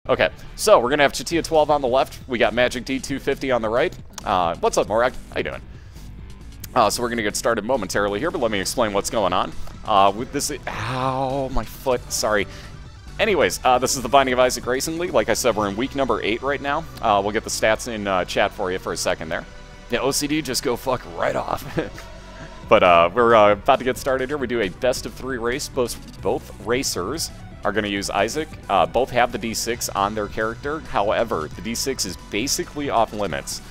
Okay, so we're going to have Chatia12 on the left. We got MagicD250 on the right. What's up, Morag? How you doing? So we're going to get started momentarily here, but let me explain what's going on. With this... Ow, my foot. Sorry. Anyways, this is the Binding of Isaac Racing League. Like I said, we're in week number 8 right now. We'll get the stats in chat for you for a second there. Yeah, OCD, just go fuck right off. But we're about to get started here. We do a best-of-3 race. Both racers are going to use Isaac. Both have the D6 on their character. However, the D6 is basically off limits.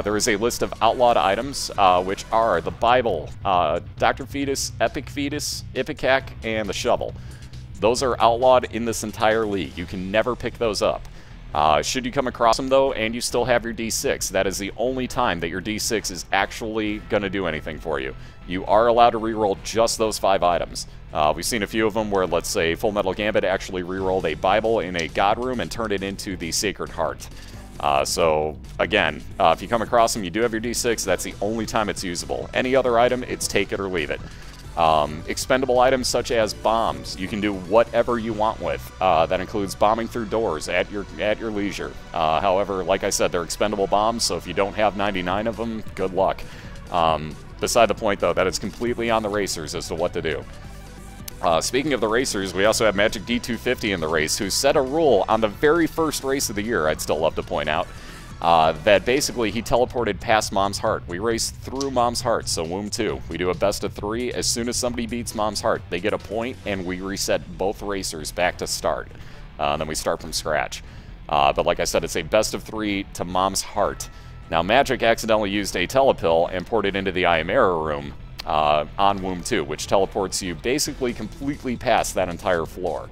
There is a list of outlawed items, which are the Bible, Dr. Fetus, Epic Fetus, Ipecac, and the Shovel. Those are outlawed in this entire league. You can never pick those up. Should you come across them, though, and you still have your D6, that is the only time that your D6 is actually going to do anything for you. You are allowed to reroll just those 5 items. We've seen a few of them where, let's say, Full Metal Gambit actually rerolled a Bible in a God Room and turned it into the Sacred Heart. So, again, if you come across them, you do have your D6, that's the only time it's usable. Any other item, it's take it or leave it. Expendable items such as bombs, you can do whatever you want with. That includes bombing through doors at your leisure. However, like I said, they're expendable bombs, so if you don't have 99 of them, good luck. Beside the point, though, that it's completely on the racers as to what to do. Speaking of the racers, we also have MagicD250 in the race, who set a rule on the very first race of the year, I'd still love to point out, that basically he teleported past Mom's Heart. We raced through Mom's Heart, so Womb 2. We do a best of 3. As soon as somebody beats Mom's Heart, they get a point, and we reset both racers back to start. Then we start from scratch. But like I said, it's a best of 3 to Mom's Heart. Now, Magic accidentally used a telepill and poured it into the I Am Error room on Womb 2, which teleports you basically completely past that entire floor.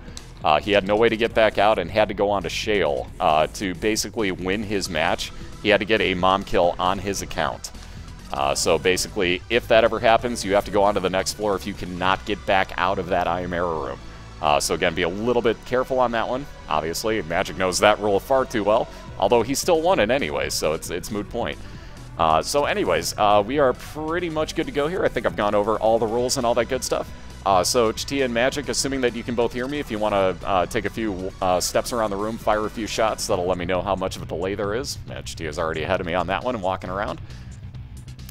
He had no way to get back out and had to go on to Shale to basically win his match. He had to get a mom kill on his account. So basically, if that ever happens, you have to go on to the next floor if you cannot get back out of that I Am Error room. So again, be a little bit careful on that one. Obviously, Magic knows that rule far too well, although he still won it anyway, so it's moot point. So anyways, we are pretty much good to go here. I think I've gone over all the rules and all that good stuff. So Chatia and Magic, assuming that you can both hear me, if you want to take a few steps around the room, fire a few shots, that'll let me know how much of a delay there is. Chatia's already ahead of me on that one and walking around.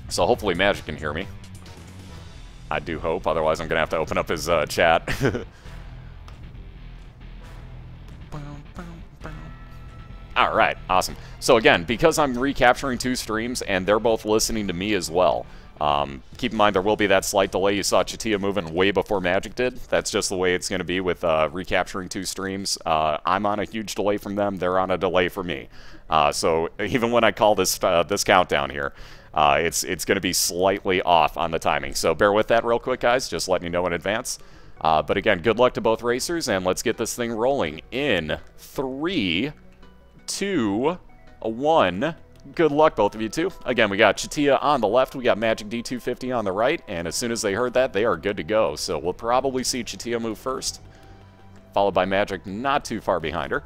So hopefully Magic can hear me. I do hope, otherwise I'm going to have to open up his chat. Alright, awesome. So again, because I'm recapturing 2 streams and they're both listening to me as well, keep in mind there will be that slight delay. You saw Chatia moving way before Magic did. That's just the way it's going to be with recapturing 2 streams. I'm on a huge delay from them. They're on a delay for me. So even when I call this this countdown here, it's going to be slightly off on the timing. So bear with that real quick, guys. Just letting you know in advance. But again, good luck to both racers, and let's get this thing rolling in 3, 2, 1. Good luck, both of you, too. Again, we got Chatia on the left, we got MagicD250 on the right, and as soon as they heard that, they are good to go. So we'll probably see Chatia move first, followed by Magic not too far behind her.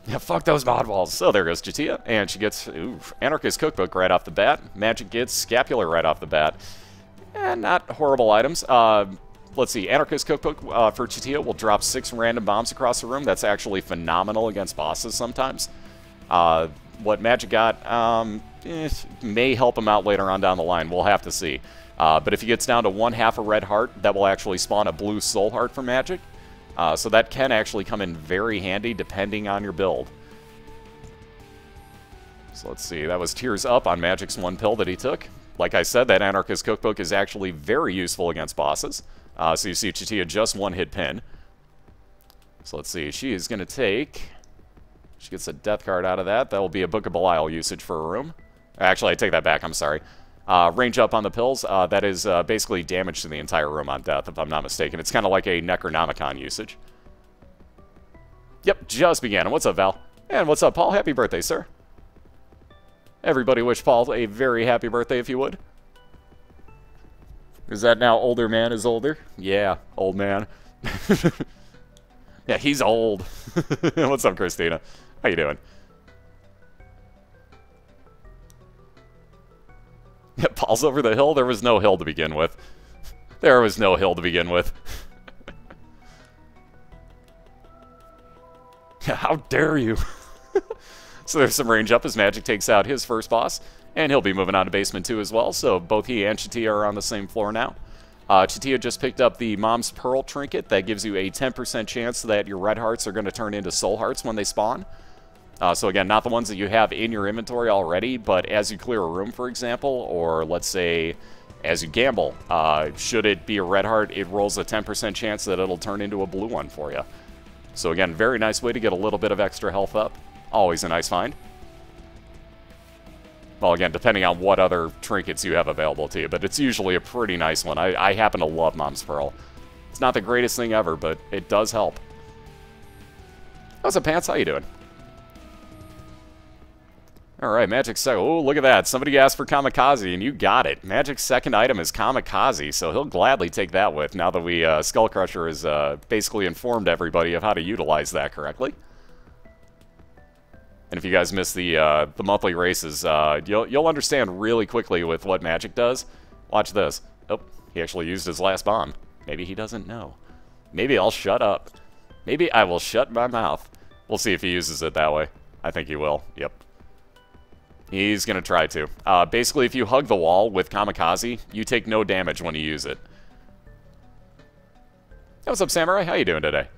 Yeah, fuck those mod walls. So there goes Chatia, and she gets Anarchist Cookbook right off the bat. Magic gets Scapular right off the bat. And not horrible items. Let's see, Anarchist Cookbook for Chatia will drop 6 random bombs across the room. That's actually phenomenal against bosses sometimes. What Magic got may help him out later on down the line. We'll have to see. But if he gets down to 1/2 a red heart, that will actually spawn a blue soul heart for Magic. So that can actually come in very handy depending on your build. So let's see, that was Tears Up on Magic's 1 pill that he took. Like I said, that Anarchist Cookbook is actually very useful against bosses. So you see Chatia just 1-hit pin. So let's see, she is going to take... She gets a death card out of that. That will be a Book of Belial usage for a room. Actually, I take that back, I'm sorry. Range up on the pills, that is basically damage to the entire room on death, if I'm not mistaken. It's kind of like a Necronomicon usage. Yep, just began. And what's up, Val? And what's up, Paul? Happy birthday, sir. Everybody wish Paul a very happy birthday, if you would. Is that now older man is older? Yeah, old man. Yeah, he's old. What's up, Christina? How you doing? Yeah, Paul's over the hill? There was no hill to begin with. There was no hill to begin with. How dare you? So there's some range up as Magic takes out his first boss, and he'll be moving on to basement 2 as well, so both he and Chatia are on the same floor now. Chatia just picked up the Mom's Pearl trinket. That gives you a 10% chance that your red hearts are going to turn into soul hearts when they spawn. So again, not the ones that you have in your inventory already, but as you clear a room, for example, or let's say as you gamble, should it be a red heart, it rolls a 10% chance that it'll turn into a blue one for you. So again, very nice way to get a little bit of extra health up. Always a nice find. Well, again, depending on what other trinkets you have available to you, but it's usually a pretty nice one. I happen to love Mom's Pearl. It's not the greatest thing ever, but it does help. How's up, Pants? How you doing? Alright, Magic's second. Oh, look at that. Somebody asked for Kamikaze, and you got it. Magic's second item is Kamikaze, so he'll gladly take that with, now that we, Skull Crusher has basically informed everybody of how to utilize that correctly. And if you guys missed the monthly races, you'll understand really quickly with what Magic does. Watch this. Oh, he actually used his last bomb. Maybe he doesn't know. Maybe I'll shut up. Maybe I will shut my mouth. We'll see if he uses it that way. I think he will. Yep. He's going to try to. Basically, if you hug the wall with Kamikaze, you take no damage when you use it. Hey, what's up, Samurai? How you doing today?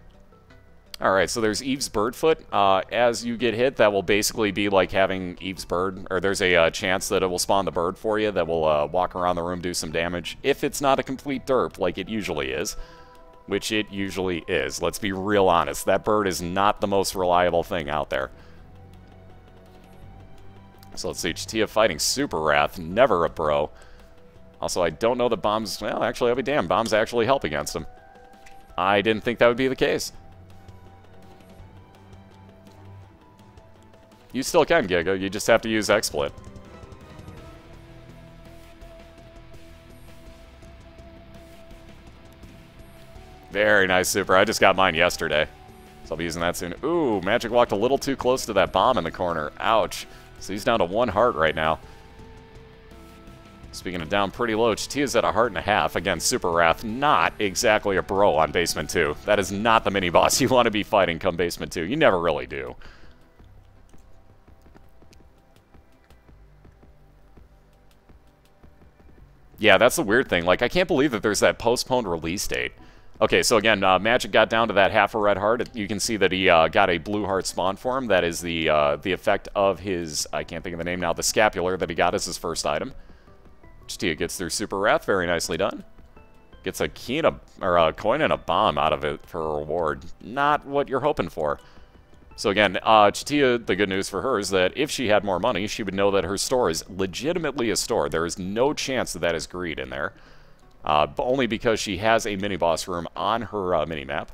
Alright, so there's Eve's Birdfoot. As you get hit, that will basically be like having Eve's Bird, or there's a chance that it will spawn the bird for you that will walk around the room, do some damage, if it's not a complete derp, like it usually is. Which it usually is. Let's be real honest. That bird is not the most reliable thing out there. So let's see, Chatia fighting Super Wrath, never a bro. Also, I don't know that bombs, well, actually, I'll be damned, bombs actually help against him. I didn't think that would be the case. You still can, Giga, you just have to use XSplit. Very nice, Super. I just got mine yesterday, so I'll be using that soon. Ooh, Magic walked a little too close to that bomb in the corner. Ouch. So he's down to 1 heart right now. Speaking of down pretty low, Chatia's at 1.5 hearts. Again, Super Wrath, not exactly a bro on Basement 2. That is not the mini-boss you want to be fighting come Basement 2. You never really do. Yeah, that's the weird thing. Like, I can't believe that there's that postponed release date. Okay, so again, Magic got down to that 1/2 red heart. You can see that he got a blue heart spawn for him. That is the effect of his, I can't think of the name now, the scapular that he got as his first item. Chatia gets through Super Wrath, very nicely done. Gets a key and a coin and a bomb out of it for a reward. Not what you're hoping for. So again, Chatia, the good news for her is that if she had more money, she would know that her store is legitimately a store. There is no chance that that is greed in there. But only because she has a mini-boss room on her mini-map.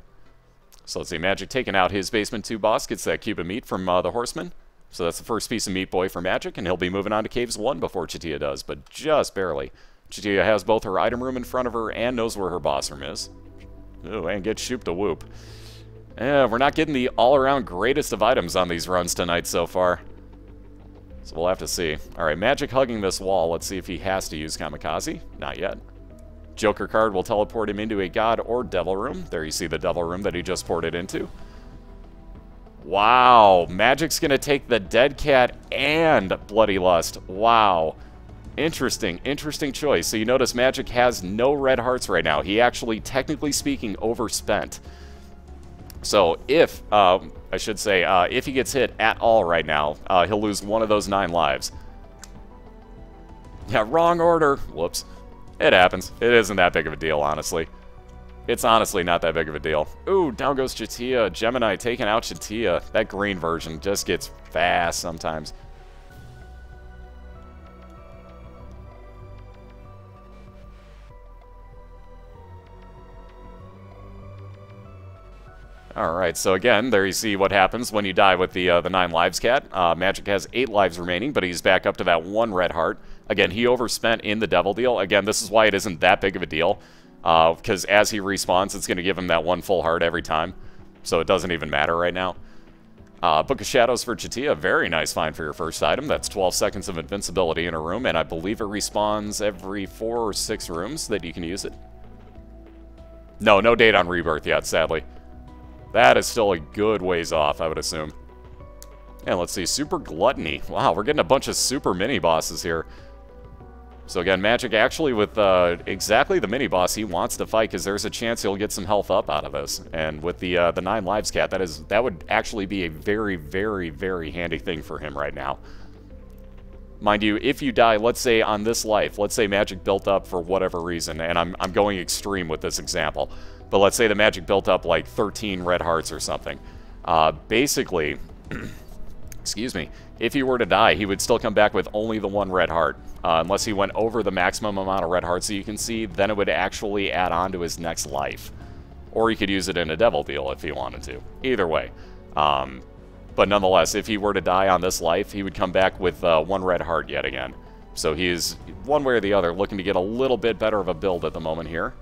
So let's see, Magic taking out his Basement 2 boss, gets that cube of meat from the Horseman. So that's the first piece of Meat Boy for Magic, and he'll be moving on to Caves 1 before Chatia does, but just barely. Chatia has both her item room in front of her and knows where her boss room is. Ooh, and gets shooped a whoop. Yeah, we're not getting the all-around greatest of items on these runs tonight so far. So we'll have to see. Alright, Magic hugging this wall. Let's see if he has to use Kamikaze. Not yet. Joker card will teleport him into a God or Devil room. There you see the Devil room that he just ported into. Wow, Magic's going to take the Dead Cat and Bloody Lust. Wow. Interesting, interesting choice. So you notice Magic has no red hearts right now. He actually, technically speaking, overspent. So if, I should say, if he gets hit at all right now, he'll lose one of those 9 lives. Yeah, wrong order. Whoops. It happens. It isn't that big of a deal, honestly. It's honestly not that big of a deal. Ooh, down goes Chatia. Gemini taking out Chatia. That green version just gets fast sometimes. Alright, so again, there you see what happens when you die with the 9 lives cat. Magic has 8 lives remaining, but he's back up to that 1 red heart. Again, he overspent in the Devil deal. Again, this is why it isn't that big of a deal. Because as he respawns, it's going to give him that 1 full heart every time. So it doesn't even matter right now. Book of Shadows for Chatia. Very nice find for your first item. That's 12 seconds of invincibility in a room, and I believe it respawns every 4 or 6 rooms that you can use it. No date on Rebirth yet, sadly. That is still a good ways off, I would assume. And let's see, Super Gluttony. Wow, we're getting a bunch of super mini-bosses here. So again, Magic actually with exactly the mini-boss he wants to fight, because there's a chance he'll get some health up out of this. And with the 9 lives cat, that would actually be a very, very, very handy thing for him right now. Mind you, if you die, let's say on this life, let's say Magic built up for whatever reason, and I'm going extreme with this example, but let's say the Magic built up like 13 red hearts or something. Basically, excuse me, if he were to die, he would still come back with only the 1 red heart. Unless he went over the maximum amount of red hearts that you can see, then it would actually add on to his next life. Or he could use it in a devil deal if he wanted to. Either way. But nonetheless, if he were to die on this life, he would come back with 1 red heart yet again. So he is, one way or the other, looking to get a little bit better of a build at the moment here.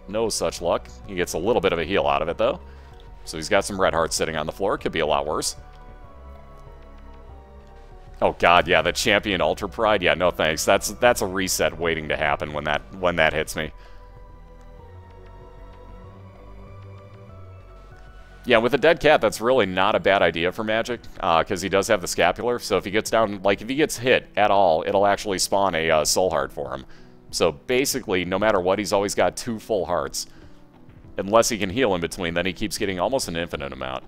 No such luck. He gets a little bit of a heal out of it, though. So he's got some red hearts sitting on the floor. Could be a lot worse. Oh god, yeah, the Champion Ultra Pride. Yeah, no thanks. That's a reset waiting to happen when that hits me. Yeah, with a dead cat, that's really not a bad idea for Magic, because he does have the scapular. So if he gets down, like if he gets hit at all, it'll actually spawn a soul heart for him. So basically, no matter what, he's always got 2 full hearts. Unless he can heal in between, then he keeps getting almost an infinite amount.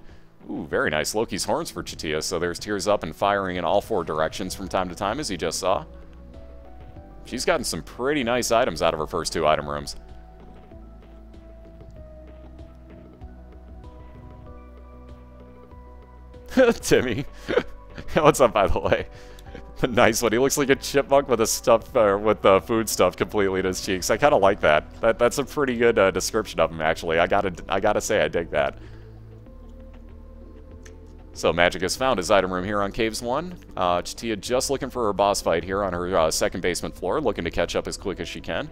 Ooh, very nice. Loki's horns for Chatia, so there's tears up and firing in all 4 directions from time to time, as you just saw. She's gotten some pretty nice items out of her first 2 item rooms. Timmy. What's up, by the way? Nice one. He looks like a chipmunk with the food stuff completely in his cheeks. I kind of like that. That's a pretty good description of him, actually. I gotta say, I dig that. So Magic has found his item room here on Caves 1. Chatia just looking for her boss fight here on her second basement floor, looking to catch up as quick as she can.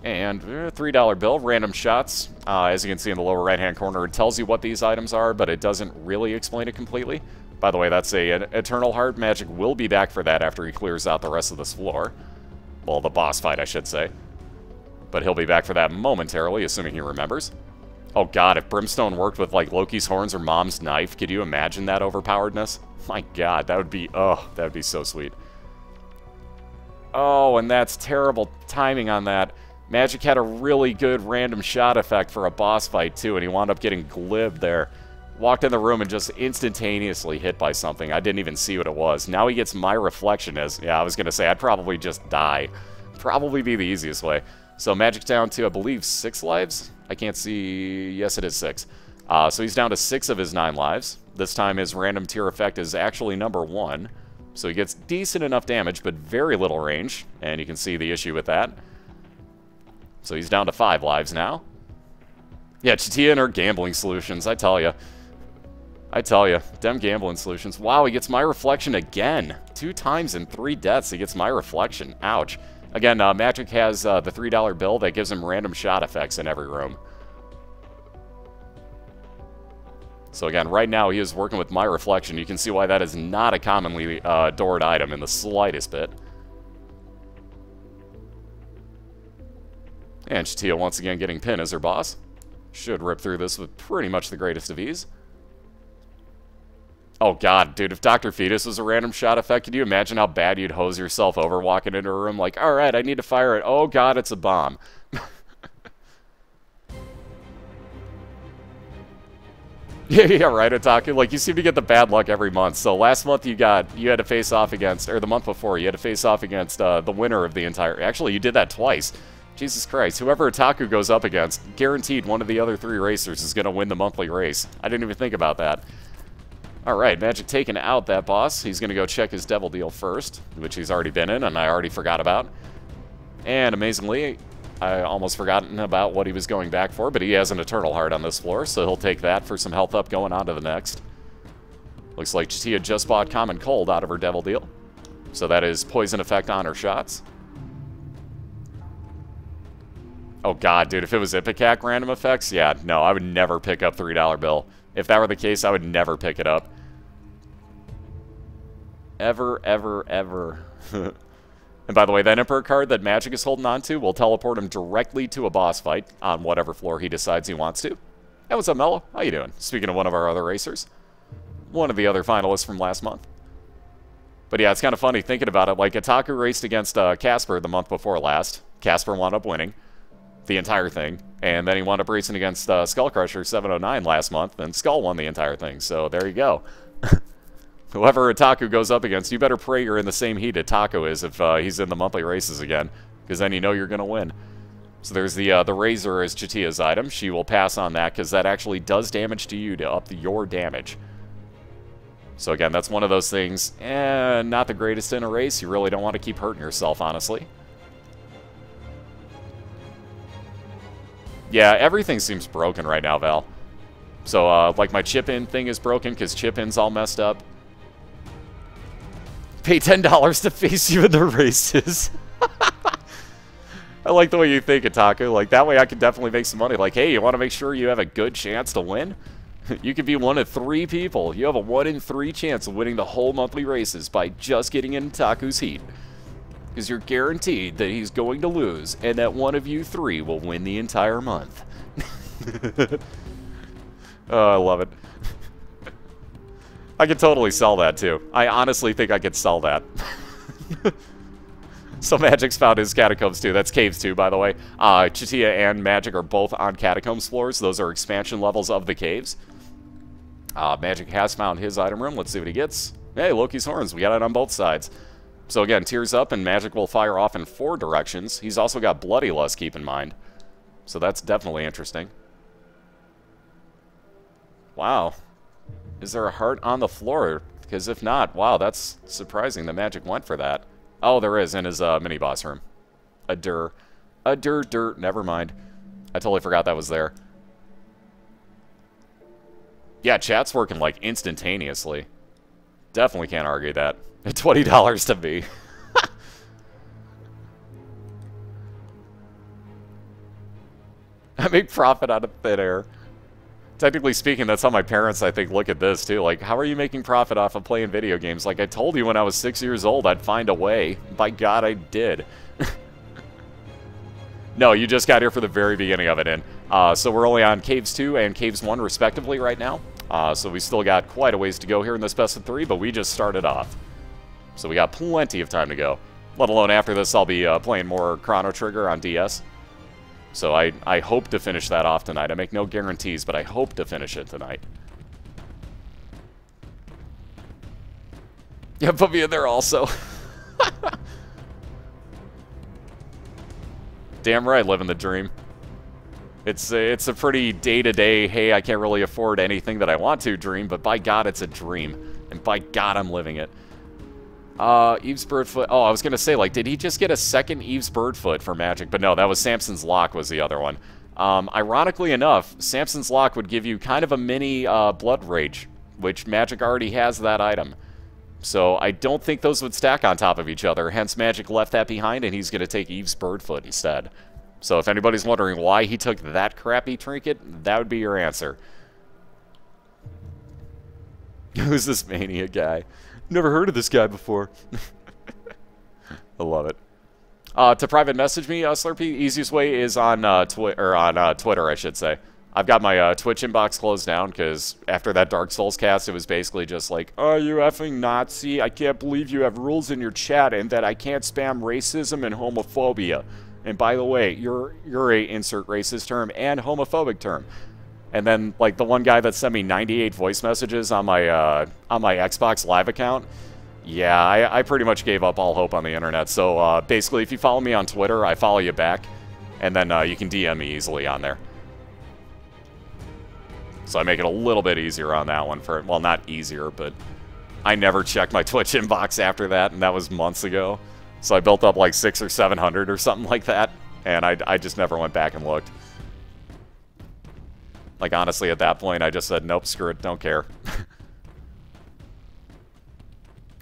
And $3 bill, random shots. As you can see in the lower right-hand corner, it tells you what these items are, but it doesn't really explain it completely. By the way, that's an Eternal Heart. Magic will be back for that after he clears out the rest of this floor. Well, the boss fight, I should say. But he'll be back for that momentarily, assuming he remembers. Oh god, if Brimstone worked with, like, Loki's horns or Mom's knife, could you imagine that overpoweredness? My god, that would be so sweet. Oh, and that's terrible timing on that. Magic had a really good random shot effect for a boss fight, too, and he wound up getting glibbed there. Walked in the room and just instantaneously hit by something. I didn't even see what it was. Now he gets my reflection as... Yeah, I was going to say, I'd probably just die. Probably be the easiest way. So Magic's down to, I believe, 6 lives? I can't see... Yes, it is 6. So he's down to 6 of his 9 lives. This time his random tier effect is actually number 1. So he gets decent enough damage, but very little range. And you can see the issue with that. So he's down to 5 lives now. Yeah, Chatia and her gambling solutions, I tell you. I tell you, dem gambling solutions. Wow, he gets my reflection again. 2 times in 3 deaths he gets my reflection. Ouch. Again, Magic has the $3 bill that gives him random shot effects in every room. So again, right now he is working with my reflection. You can see why that is not a commonly adored item in the slightest bit. And Chatia once again getting pinned as her boss. Should rip through this with pretty much the greatest of ease. Oh god, dude, if Dr. Fetus was a random shot effect, could you imagine how bad you'd hose yourself over walking into a room like, alright, I need to fire it. Oh god, it's a bomb. Yeah, right, Otaku. Like, you seem to get the bad luck every month. So last month you had to face off against, or the month before, you had to face off against the winner of the entire... Actually, you did that twice. Jesus Christ, whoever Otaku goes up against, guaranteed one of the other 3 racers is going to win the monthly race. I didn't even think about that. Alright, Magic taking out that boss. He's going to go check his devil deal first, which he's already been in, and I already forgot about. And amazingly, I almost forgotten about what he was going back for, but he has an Eternal Heart on this floor, so he'll take that for some health up going on to the next. Looks like Chatia just bought Common Cold out of her devil deal. So that is poison effect on her shots. Oh god, dude, if it was Ipecac random effects, yeah, no, I would never pick up $3 bill. If that were the case, I would never pick it up. Ever, ever, ever. And by the way, that Emperor card that Magic is holding on to will teleport him directly to a boss fight on whatever floor he decides he wants to. Hey, what's up, Mello? How you doing? Speaking of one of our other racers. One of the other finalists from last month. But yeah, it's kind of funny thinking about it. Like, Otaku raced against Casper the month before last. Casper wound up winning the entire thing. And then he wound up racing against Skullcrusher 709 last month, and Skull won the entire thing. So there you go. Whoever Otaku goes up against, you better pray you're in the same heat Otaku is if he's in the monthly races again, because then you know you're going to win. So there's the Razor as Chatia's item. She will pass on that, because that actually does damage to you to up your damage. So again, that's one of those things, not the greatest in a race. You really don't want to keep hurting yourself, honestly. Yeah, everything seems broken right now, Val. So, like, my chip-in thing is broken because chip-in's all messed up. Pay $10 to face you in the races. I like the way you think, Otaku. Like, that way I can definitely make some money. Like, hey, you want to make sure you have a good chance to win? You could be one of 3 people. You have a 1 in 3 chance of winning the whole monthly races by just getting in Taku's heat. Because you're guaranteed that he's going to lose, and that one of you 3 will win the entire month. Oh, I love it. I could totally sell that, too. I honestly think I could sell that. So Magic's found his Catacombs, too. That's Caves, too, by the way. Chatia and Magic are both on Catacombs floors. Those are expansion levels of the caves. Magic has found his item room. Let's see what he gets. Hey, Loki's Horns. We got it on both sides. So again, Tears up, and Magic will fire off in 4 directions. He's also got Bloody Lust, keep in mind. So that's definitely interesting. Wow. Is there a heart on the floor? Because if not, wow, that's surprising that Magic went for that. Oh, there is in his mini-boss room. A dur. Never mind. I totally forgot that was there. Yeah, chat's working, like, instantaneously. Definitely can't argue that. $20 to me. I make profit out of thin air. Technically speaking, that's how my parents, I think, look at this, too. Like, how are you making profit off of playing video games? Like, I told you when I was 6 years old I'd find a way. By God, I did. No, you just got here for the very beginning of it, and so we're only on Caves 2 and Caves 1, respectively, right now. So we still got quite a ways to go here in this best of 3, but we just started off. So we got plenty of time to go. Let alone after this, I'll be playing more Chrono Trigger on DS. So I hope to finish that off tonight. I make no guarantees, but I hope to finish it tonight. Yeah, put me in there also. Damn right, living the dream. It's a pretty day-to-day, hey, I can't really afford anything that I want to dream, but by God, it's a dream. And by God, I'm living it. Eve's Birdfoot. Oh, I was going to say, like, did he just get a second Eve's Birdfoot for Magic? But no, that was Samson's Lock was the other one. Ironically enough, Samson's Lock would give you kind of a mini Blood Rage, which Magic already has that item. So I don't think those would stack on top of each other, hence Magic left that behind, and he's going to take Eve's Birdfoot instead. So if anybody's wondering why he took that crappy trinket, that would be your answer. Who's this Mania guy? Never heard of this guy before. I love it. To private message me, Slurpee, easiest way is on Twitter, I should say. I've got my Twitch inbox closed down because after that Dark Souls cast, it was basically just like, oh, you effing Nazi, I can't believe you have rules in your chat and that I can't spam racism and homophobia. And by the way, you're a insert racist term and homophobic term. And then, like, the one guy that sent me 98 voice messages on my Xbox Live account, yeah, I pretty much gave up all hope on the internet. So, basically, if you follow me on Twitter, I follow you back, and then you can DM me easily on there. So I make it a little bit easier on that one. Well, not easier, but I never checked my Twitch inbox after that, and that was months ago. So I built up, like, 600 or 700 or something like that, and I just never went back and looked. Like, honestly, at that point, I just said, nope, screw it, don't care.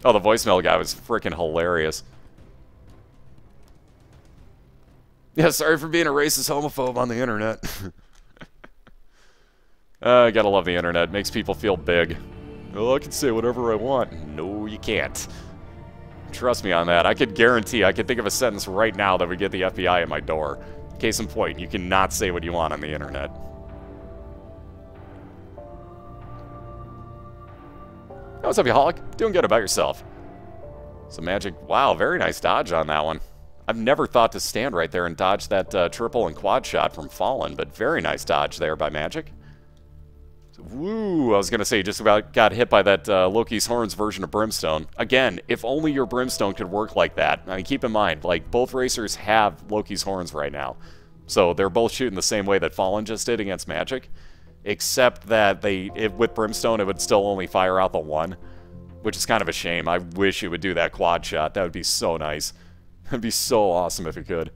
Oh, the voicemail guy was freaking hilarious. Yeah, sorry for being a racist homophobe on the internet. I gotta love the internet. It makes people feel big. Oh, I can say whatever I want. No, you can't. Trust me on that. I could guarantee, I could think of a sentence right now that would get the FBI at my door. Case in point, you cannot say what you want on the internet. Hey, what's up, you holic? Doing good about yourself. So Magic, wow, very nice dodge on that one. I've never thought to stand right there and dodge that triple and quad shot from Fallen, but very nice dodge there by Magic. So, woo, I was going to say, just about got hit by that Loki's Horns version of Brimstone. Again, if only your Brimstone could work like that. I mean, keep in mind, like, both racers have Loki's Horns right now. So they're both shooting the same way that Fallen just did against Magic. Except that with Brimstone, it would still only fire out the one. Which is kind of a shame. I wish it would do that quad shot. That would be so nice. It'd be so awesome if it could.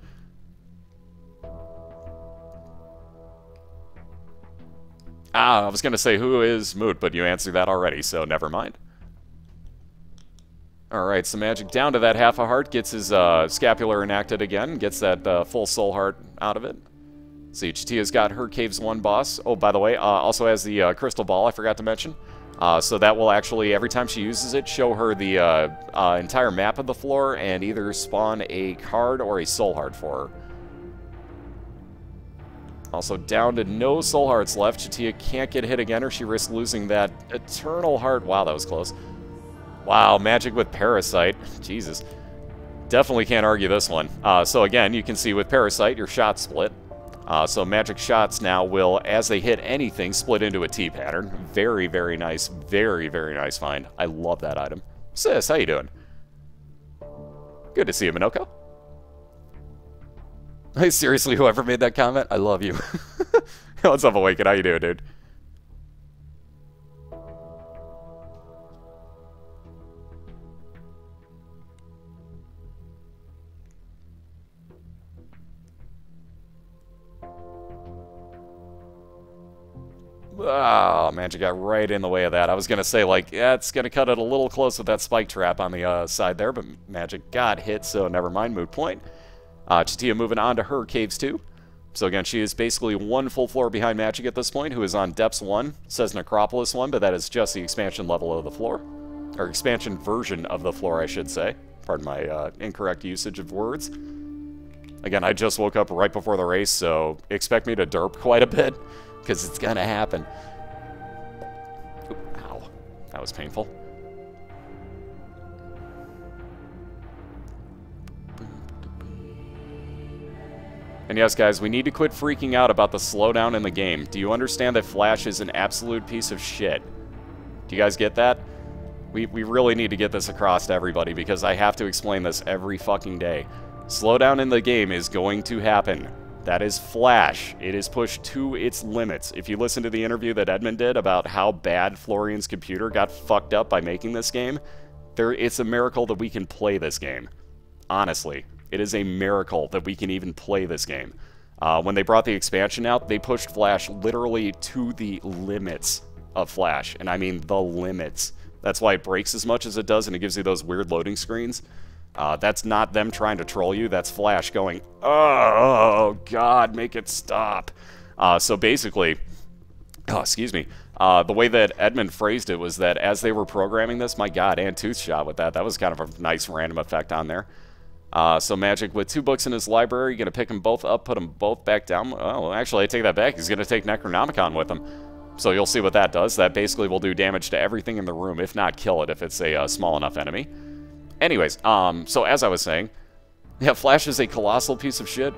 I was going to say who is Moot, but you answered that already, so never mind. Alright, so Magic down to that half a heart, gets his scapular enacted again, gets that full soul heart out of it. See, Chatia's got her Caves 1 boss. Oh, by the way, also has the crystal ball, I forgot to mention. So that will actually, every time she uses it, show her the entire map of the floor and either spawn a card or a soul heart for her. Also down to no soul hearts left. Chatia can't get hit again or she risks losing that eternal heart. Wow, that was close. Wow, Magic with Parasite. Jesus. Definitely can't argue this one. So again, you can see with Parasite, your shot split. So Magic shots now will, as they hit anything, split into a T pattern. Very, very nice. Very, very nice find. I love that item. Sis, how you doing? Good to see you, Minoko. Hey, seriously, whoever made that comment, I love you. What's up, Awaken? How you doing, dude? Oh, Magic got right in the way of that. I was going to say, like, yeah, it's going to cut it a little close with that spike trap on the side there, but Magic got hit, so never mind, moot point. Chatia moving on to her Caves 2. So again, she is basically one full floor behind Magic at this point, who is on Depths 1. It says Necropolis 1, but that is just the expansion level of the floor. Or expansion version of the floor, I should say. Pardon my incorrect usage of words. Again, I just woke up right before the race, so expect me to derp quite a bit. Because it's gonna happen. Ooh, ow. That was painful. And yes, guys, we need to quit freaking out about the slowdown in the game. Do you understand that Flash is an absolute piece of shit? Do you guys get that? We really need to get this across to everybody, because I have to explain this every fucking day. Slowdown in the game is going to happen. That is Flash. It is pushed to its limits. If you listen to the interview that Edmund did about how bad Florian's computer got fucked up by making this game, it's a miracle that we can play this game. Honestly, it is a miracle that we can even play this game. When they brought the expansion out, they pushed Flash literally to the limits of Flash. And I mean the limits. That's why it breaks as much as it does and it gives you those weird loading screens. That's not them trying to troll you. That's Flash going, oh, God, make it stop. So basically, excuse me, the way that Edmund phrased it was that as they were programming this, my God, and Tooth shot with that. That was kind of a nice random effect on there. So Magic with 2 books in his library, going to pick them both up, put them both back down. Oh, actually, I take that back. He's going to take Necronomicon with him. So you'll see what that does. That basically will do damage to everything in the room, if not kill it if it's a small enough enemy. Anyways, so as I was saying, yeah, Flash is a colossal piece of shit.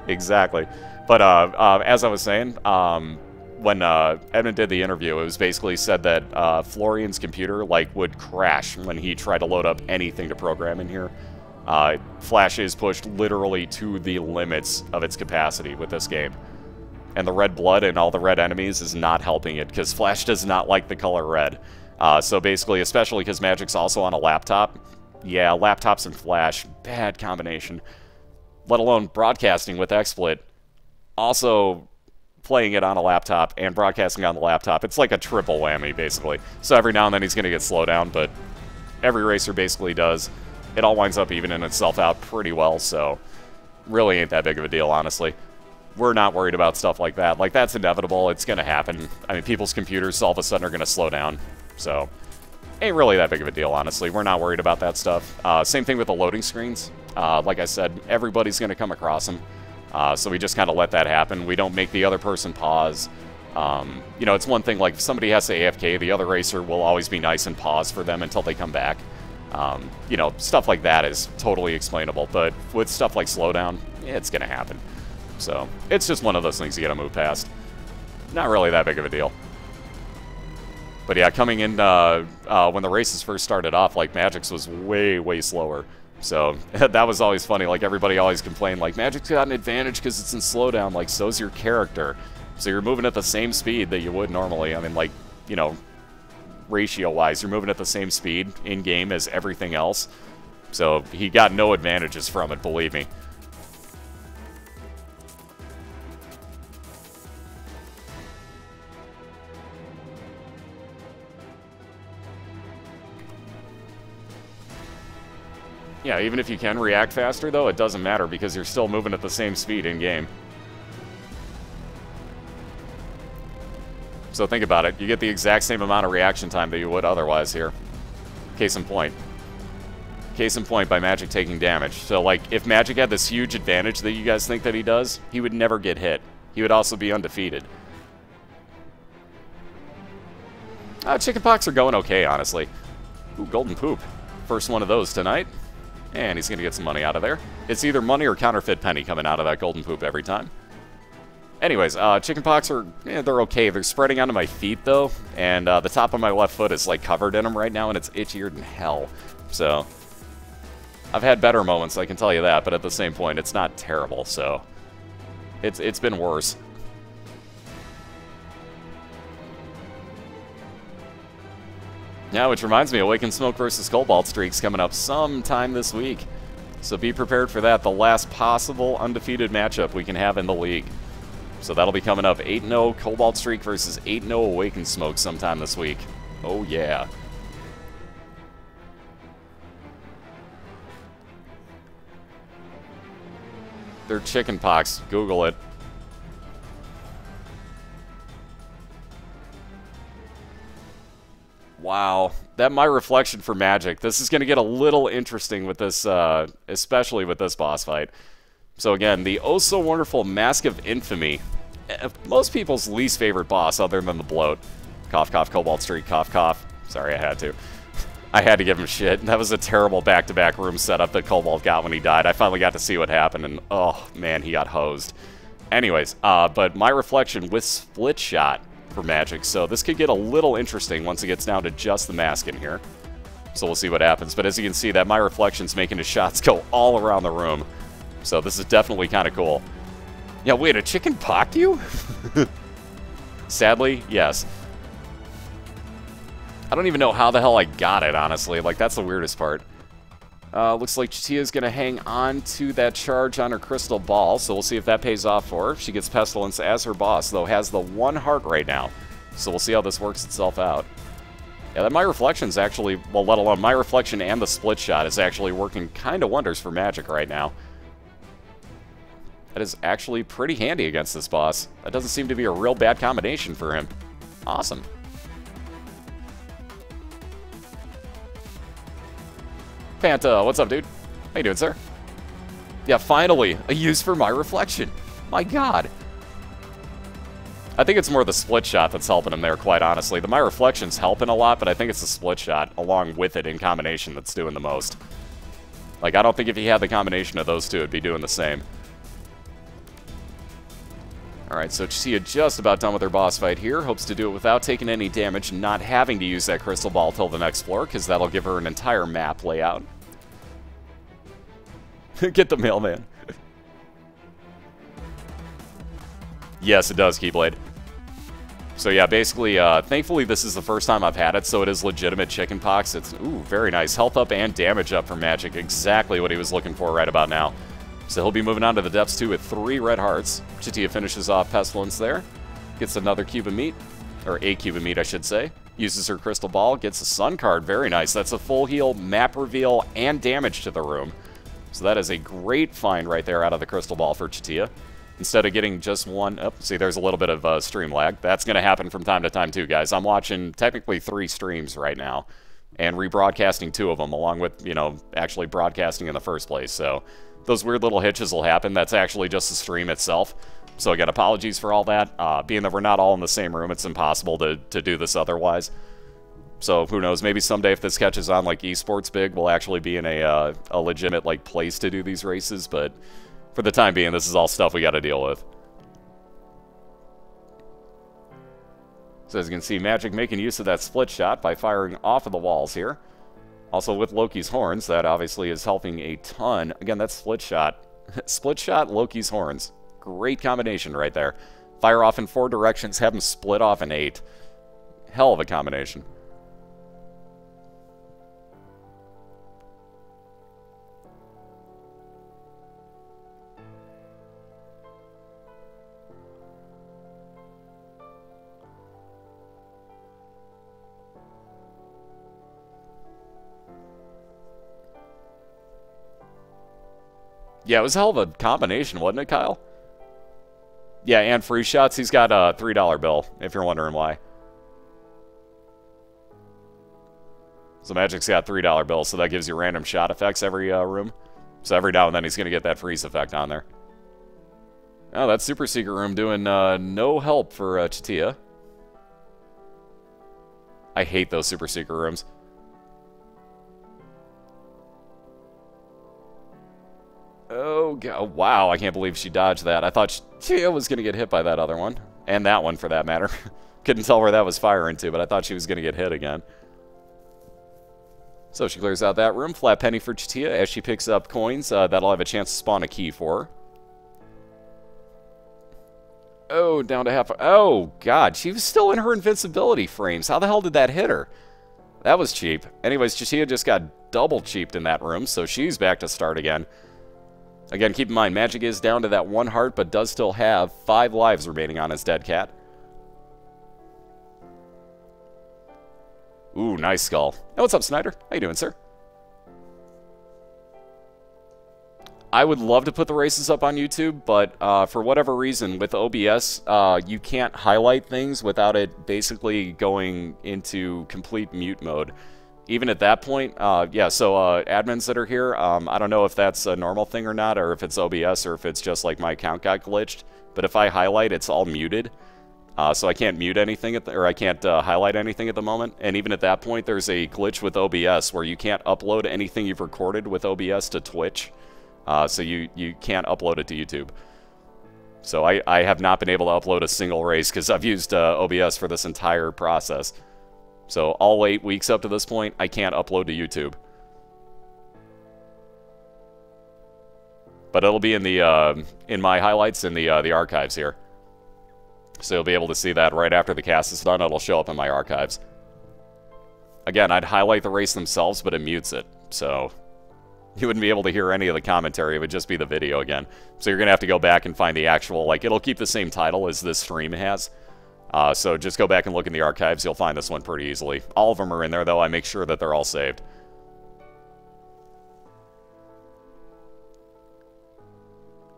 Exactly. But as I was saying, when Edmund did the interview, it was basically said that Florian's computer would crash when he tried to load up anything to program in here. Flash is pushed literally to the limits of its capacity with this game. And the red blood and all the red enemies is not helping it, because Flash does not like the color red. So basically, especially because Magic's also on a laptop, yeah, laptops and Flash, bad combination. Let alone broadcasting with XSplit, also playing it on a laptop and broadcasting on the laptop. It's like a triple whammy, basically. So every now and then he's going to get slowed down, but every racer basically does. It all winds up evening itself out pretty well, so really ain't that big of a deal, honestly. We're not worried about stuff like that. Like, that's inevitable. It's going to happen. I mean, people's computers all of a sudden are going to slow down, so Ain't really that big of a deal, honestly. We're not worried about that stuff. Same thing with the loading screens. Like I said, everybody's going to come across them. So we just kind of let that happen. We don't make the other person pause. You know, it's one thing, like, if somebody has to AFK, the other racer will always be nice and pause for them until they come back. You know, stuff like that is totally explainable. But with stuff like slowdown, it's going to happen. So it's just one of those things you got to move past. Not really that big of a deal. But yeah, coming in when the races first started off, like, Magic's was way, way slower. So that was always funny. Like, everybody always complained, like, Magic's got an advantage because it's in slowdown. Like, so's your character. So you're moving at the same speed that you would normally. I mean, like, you know, ratio-wise, you're moving at the same speed in-game as everything else. So he got no advantages from it, believe me. Yeah, even if you can react faster, though, it doesn't matter because you're still moving at the same speed in-game. So think about it. You get the exact same amount of reaction time that you would otherwise here. Case in point. Case in point by Magic taking damage. So, like, if Magic had this huge advantage that you guys think that he does, he would never get hit. He would also be undefeated. Chickenpox are going okay, honestly. Ooh, Golden Poop. First one of those tonight. And he's going to get some money out of there. It's either money or counterfeit penny coming out of that Golden Poop every time. Anyways, chickenpox are, they're okay. They're spreading onto my feet, though. And the top of my left foot is, like, covered in them right now, and it's itchier than hell. So, I've had better moments, I can tell you that. But at the same point, it's not terrible, so it's been worse. Yeah, which reminds me, Awaken Smoke versus Cobalt Streak's coming up sometime this week. So be prepared for that, the last possible undefeated matchup we can have in the league. So that'll be coming up, 8-0 Cobalt Streak versus 8-0 Awaken Smoke sometime this week. Oh yeah. They're chickenpox, Google it. Wow, that my reflection for Magic. This is going to get a little interesting with this, especially with this boss fight. So again, the oh-so-wonderful Mask of Infamy. Most people's least favorite boss other than the bloat. Cough, cough, Cobalt Streak, cough, cough. Sorry, I had to. I had to give him shit. That was a terrible back-to-back room setup that Cobalt got when he died. I finally got to see what happened, and oh, man, he got hosed. Anyways, but my reflection with Split Shot for Magic, so this could get a little interesting once it gets down to just the mask in here. So we'll see what happens. But as you can see, that my reflection's making his shots go all around the room. So this is definitely kind of cool. Yeah, wait, a chicken pocked you? Sadly, yes. I don't even know how the hell I got it, honestly. Like, that's the weirdest part. Looks like Chatia's going to hang on to that charge on her crystal ball, so we'll see if that pays off for her. She gets Pestilence as her boss, though has the 1 heart right now. So we'll see how this works itself out. Yeah, that My Reflection's actually, well, let alone My Reflection and the Split Shot is actually working kind of wonders for Magic right now. That is actually pretty handy against this boss. That doesn't seem to be a real bad combination for him. Awesome. Panta, what's up, dude? How you doing, sir? Yeah, finally, a use for My Reflection. My god. I think it's more the Split Shot that's helping him there, quite honestly. The My Reflection's helping a lot, but I think it's the Split Shot, along with it in combination, that's doing the most. Like, I don't think if he had the combination of those two, it'd be doing the same. Alright, so Chatia just about done with her boss fight here. Hopes to do it without taking any damage, not having to use that crystal ball till the next floor, because that'll give her an entire map layout. Get the mailman. Yes, it does, Keyblade. So yeah, basically, thankfully this is the first time I've had it, so it is legitimate chickenpox. It's, ooh, very nice. Health up and damage up for Magic. Exactly what he was looking for right about now. So he'll be moving on to the depths 2 with 3 red hearts. Chatia finishes off Pestilence there. Gets another cube of meat. Or a cube of meat, I should say. Uses her crystal ball. Gets a sun card. Very nice. That's a full heal, map reveal, and damage to the room. So that is a great find right there out of the crystal ball for Chatia. Instead of getting just one... Oh, see, there's a little bit of stream lag. That's going to happen from time to time too, guys. I'm watching technically 3 streams right now. and rebroadcasting 2 of them, along with, you know, actually broadcasting in the first place. So those weird little hitches will happen. That's actually just the stream itself. So again, apologies for all that. Being that we're not all in the same room, it's impossible to do this otherwise. So who knows, maybe someday if this catches on like esports big, we'll actually be in a legitimate like place to do these races, but for the time being, this is all stuff we got to deal with. So as you can see, Magic making use of that split shot by firing off of the walls here. Also with Loki's horns, that obviously is helping a ton. Again, that split shot. Split shot, Loki's horns. Great combination right there. Fire off in 4 directions, have them split off in 8. Hell of a combination. Yeah, it was a hell of a combination, wasn't it, Kyle? Yeah, and free shots. He's got a $3 bill, if you're wondering why. So Magic's got $3 bills, so that gives you random shot effects every room. So every now and then he's going to get that freeze effect on there. Oh, that super secret room doing no help for Chatia. I hate those super secret rooms. Oh, God. Wow, I can't believe she dodged that. I thought Chatia was going to get hit by that other one. And that one, for that matter. Couldn't tell where that was firing to, but I thought she was going to get hit again. So she clears out that room. Flat penny for Chatia as she picks up coins. That'll have a chance to spawn a key for her. Oh, down to half. Oh, God. She was still in her invincibility frames. How the hell did that hit her? That was cheap. Anyways, Chatia just got double cheaped in that room, so she's back to start again. Again, keep in mind, Magic is down to that 1 heart, but does still have 5 lives remaining on his dead cat. Ooh, nice skull. Hey, what's up, Snyder? How you doing, sir? I would love to put the races up on YouTube, but for whatever reason, with OBS, you can't highlight things without it basically going into complete mute mode. Even at that point, yeah, so admins that are here, I don't know if that's a normal thing or not, or if it's OBS, or if it's just like my account got glitched, but if I highlight, it's all muted. So I can't mute anything, or I can't highlight anything at the moment, and even at that point, there's a glitch with OBS where you can't upload anything you've recorded with OBS to Twitch, so you can't upload it to YouTube. So I have not been able to upload a single race because I've used OBS for this entire process. So all 8 weeks up to this point, I can't upload to YouTube. But it'll be in the in my highlights in the archives here. So you'll be able to see that right after the cast is done. It'll show up in my archives. Again, I'd highlight the race themselves, but it mutes it. So you wouldn't be able to hear any of the commentary. It would just be the video again. So you're going to have to go back and find the actual, like, it'll keep the same title as this stream has. So just go back and look in the archives. You'll find this one pretty easily. All of them are in there, though. I make sure that they're all saved.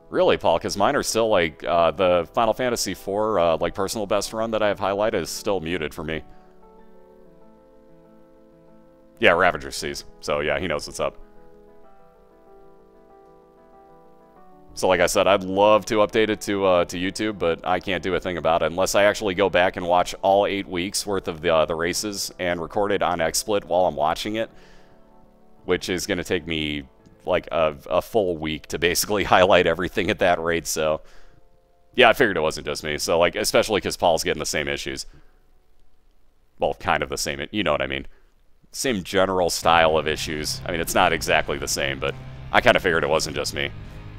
Really, Paul? Because mine are still, like, the Final Fantasy IV, like, personal best run that I have highlighted is still muted for me. Yeah, Ravager sees. So, yeah, he knows what's up. So like I said, I'd love to update it to YouTube, but I can't do a thing about it unless I actually go back and watch all 8 weeks worth of the races and record it on XSplit while I'm watching it, which is going to take me like a full week to basically highlight everything at that rate. So yeah, I figured it wasn't just me. So like, especially because Paul's getting the same issues. Well, kind of the same, you know what I mean. Same general style of issues. I mean, it's not exactly the same, but I kind of figured it wasn't just me.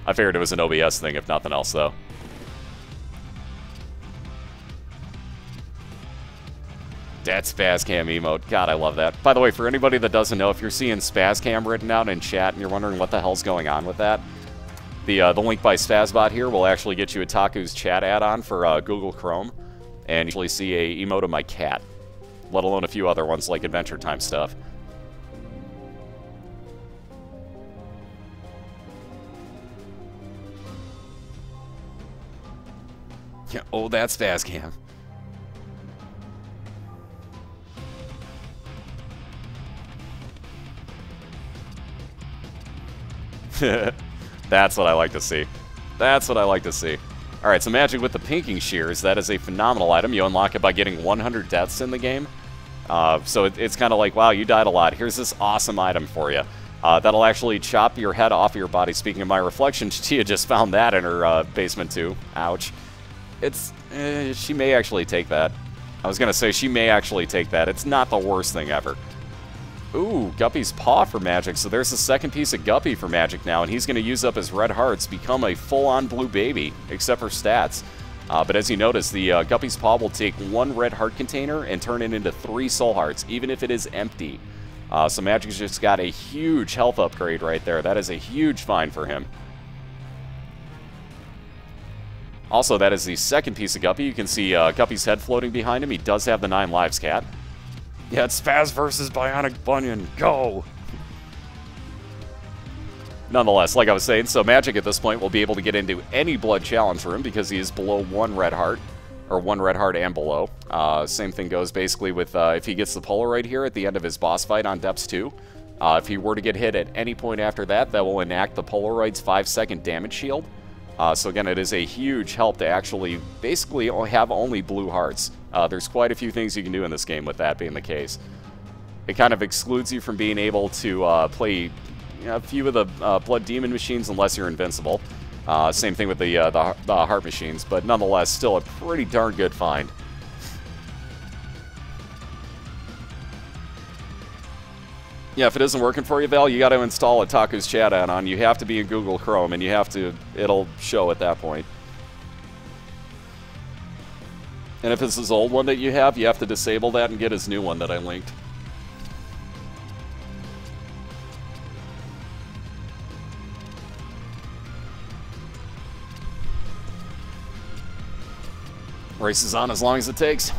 I figured it was an OBS thing, if nothing else, though. That Spazcam emote. God, I love that. By the way, for anybody that doesn't know, if you're seeing Spazcam written out in chat and you're wondering what the hell's going on with that, the link by Spazbot here will actually get you a Taku's chat add-on for Google Chrome, and you actually see a emote of my cat, let alone a few other ones like Adventure Time stuff. Yeah, oh, that's Spazcam. That's what I like to see. That's what I like to see. Alright, so Magic with the Pinking Shears, that is a phenomenal item. You unlock it by getting 100 deaths in the game. So it's kind of like, wow, you died a lot. Here's this awesome item for you. That'll actually chop your head off of your body. Speaking of my reflection, Chatia just found that in her basement too. Ouch. She may actually take that. I was going to say she may actually take that. It's not the worst thing ever. Ooh, Guppy's Paw for Magic. So there's the second piece of Guppy for Magic now, and he's going to use up his red hearts, become a full-on blue baby, except for stats. But as you notice, the Guppy's Paw will take 1 red heart container and turn it into 3 soul hearts, even if it is empty. So Magic's just got a huge health upgrade right there. That is a huge find for him. Also, that is the second piece of Guppy. You can see Guppy's head floating behind him. He does have the 9 lives, cat. Yeah, it's Spaz versus Bionic Bunyan. Go! Nonetheless, like I was saying, so Magic at this point will be able to get into any blood challenge room because he is below 1 red heart, or 1 red heart and below. Same thing goes basically with if he gets the Polaroid here at the end of his boss fight on Depths 2. If he were to get hit at any point after that, that will enact the Polaroid's 5-second damage shield. So again, it is a huge help to actually basically have only blue hearts. There's quite a few things you can do in this game with that being the case. It kind of excludes you from being able to play a few of the Blood Demon machines unless you're invincible. Same thing with the heart machines, but nonetheless, still a pretty darn good find. Yeah, if it isn't working for you, Val, you got to install a Taku's Chat add-on. You have to be in Google Chrome, and you have to, it'll show at that point. And if it's his old one that you have to disable that and get his new one that I linked. Race is on as long as it takes.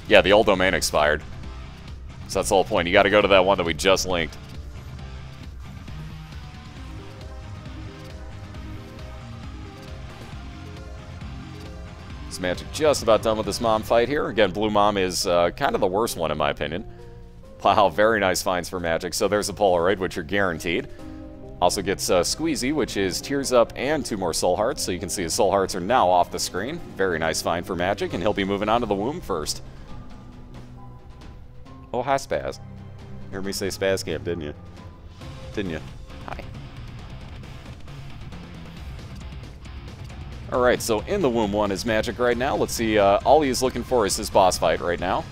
Yeah, the old domain expired. So that's the whole point. You got to go to that one that we just linked. Is Magic just about done with this mom fight here? Again, Blue Mom is kind of the worst one in my opinion. Wow, very nice finds for Magic. So there's a Polaroid, which are guaranteed. Also gets Squeezy, which is Tears Up and 2 more Soul Hearts. So you can see his Soul Hearts are now off the screen. Very nice find for Magic, and he'll be moving on to the womb first. Oh, hi, Spaz. You heard me say Spaz Camp, didn't you? Didn't you? Hi. Alright, so in the womb one is Magic right now. Let's see, all he is looking for is his boss fight right now.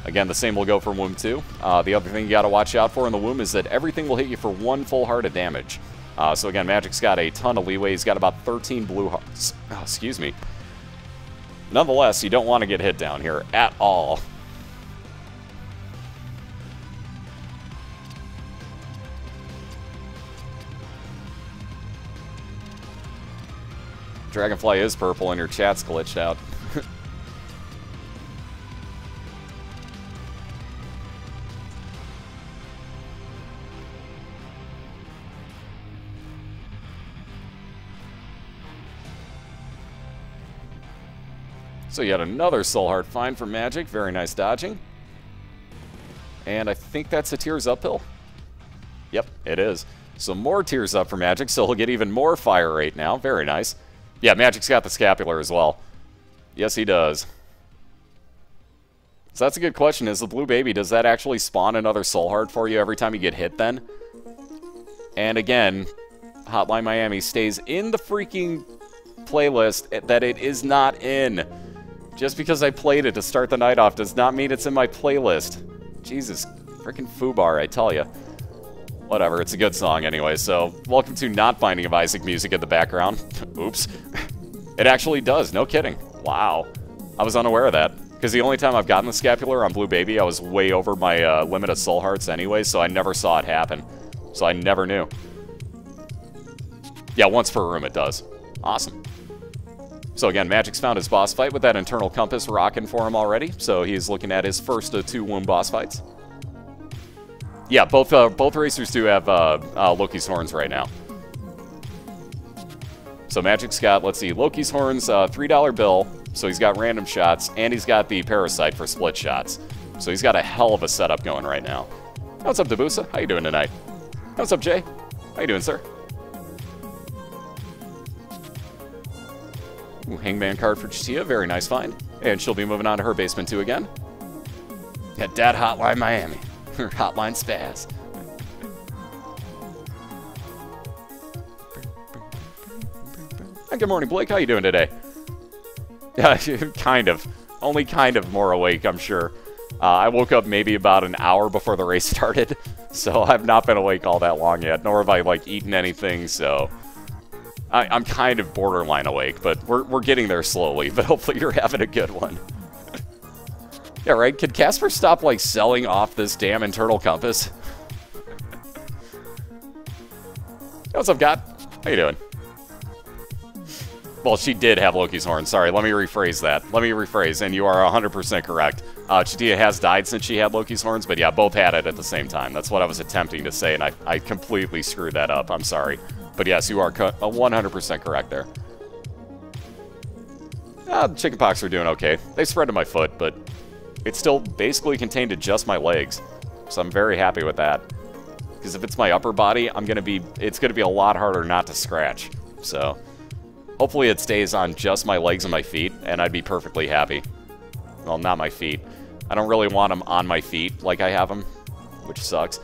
Again, the same will go for womb 2. The other thing you got to watch out for in the womb is that everything will hit you for 1 full heart of damage. So again, Magic's got a ton of leeway. He's got about 13 blue hearts. Oh, excuse me. Nonetheless, you don't want to get hit down here at all. Dragonfly is purple and your chat's glitched out. So yet another Soul Heart find for Magic. Very nice dodging. And I think that's a Tears Up pill. Yep, it is. So more Tears Up for Magic, so he'll get even more fire rate now. Very nice. Yeah, Magic's got the scapular as well. Yes, he does. So that's a good question. Is the blue baby, does that actually spawn another Soul Heart for you every time you get hit then? And again, Hotline Miami stays in the freaking playlist that it is not in. Just because I played it to start the night off does not mean it's in my playlist. Jesus, freaking foobar, I tell ya. Whatever, it's a good song anyway, so welcome to Not Binding of Isaac music in the background. Oops. It actually does, no kidding. Wow. I was unaware of that. Because the only time I've gotten the scapular on Blue Baby, I was way over my limit of Soul Hearts anyway, so I never saw it happen. So I never knew. Yeah, once per room it does. Awesome. So again, Magic's found his boss fight with that internal compass rocking for him already, so he's looking at his first of 2 womb boss fights. Yeah, both racers do have Loki's horns right now. So Magic's got, let's see, Loki's horns, $3 bill, so he's got random shots, and he's got the parasite for split shots. So he's got a hell of a setup going right now. What's up, Dabusa? How you doing tonight? What's up, Jay? How you doing, sir? Ooh, Hangman card for Chatia, very nice find. And she'll be moving on to her basement too again. Yeah, Dad Hotline Miami. Hotline Spaz. Good morning, Blake. How you doing today? Yeah, kind of. Only kind of more awake, I'm sure. I woke up maybe about an hour before the race started, so I've not been awake all that long yet, nor have I, like, eaten anything, so... I'm kind of borderline awake, but we're getting there slowly, but hopefully you're having a good one. Yeah, right? Could Casper stop, like, selling off this damn internal compass? What's up, God? How you doing? Well, she did have Loki's horn. Sorry, let me rephrase that. Let me rephrase, and you are 100% correct. Chatia has died since she had Loki's horns, but yeah, both had it at the same time. That's what I was attempting to say, and I completely screwed that up. I'm sorry. But yes, you are 100% correct there. The chickenpox are doing okay. They spread to my foot, but it's still basically contained to just my legs. So I'm very happy with that. Because if it's my upper body, it's gonna be a lot harder not to scratch. So hopefully it stays on just my legs and my feet, and I'd be perfectly happy. Well, not my feet. I don't really want them on my feet like I have them, which sucks.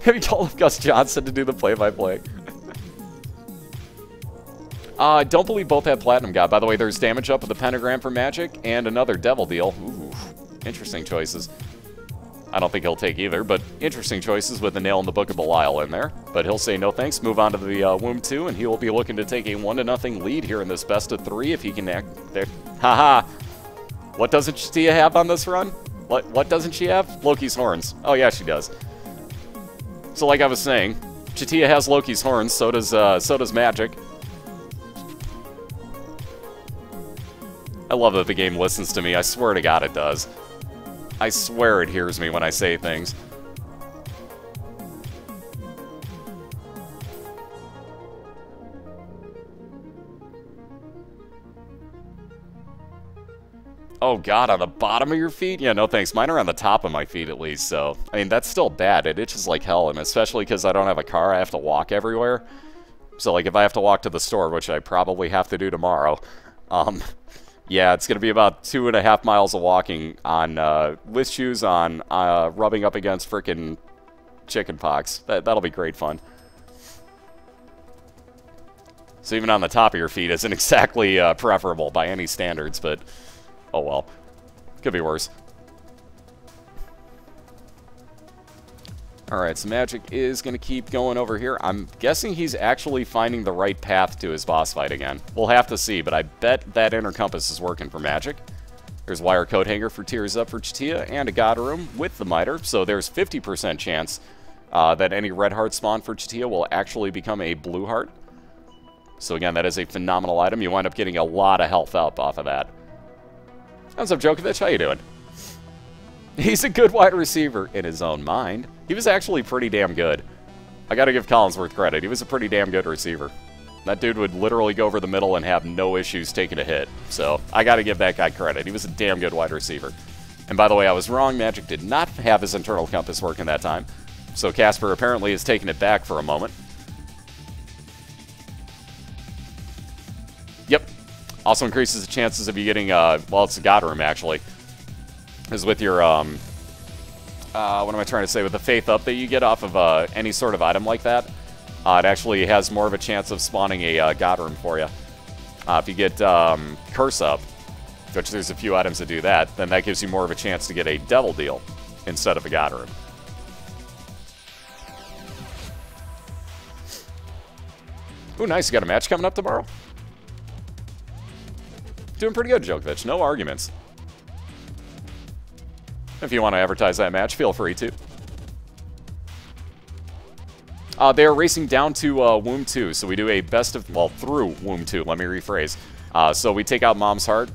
Have you told Gus Johnson to do the play-by-play? I don't believe both had Platinum God. By the way, there's damage up with the Pentagram for Magic and another Devil Deal. Ooh, interesting choices. I don't think he'll take either, but interesting choices with the Nail in the Book of Belial in there. But he'll say no thanks, move on to the Womb 2, and he will be looking to take a 1-0 lead here in this best of 3 if he can act there. Haha! What doesn't Chatia have on this run? What doesn't she have? Loki's horns. Oh yeah, she does. So like I was saying, Chatia has Loki's horns, so does Magic. I love that the game listens to me. I swear to God it does. I swear it hears me when I say things. Oh God, on the bottom of your feet? Yeah, no thanks. Mine are on the top of my feet at least, so... I mean, that's still bad. It itches like hell, and especially because I don't have a car, I have to walk everywhere. So, like, if I have to walk to the store, which I probably have to do tomorrow, yeah, it's going to be about 2.5 miles of walking on, with shoes on, rubbing up against frickin' chickenpox. That'll be great fun. So even on the top of your feet isn't exactly preferable by any standards, but... oh well. Could be worse. Alright, so Magic is going to keep going over here. I'm guessing he's actually finding the right path to his boss fight again. We'll have to see, but I bet that inner compass is working for Magic. There's Wire Coat Hanger for Tears Up for Chatia, and a God Room with the Miter, so there's 50% chance that any red heart spawn for Chatia will actually become a blue heart. So again, that is a phenomenal item. You wind up getting a lot of health up off of that. What's up, Djokovic? How you doing? He's a good wide receiver in his own mind. He was actually pretty damn good. I gotta give Collinsworth credit. He was a pretty damn good receiver. That dude would literally go over the middle and have no issues taking a hit. So, I gotta give that guy credit. He was a damn good wide receiver. And by the way, I was wrong. Magic did not have his internal compass working that time. So, Casper apparently has taken it back for a moment. Yep. Also increases the chances of you getting, well, it's a God Room, actually. Is with your, what am I trying to say? With the Faith Up that you get off of any sort of item like that, it actually has more of a chance of spawning a God Room for you. If you get Curse Up, which there's a few items that do that, then that gives you more of a chance to get a Devil Deal instead of a God Room. Ooh, nice. You got a match coming up tomorrow? Doing pretty good, Djokovic. No arguments. If you want to advertise that match, feel free to. They are racing down to Womb 2, so we do a best of, well, through Womb 2, let me rephrase. So we take out Mom's Heart,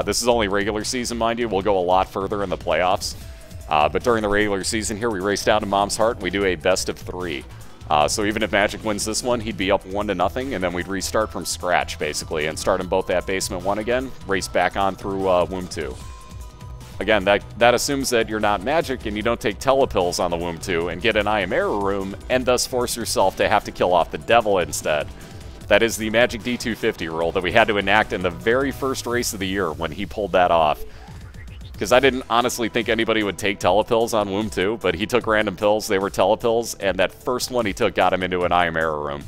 This is only regular season, mind you. We'll go a lot further in the playoffs. But during the regular season here, we race down to Mom's Heart. We do a best of 3. So even if Magic wins this one, he'd be up 1-0, and then we'd restart from scratch, basically, and start them both at Basement 1 again, race back on through Womb 2. Again, that assumes that you're not Magic and you don't take telepills on the Womb 2 and get an I Am Error room, and thus force yourself to have to kill off the devil instead. That is the MagicD250 rule that we had to enact in the very first race of the year when he pulled that off. Because I didn't honestly think anybody would take telepills on Womb 2, but he took random pills, they were telepills, and that first one he took got him into an I Am Error room.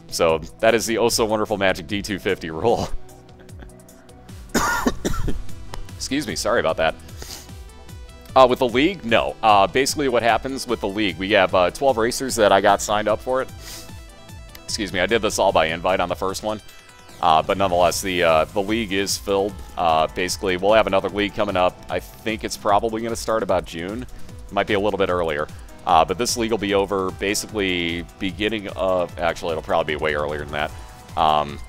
So that is the oh-so-wonderful MagicD250 rule. Excuse me, sorry about that. With the league, no. Basically what happens with the league, we have 12 racers that I got signed up for it. Excuse me, I did this all by invite on the first one. But nonetheless, the league is filled. Basically, we'll have another league coming up. I think it's probably going to start about June. Might be a little bit earlier. But this league will be over basically beginning of... Actually, it'll probably be way earlier than that.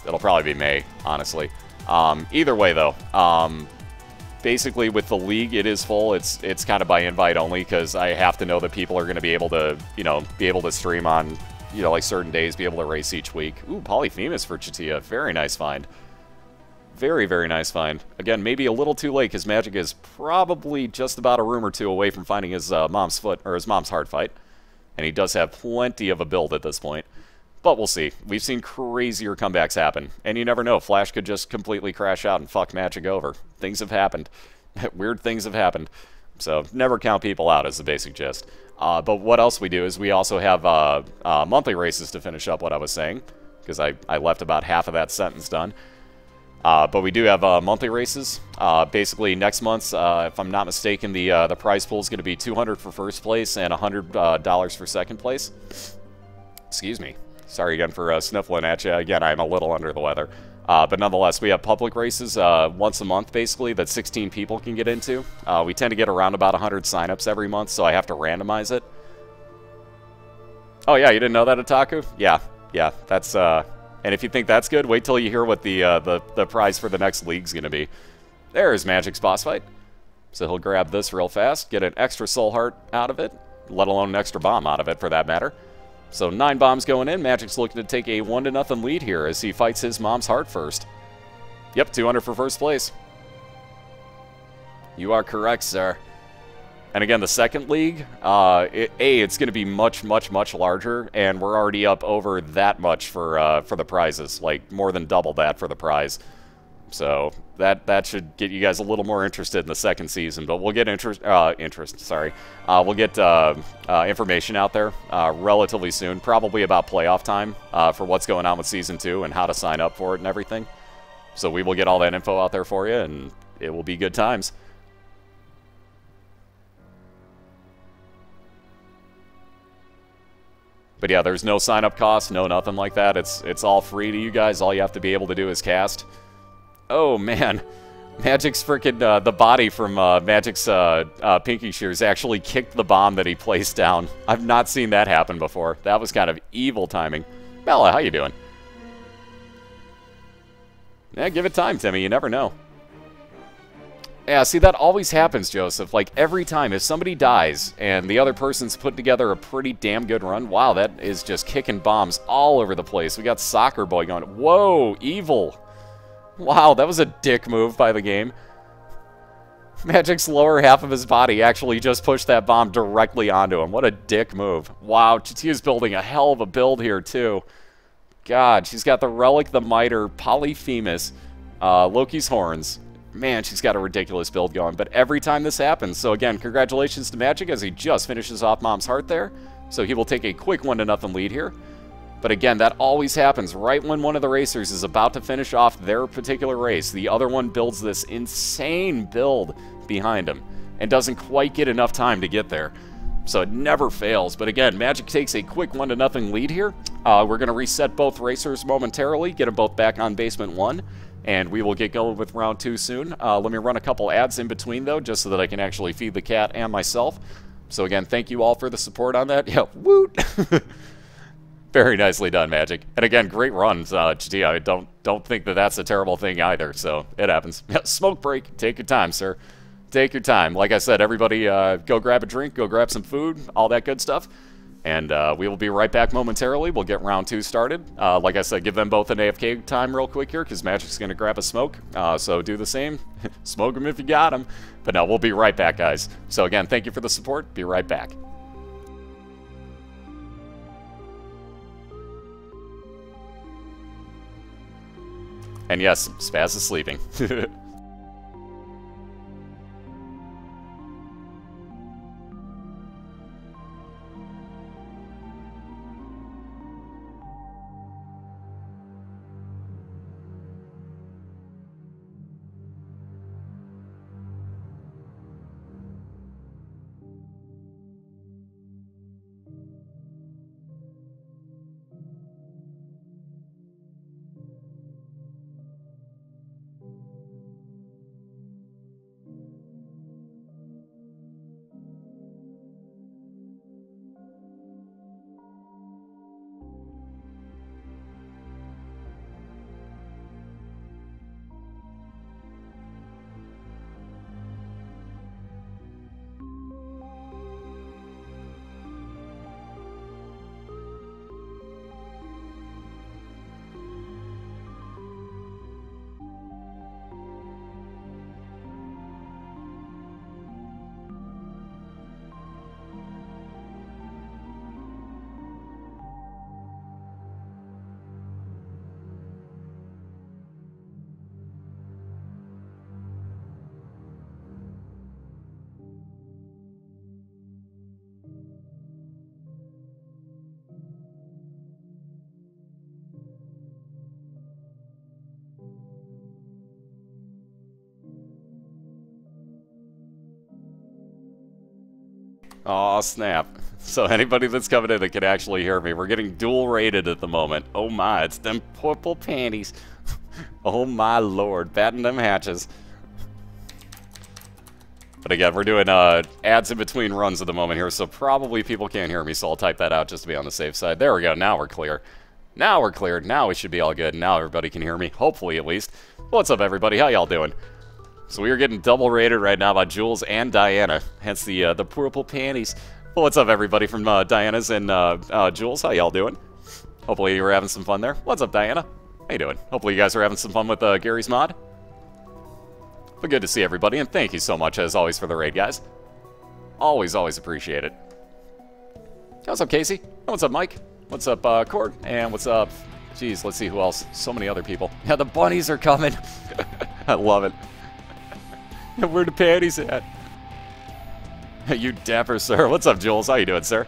It'll probably be May, honestly. Either way, though, basically with the league, it is full. It's kind of by invite only because I have to know that people are going to be able to, be able to stream on... like certain days, be able to race each week. Ooh, Polyphemus for Chatia. Very nice find. Very, very nice find. Again, maybe a little too late because Magic is probably just about a room or two away from finding his mom's foot, or his mom's heart fight. And he does have plenty of a build at this point. But we'll see. We've seen crazier comebacks happen. And you never know. Flash could just completely crash out and fuck Magic over. Things have happened. Weird things have happened. So never count people out is the basic gist. But what else we do is we also have monthly races to finish up what I was saying, because I left about half of that sentence done. But we do have monthly races. Basically, next month, if I'm not mistaken, the prize pool is going to be $200 for first place and $100 for second place. Excuse me. Sorry again for sniffling at you. Again, I'm a little under the weather. But nonetheless, we have public races once a month, basically, that 16 people can get into. We tend to get around about 100 signups every month, so I have to randomize it. Oh, yeah, you didn't know that, Otaku? Yeah, that's... And if you think that's good, wait till you hear what the prize for the next league's going to be. There's Magic's boss fight. So he'll grab this real fast, get an extra soul heart out of it, let alone an extra bomb out of it, for that matter. So 9 bombs going in. Magic's looking to take a 1-0 lead here as he fights his mom's heart first. Yep, 200 for first place. You are correct, sir. And again, the second league, it's going to be much, much, much larger, and we're already up over that much for the prizes, like more than double that for the prize. So that should get you guys a little more interested in the second season. But we'll get we'll get information out there relatively soon, probably about playoff time for what's going on with Season 2 and how to sign up for it and everything. So we will get all that info out there for you, and it will be good times. But yeah, there's no sign-up cost, no nothing like that. It's all free to you guys. All you have to be able to do is cast. Oh, man. Magic's freaking, the body from Magic's Pinky Shears actually kicked the bomb that he placed down. I've not seen that happen before. That was kind of evil timing. Bella, how you doing? Yeah, give it time, Timmy. You never know. Yeah, see, that always happens, Joseph. Like, every time, if somebody dies and the other person's put together a pretty damn good run, wow, that is just kicking bombs all over the place. We got Soccer Boy going, whoa, evil. Wow, that was a dick move by the game. Magic's lower half of his body actually just pushed that bomb directly onto him. What a dick move. Wow, Chatia's building a hell of a build here, too. God, she's got the Relic, the Miter, Polyphemus, Loki's Horns. Man, she's got a ridiculous build going. But every time this happens, so again, congratulations to Magic as he just finishes off Mom's Heart there. So he will take a quick 1-0 lead here. But again, that always happens right when one of the racers is about to finish off their particular race. The other one builds this insane build behind him and doesn't quite get enough time to get there. So it never fails. But again, Magic takes a quick 1-0 lead here. We're going to reset both racers momentarily, get them both back on Basement 1, and we will get going with round 2 soon. Let me run a couple ads in between, though, just so that I can actually feed the cat and myself. So again, thank you all for the support on that. Yeah, woot! Very nicely done, Magic. And again, great runs, Chatia. I don't think that that's a terrible thing either, so it happens. Smoke break. Take your time, sir. Take your time. Like I said, everybody go grab a drink, go grab some food, all that good stuff. And we will be right back momentarily. We'll get round 2 started. Like I said, give them both an AFK time real quick here, because Magic's going to grab a smoke. So do the same. Smoke them if you got them. But no, we'll be right back, guys. So again, thank you for the support. Be right back. And yes, Spaz is sleeping. Aw, snap. So anybody that's coming in that can actually hear me, we're getting dual rated at the moment. Oh my, it's them purple panties. Oh my lord, batten them hatches. But again, we're doing ads in between runs at the moment here, so probably people can't hear me, so I'll type that out just to be on the safe side. There we go, now we're clear. Now we're clear, now we should be all good. Now everybody can hear me, hopefully at least. What's up everybody, how y'all doing? So we are getting double rated right now by Jules and Diana, hence the purple panties. Well, what's up, everybody from Diana's and Jules? How y'all doing? Hopefully you were having some fun there. What's up, Diana? How you doing? Hopefully you guys are having some fun with Gary's mod. But good to see everybody, and thank you so much, as always, for the raid, guys. Always, always appreciate it. What's up, Casey? What's up, Mike? What's up, Cord? And what's up? Jeez, let's see who else. So many other people. Yeah, the bunnies are coming. I love it. Where the panties at? You dapper, sir. What's up, Jules? How you doing, sir?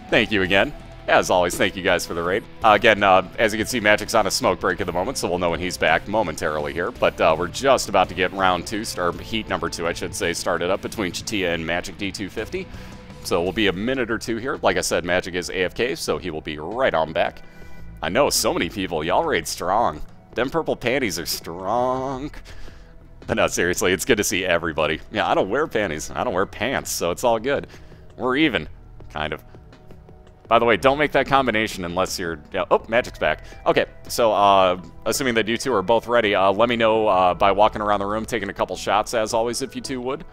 Thank you again. As always, thank you guys for the raid. Again, as you can see, Magic's on a smoke break at the moment, so we'll know when he's back momentarily here. But we're just about to get round 2, or heat number 2, I should say, started up between Chatia and MagicD250. So we'll be a minute or two here. Like I said, Magic is AFK, so he will be right on back. I know, so many people. Y'all raid strong. Them purple panties are strong. But no, seriously, it's good to see everybody. Yeah, I don't wear panties. I don't wear pants, so it's all good. We're even, kind of. By the way, don't make that combination unless you're... Yeah, oh, Magic's back. Okay, so assuming that you two are both ready, let me know by walking around the room, taking a couple shots, as always, if you two would.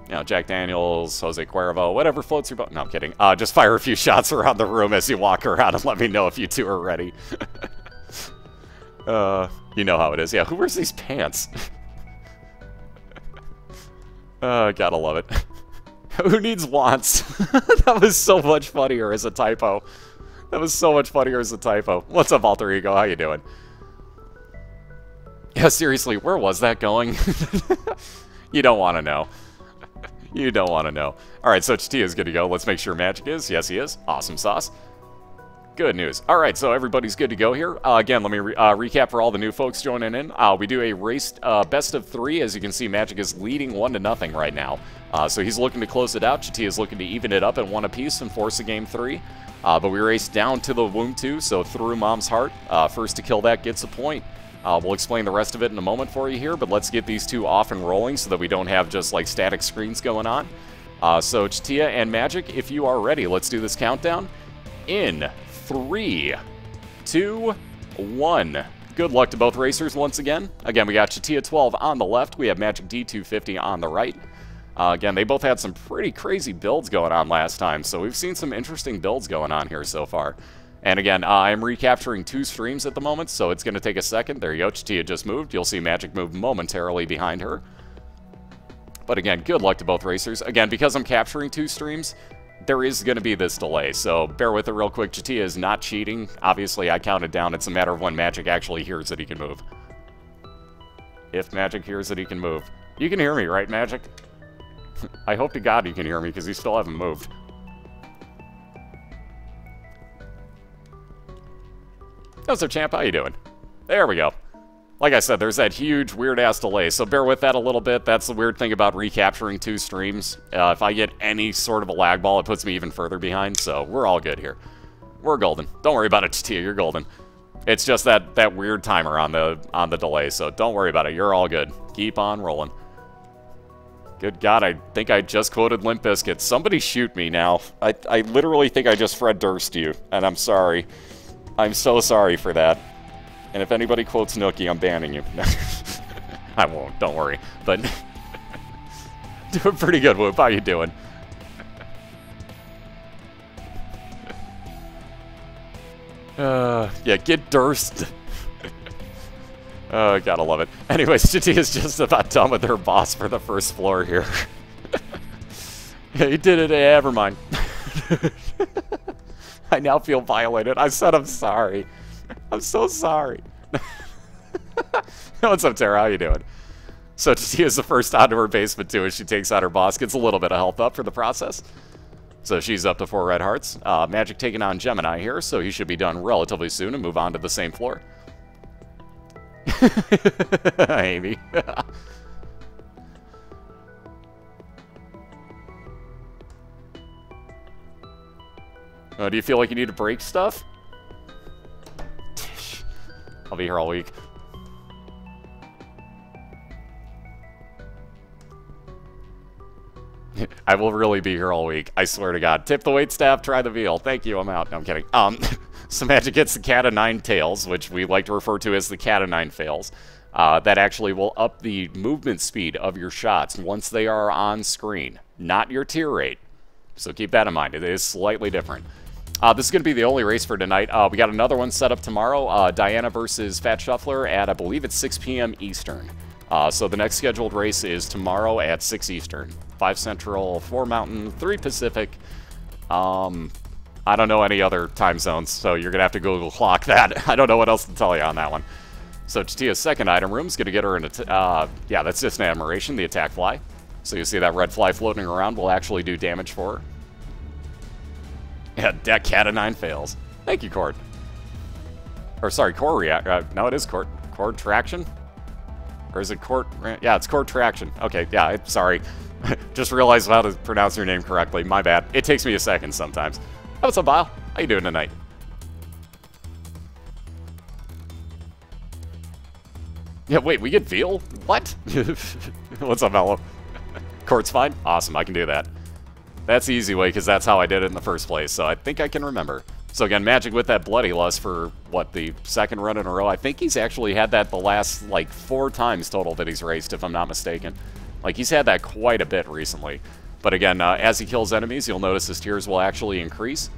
You know, Jack Daniels, Jose Cuervo, whatever floats your boat. No, I'm kidding. Just fire a few shots around the room as you walk around and let me know if you two are ready. You know how it is. Yeah, who wears these pants? Gotta love it. Who needs wants? That was so much funnier as a typo. That was so much funnier as a typo. What's up, Alter Ego? How you doing? Yeah, seriously, where was that going? You don't want to know. You don't want to know. Alright, so Chatia's good to go. Let's make sure Magic is. Yes, he is. Awesome sauce. Good news. Alright, so everybody's good to go here. Again, let me recap for all the new folks joining in. We do a race best of 3. As you can see, Magic is leading 1-0 right now. So he's looking to close it out. Chatia's looking to even it up at 1 apiece and force a game 3. But we race down to the womb 2, so through Mom's heart. First to kill that gets a point. We'll explain the rest of it in a moment for you here, but let's get these two off and rolling so that we don't have just like static screens going on. So Chatia and Magic, if you are ready, let's do this countdown in 3, 2, 1. Good luck to both racers once again. Again, we got Chatia12 on the left. We have MagicD250 on the right. Again, they both had some pretty crazy builds going on last time, so we've seen some interesting builds going on here so far. And again, I'm recapturing 2 streams at the moment, so it's going to take a second. There you go, Chatia just moved. You'll see Magic move momentarily behind her. But again, good luck to both racers. Again, because I'm capturing 2 streams, there is going to be this delay, so bear with it real quick. Chatia is not cheating. Obviously, I counted down. It's a matter of when Magic actually hears that he can move. If Magic hears that he can move. You can hear me, right, Magic? I hope to God you can hear me, because you still haven't moved. What's up, champ? How you doing? There we go. Like I said, there's that huge, weird-ass delay, so bear with that a little bit. That's the weird thing about recapturing 2 streams. If I get any sort of a lag ball, it puts me even further behind, so we're all good here. We're golden. Don't worry about it, Chatia. You're golden. It's just that weird timer on the delay, so don't worry about it. You're all good. Keep on rolling. Good God, I think I just quoted Limp Bizkit. Somebody shoot me now. I literally think I just Fred Durst you, and I'm sorry. I'm so sorry for that. And if anybody quotes Nookie, I'm banning you. I won't, don't worry. But doing pretty good, Whoop. How you doing? Yeah, get Durst. Oh, gotta love it. Anyways, Chatia's just about done with her boss for the first floor here. Yeah, he did it. Never mind. I now feel violated. I said I'm sorry. I'm so sorry. What's up, Tara? How you doing? So Chatia's the first onto her basement, too, as she takes out her boss. Gets a little bit of health up for the process. So she's up to 4 red hearts. Magic taking on Gemini here, so he should be done relatively soon and move on to the same floor. Amy. Do you feel like you need to break stuff? I'll be here all week. I will really be here all week. I swear to God. Tip the waitstaff, try the veal. Thank you, I'm out. No, I'm kidding. So Magic gets the cat of 9 tails, which we like to refer to as the cat of 9 fails. That actually will up the movement speed of your shots once they are on screen, not your tier rate. So keep that in mind. It is slightly different. This is going to be the only race for tonight. We got another one set up tomorrow. Diana versus Fat Shuffler at, I believe it's 6 p.m. Eastern. So the next scheduled race is tomorrow at 6 Eastern. 5 Central, 4 Mountain, 3 Pacific. I don't know any other time zones, so you're going to have to Google clock that. I don't know what else to tell you on that one. So Chatia's second item room is going to get her an yeah, that's just an admiration, the attack fly. So you see that red fly floating around will actually do damage for her. Yeah, deck cat of 9 fails. Thank you, Cord. Or sorry, core react. No, it is cord traction. Or is it cord? Yeah, it's cord traction. Okay, yeah, sorry. Just realized how to pronounce your name correctly. My bad. It takes me a second sometimes. What's up, Bile? How you doing tonight? Yeah, wait, we get veal? What? What's up, Mello? Court's fine? Awesome, I can do that. That's the easy way, because that's how I did it in the first place, so I think I can remember. So again, Magic with that Bloody Lust for, what, the second run in a row? I think he's actually had that the last, like, 4 times total that he's raced, if I'm not mistaken. Like, he's had that quite a bit recently. But again, as he kills enemies, you'll notice his tiers will actually increase.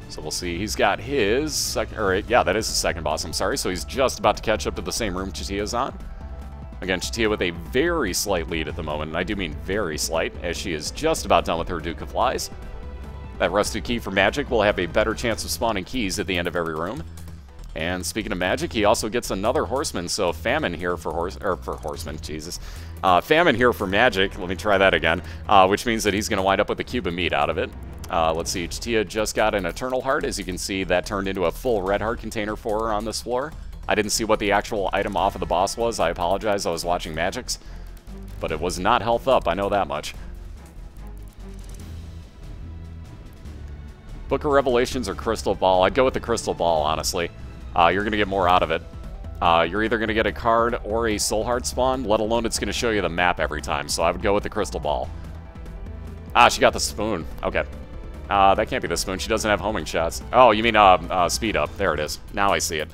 So we'll see. He's got his second, or yeah, that is his second boss, I'm sorry. So he's just about to catch up to the same room Chatia's on. Again, Chatia with a very slight lead at the moment, and I do mean very slight, as she is just about done with her Duke of Flies. That rusted key for Magic will have a better chance of spawning keys at the end of every room. And speaking of Magic, he also gets another Horseman, so Famine here for Horseman, Jesus. Famine here for Magic, let me try that again, which means that he's going to wind up with a cube of meat out of it. Let's see, Chatia just got an Eternal Heart. As you can see, that turned into a full Red Heart container for her on this floor. I didn't see what the actual item off of the boss was. I apologize, I was watching Magic's. But it was not health up, I know that much. Book of Revelations or Crystal Ball? I'd go with the Crystal Ball, honestly. You're going to get more out of it. You're either going to get a card or a Soul Heart spawn, let alone it's going to show you the map every time, so I would go with the Crystal Ball. Ah, she got the spoon. Okay. That can't be the spoon. She doesn't have homing shots. Oh, you mean speed up. There it is. Now I see it.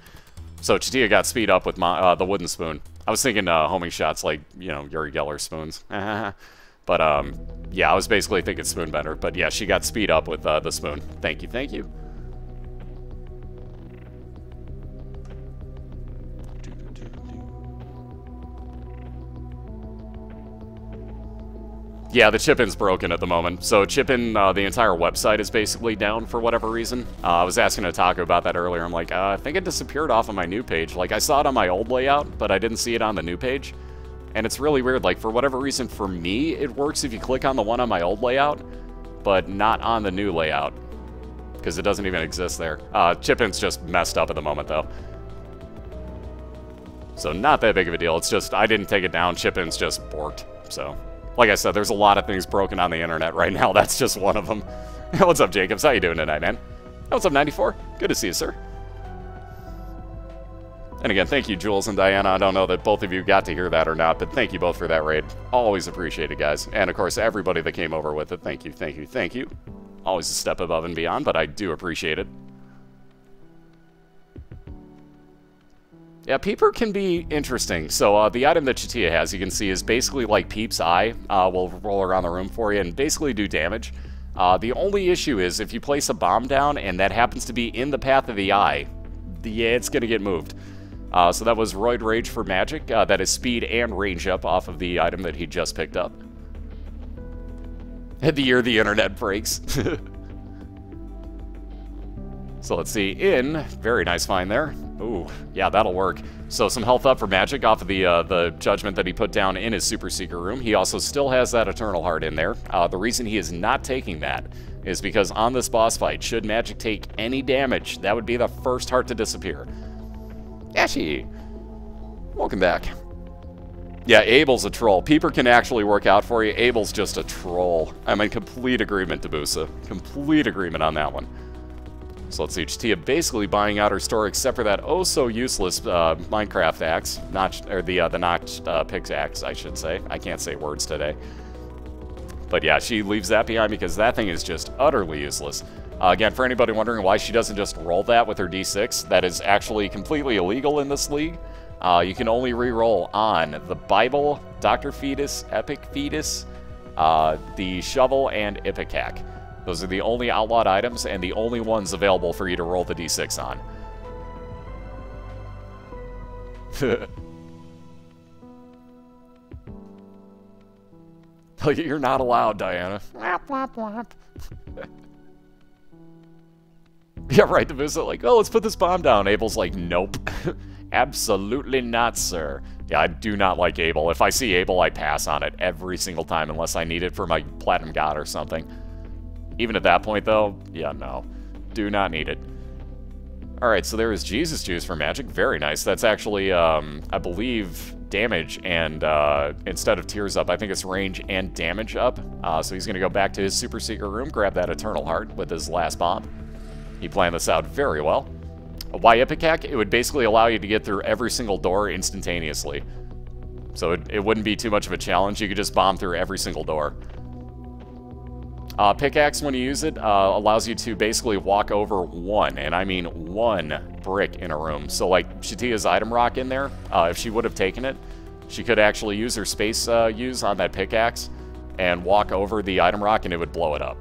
So Chatia got speed up with the wooden spoon. I was thinking homing shots like, you know, Uri Geller spoons. But, yeah, I was basically thinking spoon bender. But, yeah, she got speed up with the spoon. Thank you, thank you. Yeah, the chip-in's broken at the moment. So chip-in, the entire website is basically down for whatever reason. I was asking Otaku about that earlier. I'm like, I think it disappeared off of my new page. Like, I saw it on my old layout, but I didn't see it on the new page. And it's really weird. Like, for whatever reason, for me, it works if you click on the one on my old layout, but not on the new layout, because it doesn't even exist there. Chip-in's just messed up at the moment, though. So not that big of a deal. It's just, I didn't take it down. Chip-in's just borked, so... Like I said, there's a lot of things broken on the internet right now. That's just one of them. What's up, Jacobs? How you doing tonight, man? What's up, 94? Good to see you, sir. And again, thank you, Jules and Diana. I don't know that both of you got to hear that or not, but thank you both for that raid. Always appreciate it, guys. And, of course, everybody that came over with it. Thank you, thank you, thank you. Always a step above and beyond, but I do appreciate it. Yeah, Peeper can be interesting. So the item that Chatia has, you can see, is basically like Peep's Eye. Will roll around the room for you and basically do damage. The only issue is if you place a bomb down and that happens to be in the path of the eye, yeah, it's going to get moved. So that was Roid Rage for Magic. That is speed and range up off of the item that he just picked up. The year the internet breaks. So let's see, very nice find there. Ooh, yeah, that'll work. So some health up for Magic off of the Judgment that he put down in his Super Seeker room. He also still has that Eternal Heart in there. The reason he is not taking that is because on this boss fight, should Magic take any damage, that would be the first heart to disappear. Ashy, welcome back. Yeah, Abel's a troll. Peeper can actually work out for you. Abel's just a troll. I'm in complete agreement, Tabusa. Complete agreement on that one. So let's see, Chatia basically buying out her store except for that oh-so-useless Minecraft axe. The notched pickaxe, I should say. I can't say words today. But yeah, she leaves that behind because that thing is just utterly useless. Again, for anybody wondering why she doesn't just roll that with her D6, that is actually completely illegal in this league. You can only re-roll on the Bible, Dr. Fetus, Epic Fetus, the Shovel, and Ipecac. Those are the only outlawed items and the only ones available for you to roll the D6 on. You're not allowed, Diana. Yeah, right, the visit, like, oh, let's put this bomb down. Abel's like, nope. Absolutely not, sir. Yeah, I do not like Abel. If I see Abel, I pass on it every single time unless I need it for my Platinum God or something. Even at that point, though, yeah, no. Do not need it. Alright, so there is Jesus Juice for Magic. Very nice. That's actually, I believe, damage and, instead of Tears Up, I think it's range and damage up. So he's going to go back to his Super Seeker room, grab that Eternal Heart with his last bomb. He planned this out very well. Why Ipecac? It would basically allow you to get through every single door instantaneously. So it wouldn't be too much of a challenge. You could just bomb through every single door. Pickaxe, when you use it, allows you to basically walk over one, and I mean one brick in a room. So like Chatia's item rock in there, if she would have taken it, she could actually use her space use on that pickaxe and walk over the item rock and it would blow it up.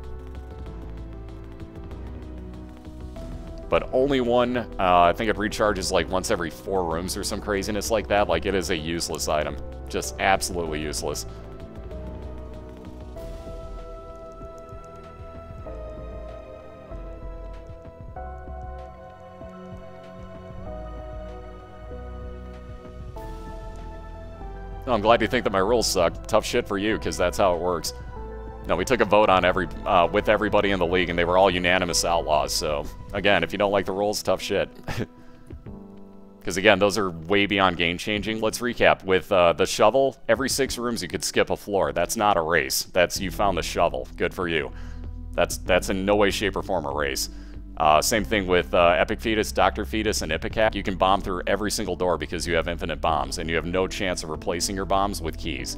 But only one, I think it recharges like once every 4 rooms or some craziness like that. Like, it is a useless item. Just absolutely useless. Oh, I'm glad you think that my rules suck. Tough shit for you, because that's how it works. No, we took a vote on with everybody in the league, and they were all unanimous outlaws, so... Again, if you don't like the rules, tough shit. Because again, those are way beyond game-changing. Let's recap. With the shovel, every 6 rooms you could skip a floor. That's not a race. That's you found the shovel. Good for you. That's in no way, shape, or form a race. Same thing with Epic Fetus, Dr. Fetus, and Ipecac. You can bomb through every single door because you have infinite bombs, and you have no chance of replacing your bombs with keys.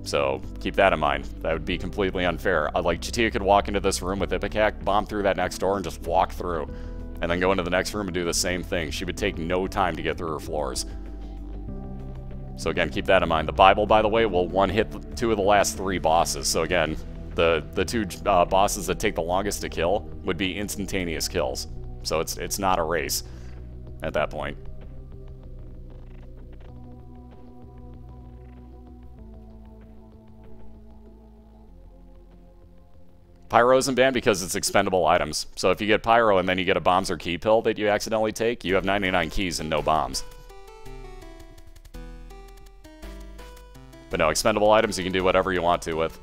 So keep that in mind. That would be completely unfair. Like, Chatia could walk into this room with Ipecac, bomb through that next door, and just walk through. And then go into the next room and do the same thing. She would take no time to get through her floors. So again, keep that in mind. The Bible, by the way, will one-hit 2 of the last 3 bosses. So again, the 2 bosses that take the longest to kill would be instantaneous kills. So it's not a race at that point. Pyro isn't banned because it's expendable items. So if you get Pyro and then you get a bombs or key pill that you accidentally take, you have 99 keys and no bombs. But no, expendable items you can do whatever you want to with.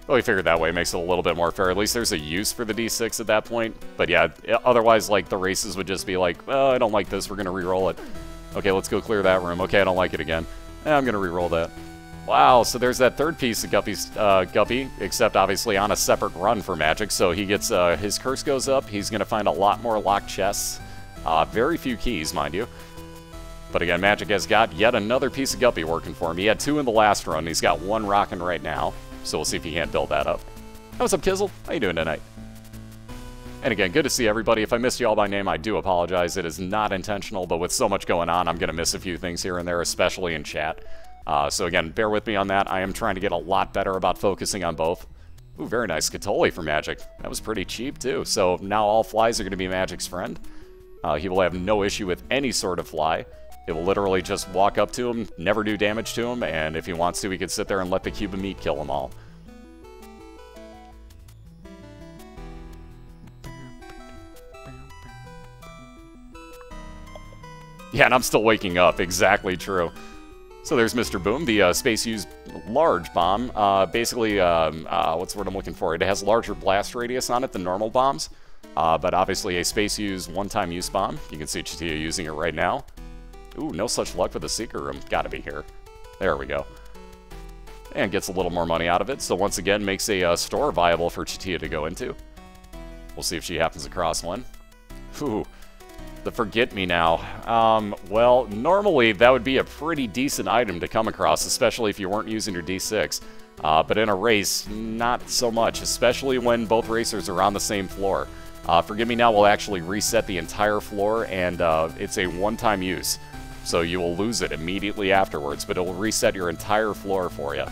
Well, we figured that way makes it a little bit more fair. At least there's a use for the D6 at that point. But yeah, otherwise, like, the races would just be like, oh, I don't like this, we're going to re-roll it. Okay, let's go clear that room. Okay, I don't like it again. I'm going to re-roll that. Wow, so there's that third piece of Guppy, except obviously on a separate run for Magic. So he gets, his curse goes up. He's going to find a lot more locked chests. Very few keys, mind you. But again, Magic has got yet another piece of Guppy working for him. He had 2 in the last run. He's got 1 rocking right now. So we'll see if he can't build that up. Hey, what's up, Kizzle? How you doing tonight? And again, good to see everybody. If I missed you all by name, I do apologize. It is not intentional, but with so much going on, I'm going to miss a few things here and there, especially in chat. So again, bear with me on that. I am trying to get a lot better about focusing on both. Ooh, very nice Scatoli for Magic. That was pretty cheap, too. So now all flies are going to be Magic's friend. He will have no issue with any sort of fly. It will literally just walk up to him, never do damage to him, and if he wants to, he could sit there and let the cube of meat kill them all. Yeah, and I'm still waking up. Exactly true. So there's Mr. Boom, the Space Use large bomb. Basically, what's the word I'm looking for? It has larger blast radius on it than normal bombs, but obviously a Space Use one-time use bomb. You can see Chatia using it right now. Ooh, no such luck with the Secret Room. Gotta be here. There we go. And gets a little more money out of it, so once again makes a store viable for Chatia to go into. We'll see if she happens across one. Ooh, the Forget-Me-Now. Well, normally that would be a pretty decent item to come across, especially if you weren't using your D6. But in a race, not so much, especially when both racers are on the same floor. Forget-Me-Now will actually reset the entire floor, and it's a one-time use. So you will lose it immediately afterwards, but it will reset your entire floor for you.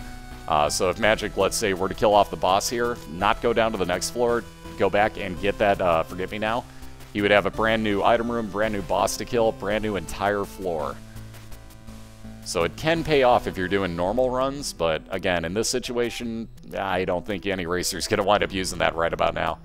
So if Magic, let's say, were to kill off the boss here, not go down to the next floor, go back and get that Forget-Me-Now, he would have a brand new item room, brand new boss to kill, brand new entire floor. So it can pay off if you're doing normal runs, but again, in this situation, I don't think any racer's going to wind up using that right about now.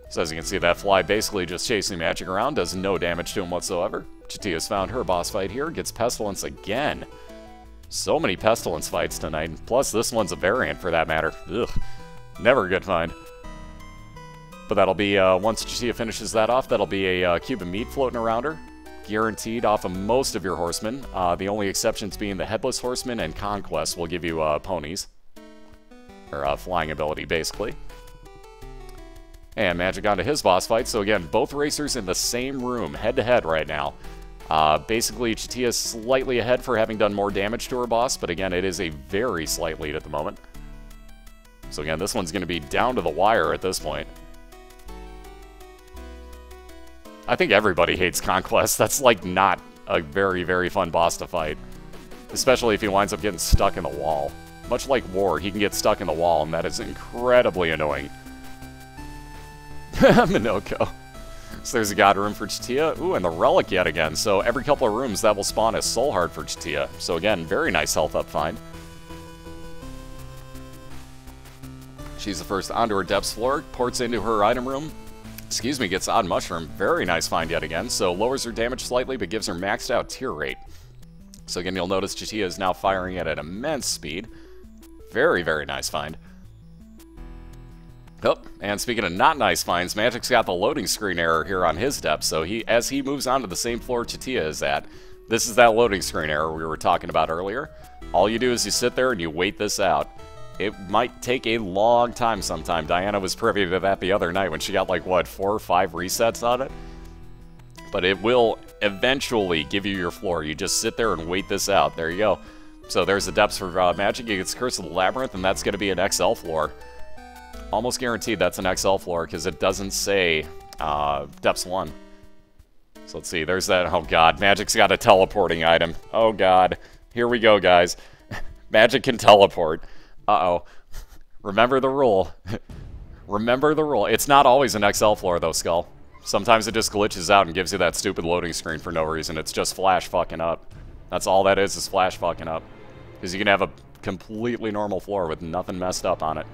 So as you can see, that fly basically just chasing Magic around, does no damage to him whatsoever. Chatia's found her boss fight here, gets Pestilence again. So many Pestilence fights tonight, plus this one's a variant for that matter. Ugh, never a good find. But that'll be, once Chatia finishes that off, that'll be a cube of meat floating around her. Guaranteed off of most of your horsemen. The only exceptions being the Headless Horseman and Conquest will give you ponies. Or flying ability, basically. And Magic onto his boss fight. So again, both racers in the same room, head-to-head right now. Basically, Chatia's slightly ahead for having done more damage to her boss, but again, it is a very slight lead at the moment. So again, this one's going to be down to the wire at this point. I think everybody hates Conquest. That's, like, not a very, very fun boss to fight. Especially if he winds up getting stuck in the wall. Much like War, he can get stuck in the wall, and that is incredibly annoying. Minoko. So there's a God Room for Chatia. Ooh, and the Relic yet again. So every couple of rooms, that will spawn a Soul Heart for Chatia. So again, very nice health up find. She's the first onto her depths floor, ports into her item room. Excuse me, gets Odd Mushroom. Very nice find yet again. So lowers her damage slightly, but gives her maxed out tier rate. So again, you'll notice Chatia is now firing at an immense speed. Very, very nice find. Oh, and speaking of not nice finds, Magic's got the loading screen error here on his depth, so as he moves on to the same floor Chatia is at, this is that loading screen error we were talking about earlier. All you do is you sit there and you wait this out. It might take a long time sometime. Diana was privy to that the other night when she got like, what, 4 or 5 resets on it? But it will eventually give you your floor. You just sit there and wait this out. There you go. So there's the depths for Magic. He gets Curse of the Labyrinth, and that's going to be an XL floor. Almost guaranteed that's an XL floor because it doesn't say Depths 1. So let's see. There's that. Oh, God. Magic's got a teleporting item. Oh, God. Here we go, guys. Magic can teleport. Uh-oh. Remember the rule. Remember the rule. It's not always an XL floor, though, Skull. Sometimes it just glitches out and gives you that stupid loading screen for no reason. It's just Flash fucking up. That's all that is Flash fucking up. Because you can have a completely normal floor with nothing messed up on it.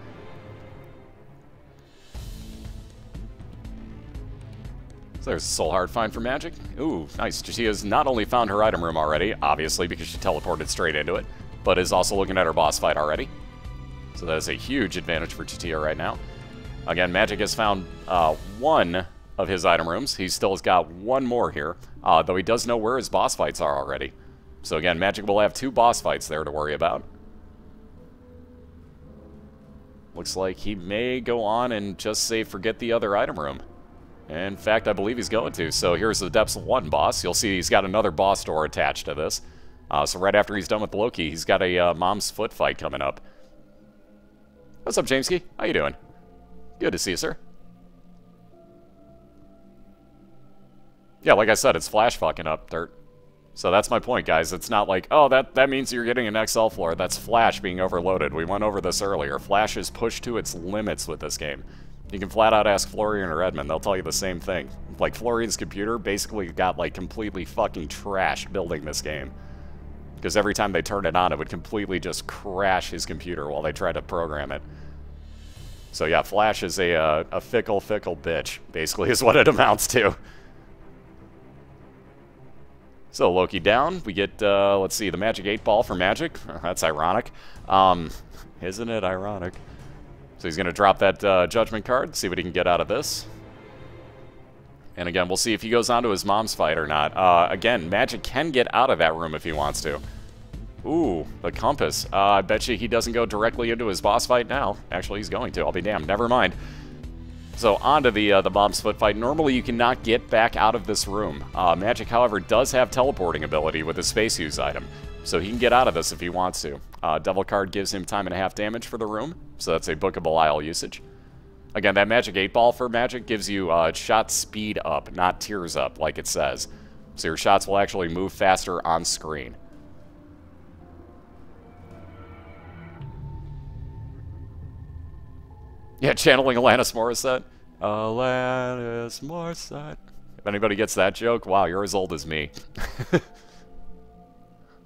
So there's a soul hard find for Magic. Ooh, nice. Chatia's not only found her item room already, obviously, because she teleported straight into it, but is also looking at her boss fight already. So that is a huge advantage for Chatia right now. Again, Magic has found one of his item rooms. He still has got one more here, though he does know where his boss fights are already. So again, Magic will have 2 boss fights there to worry about. Looks like he may go on and just say forget the other item room. In fact, I believe he's going to. So here's the Depths 1 boss. You'll see he's got another boss door attached to this. So right after he's done with Loki, he's got a Mom's Foot fight coming up. What's up, Jameski? How you doing? Good to see you, sir. Yeah, like I said, it's Flash fucking up, Dirt. So that's my point, guys. It's not like, oh, that means you're getting an XL floor. That's Flash being overloaded. We went over this earlier. Flash is pushed to its limits with this game. You can flat out ask Florian or Edmund. They'll tell you the same thing. Like, Florian's computer basically got, like, completely fucking trashed building this game. Because every time they turned it on, it would completely just crash his computer while they tried to program it. So yeah, Flash is a fickle bitch, basically, is what it amounts to. So, Loki down. We get, let's see, the Magic 8-ball for Magic. That's ironic. Isn't it ironic? So he's going to drop that Judgment card, see what he can get out of this. And again, we'll see if he goes on to his mom's fight or not. Again, Magic can get out of that room if he wants to. Ooh, the Compass. I bet you he doesn't go directly into his boss fight now. Actually, he's going to. I'll be damned. Never mind. So, on to the Mom's Foot fight. Normally, you cannot get back out of this room. Magic, however, does have teleporting ability with his Space Use item. So he can get out of this if he wants to. Devil card gives him time and a half damage for the room. So that's a Book of Belial usage. Again, that Magic 8-ball for Magic gives you shot speed up, not tears up, like it says. So your shots will actually move faster on screen. Yeah, channeling Alanis Morissette. Alanis Morissette. If anybody gets that joke, wow, you're as old as me.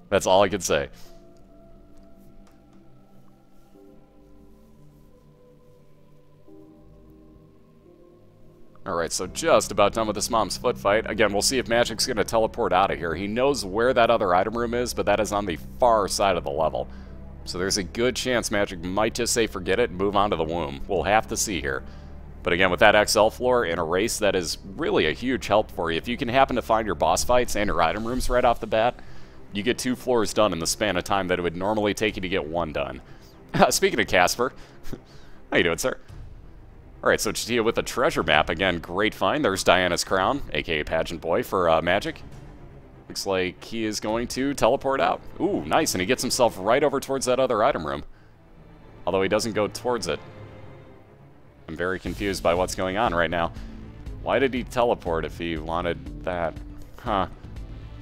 That's all I can say. Alright, so just about done with this Mom's Foot fight. Again, we'll see if Magic's going to teleport out of here. He knows where that other item room is, but that is on the far side of the level. So there's a good chance Magic might just say forget it and move on to the womb. We'll have to see here. But again, with that XL floor in a race, that is really a huge help for you. If you can happen to find your boss fights and your item rooms right off the bat, you get 2 floors done in the span of time that it would normally take you to get 1 done. Speaking of Casper, how you doing, sir? Alright, so Chatia with a treasure map. Again, great find. There's Diana's crown, aka Pageant Boy, for Magic. Looks like he is going to teleport out. Ooh, nice, and he gets himself right over towards that other item room. Although he doesn't go towards it. I'm very confused by what's going on right now. Why did he teleport if he wanted that? Huh.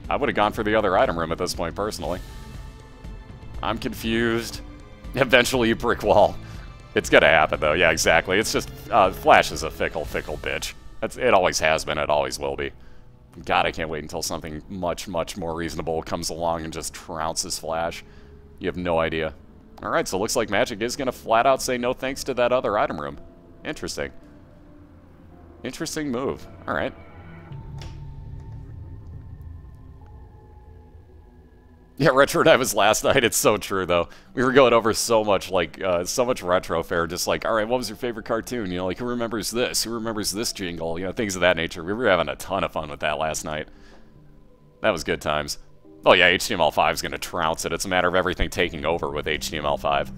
I would have gone for the other item room at this point, personally. I'm confused. Eventually, you brick wall. It's gonna happen, though. Yeah, exactly. It's just, Flash is a fickle bitch. It always has been, it always will be. God, I can't wait until something much more reasonable comes along and just trounces Flash. You have no idea. Alright, so it looks like Magic is gonna flat out say no thanks to that other item room. Interesting. Interesting move. Alright. Yeah, Retro Night was last night. It's so true, though. We were going over so much, like, so much retro fare. Just like, all right, what was your favorite cartoon? You know, like, who remembers this? Who remembers this jingle? You know, things of that nature. We were having a ton of fun with that last night. That was good times. Oh, yeah, HTML5 is going to trounce it. It's a matter of everything taking over with HTML5.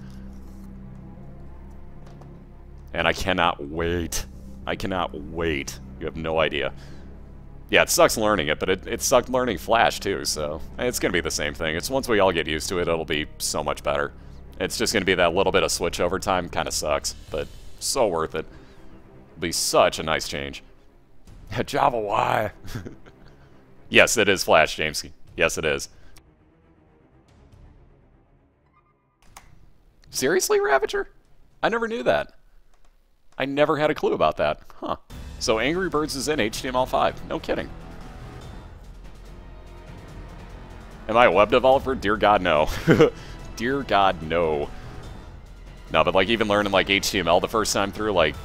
And I cannot wait. I cannot wait. You have no idea. Yeah, it sucks learning it, but it sucked learning Flash, too, so it's going to be the same thing. It's once we all get used to it, it'll be so much better. It's just going to be that little bit of switch over time. Kind of sucks, but so worth it. It'll be such a nice change. Java, why? Yes, it is Flash, Jameski. Yes, it is. Seriously, Ravager? I never knew that. I never had a clue about that. Huh. So Angry Birds is in HTML5. No kidding. Am I a web developer? Dear God, no. Dear God, no. No, but like even learning like HTML the first time through, like,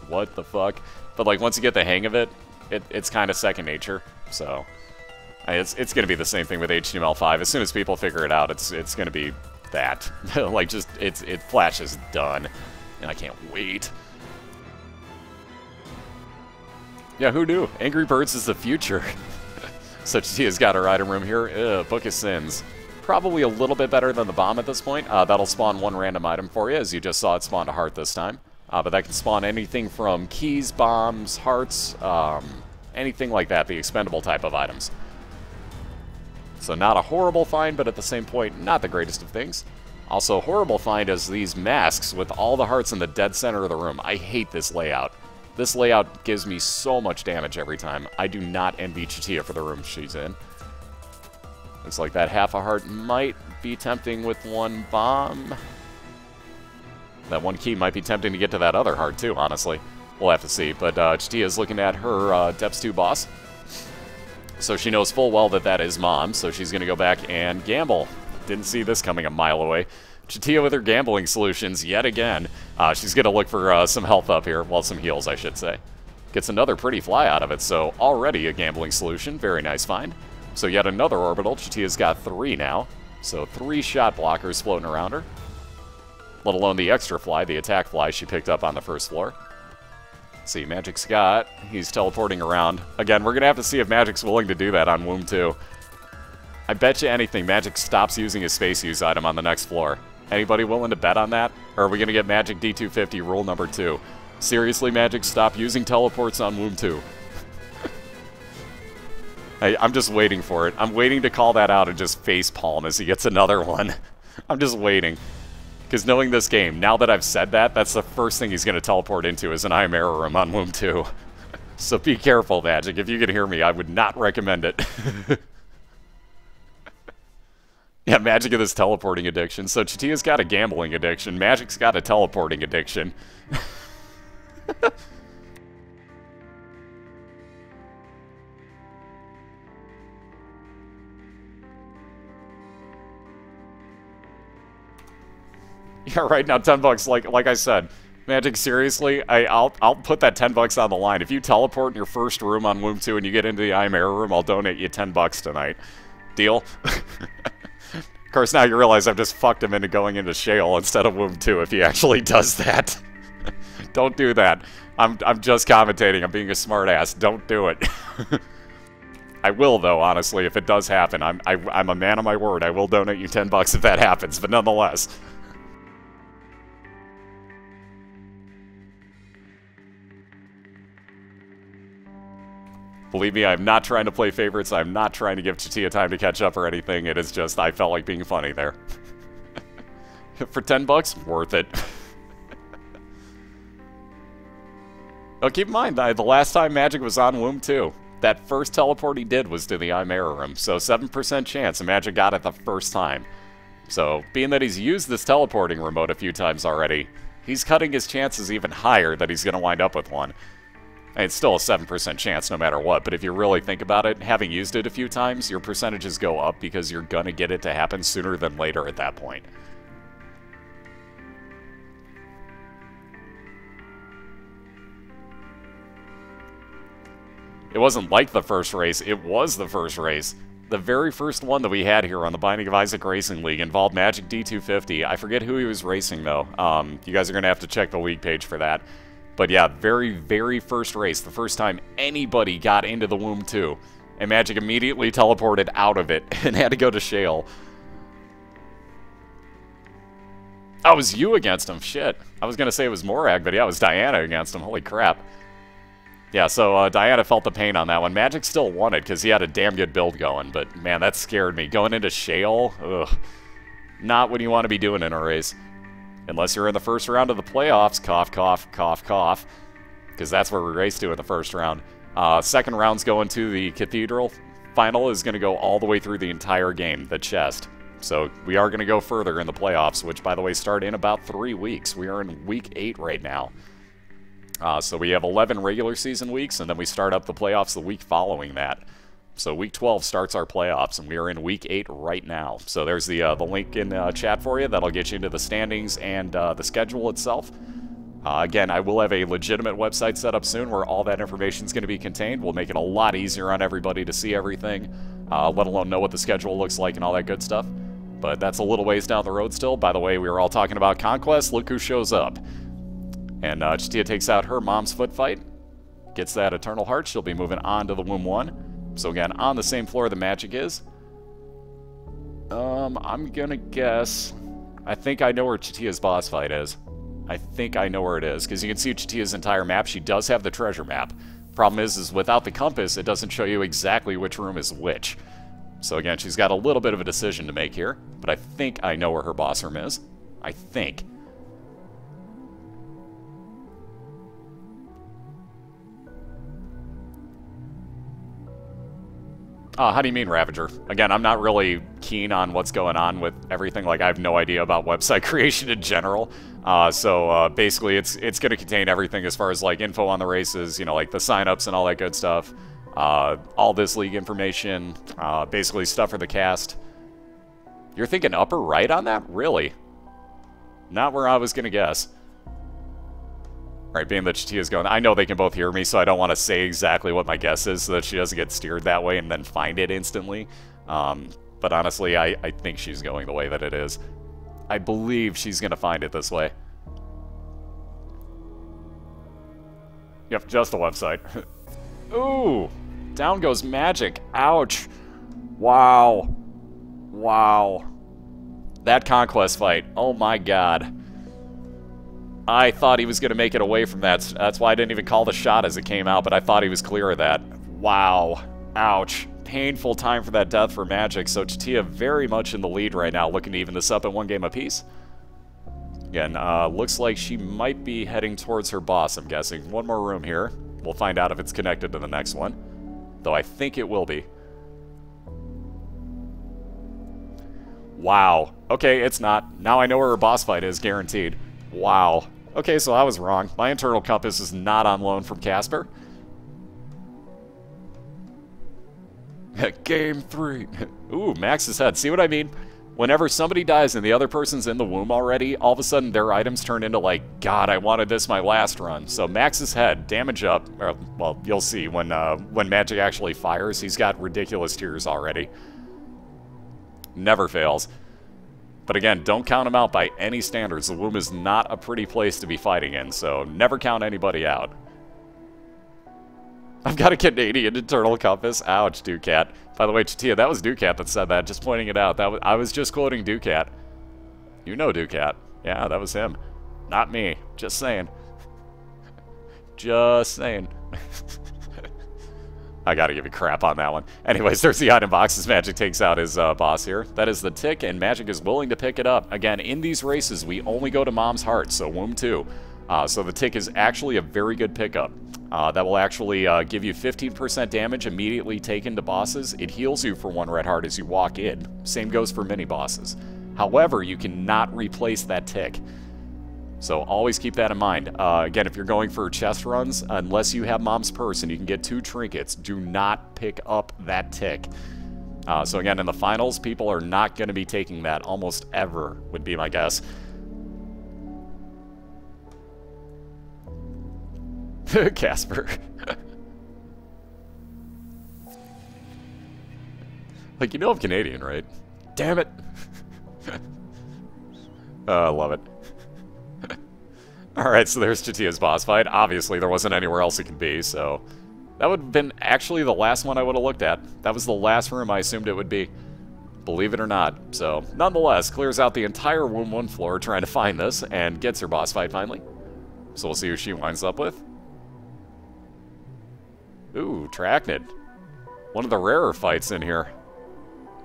what the fuck? But like once you get the hang of it, it's kind of second nature. So it's going to be the same thing with HTML5. As soon as people figure it out, it's going to be that. Like just Flash is done, and I can't wait. Yeah, who knew? Angry Birds is the future. So Chatia's got her item room here. Book of Sins. Probably a little bit better than the bomb at this point. That'll spawn one random item for you, as you just saw it spawn a heart this time. But that can spawn anything from keys, bombs, hearts, anything like that, the expendable type of items. So not a horrible find, but at the same point, not the greatest of things. Also, horrible find is these masks with all the hearts in the dead center of the room. I hate this layout. This layout gives me so much damage every time. I do not envy Chatia for the room she's in. Looks like that half a heart might be tempting with one bomb. That one key might be tempting to get to that other heart too, honestly. We'll have to see. But Chatia's looking at her Depths 2 boss. So she knows full well that that is Mom, so she's going to go back and gamble. Didn't see this coming a mile away. Chatia with her gambling solutions yet again. She's going to look for some health up here. Well, some heals, I should say. Gets another pretty fly out of it, so already a gambling solution. Very nice find. So yet another orbital. Chatia's got 3 now. So 3 shot blockers floating around her. Let alone the extra fly, the attack fly she picked up on the first floor. Let's see, Magic Scott. He's teleporting around. Again, we're going to have to see if Magic's willing to do that on Womb 2. I bet you anything Magic stops using his space use item on the next floor. Anybody willing to bet on that? Or are we going to get MagicD250 rule number 2? Seriously, Magic, stop using teleports on Womb 2. I'm just waiting for it. I'm waiting to call that out and just facepalm as he gets another one. I'm just waiting. Because knowing this game, now that I've said that, that's the first thing he's going to teleport into is an I Am Error room on Womb 2. So be careful, Magic. If you can hear me, I would not recommend it. Yeah, Magic of this teleporting addiction. So Chatia's got a gambling addiction. Magic's got a teleporting addiction. Yeah, right now, 10 bucks. Like I said, Magic. Seriously, I'll put that 10 bucks on the line. If you teleport in your first room on Womb 2 and you get into the I Am Error room, I'll donate you 10 bucks tonight. Deal? Of course, now you realize I've just fucked him into going into Shale instead of Womb 2 if he actually does that. Don't do that. I'm just commentating. I'm being a smartass. Don't do it. I will, though, honestly, if it does happen. I'm a man of my word. I will donate you 10 bucks if that happens, but nonetheless. Believe me, I'm not trying to play favorites. I'm not trying to give Chatia time to catch up or anything. It is just, I felt like being funny there. For 10 bucks, worth it. Now keep in mind, the last time Magic was on Womb 2, that first teleport he did was to the I Am Error room. So 7% chance, and Magic got it the first time. So, being that he's used this teleporting remote a few times already, he's cutting his chances even higher that he's going to wind up with one. And it's still a 7% chance no matter what, but if you really think about it, having used it a few times, your percentages go up because you're going to get it to happen sooner than later at that point. It wasn't like the first race, it was the first race. The very first one that we had here on the Binding of Isaac Racing League involved MagicD250. I forget who he was racing, though. You guys are going to have to check the league page for that. But yeah, very, very first race. The first time anybody got into the Womb 2. And Magic immediately teleported out of it and had to go to Shale. Oh, it was you against him. Shit. I was going to say it was Morag, but yeah, it was Diana against him. Holy crap. Yeah, so Diana felt the pain on that one. Magic still won it because he had a damn good build going, but man, that scared me. Going into Shale, ugh. Not what you want to be doing in a race. Unless you're in the first round of the playoffs, cough, cough, cough, cough. Because that's where we race to in the first round. Second round's going to the Cathedral. Final is going to go all the way through the entire game, the chest. So we are going to go further in the playoffs, which, by the way, start in about 3 weeks. We are in week 8 right now. So we have 11 regular season weeks, and then we start up the playoffs the week following that. So week 12 starts our playoffs, and we are in week 8 right now. So there's the link in chat for you. That'll get you into the standings and the schedule itself. Again, I will have a legitimate website set up soon where all that information is going to be contained. We'll make it a lot easier on everybody to see everything, let alone know what the schedule looks like and all that good stuff. But that's a little ways down the road still. By the way, we were all talking about Conquest. Look who shows up. And Chatia takes out her mom's foot fight. Gets that Eternal Heart. She'll be moving on to the Womb 1. So again, on the same floor the Magic is. I'm gonna guess... I think I know where Chatia's boss fight is. I think I know where it is. Because you can see Chatia's entire map. She does have the treasure map. Problem is without the compass, it doesn't show you exactly which room is which. So again, she's got a little bit of a decision to make here. But I think I know where her boss room is. I think. How do you mean, Ravager? Again, I'm not really keen on what's going on with everything. Like, I have no idea about website creation in general. So basically, it's going to contain everything as far as, like, info on the races, you know, like the signups and all that good stuff. All this league information, basically stuff for the cast. You're thinking upper right on that? Really? Not where I was going to guess. Alright, being that Chatia's going, I know they can both hear me, so I don't want to say exactly what my guess is so that she doesn't get steered that way and then find it instantly. But honestly, I think she's going the way that it is. I believe she's going to find it this way. Yep, just a website. Ooh! Down goes Magic. Ouch. Wow. Wow. That Conquest fight. Oh my god. I thought he was going to make it away from that. That's why I didn't even call the shot as it came out, but I thought he was clear of that. Wow. Ouch. Painful time for that death for Magic, so Chatia very much in the lead right now, looking to even this up at 1 game apiece. Again, looks like she might be heading towards her boss, I'm guessing. One more room here. We'll find out if it's connected to the next one. Though I think it will be. Wow. Okay, it's not. Now I know where her boss fight is, guaranteed. Wow. Okay, so I was wrong. My internal compass is not on loan from Casper. Game 3. Ooh, Max's head. See what I mean? Whenever somebody dies and the other person's in the womb already, all of a sudden their items turn into like, God, I wanted this my last run. So Max's head, damage up. Well, you'll see when Magic actually fires. He's got ridiculous tiers already. Never fails. But again, don't count him out by any standards. The womb is not a pretty place to be fighting in, so never count anybody out. I've got a Canadian internal compass. Ouch, Ducat. By the way, Chatia, that was Ducat that said that. Just pointing it out. I was just quoting Ducat. You know Ducat. Yeah, that was him. Not me. Just saying. Just saying. I gotta give you crap on that one. Anyways, there's the item boxes. Magic takes out his boss here. That is the tick, and Magic is willing to pick it up. Again, in these races, we only go to Mom's Heart, so Womb 2. So the tick is actually a very good pickup. That will actually give you 15% damage immediately taken to bosses. It heals you for 1 red heart as you walk in. Same goes for mini-bosses. However, you cannot replace that tick. So always keep that in mind. Again, if you're going for chest runs, unless you have Mom's Purse and you can get 2 trinkets, do not pick up that tick. So again, in the finals, people are not going to be taking that almost ever, would be my guess. Casper. Like, you know I'm Canadian, right? Damn it! I love it. Alright, so there's Chatia's boss fight. Obviously, there wasn't anywhere else it could be, so... That would have been actually the last one I would have looked at. That was the last room I assumed it would be. Believe it or not. So, nonetheless, clears out the entire Womb 1 floor trying to find this, and gets her boss fight finally. So we'll see who she winds up with. Ooh, Trachnid. One of the rarer fights in here.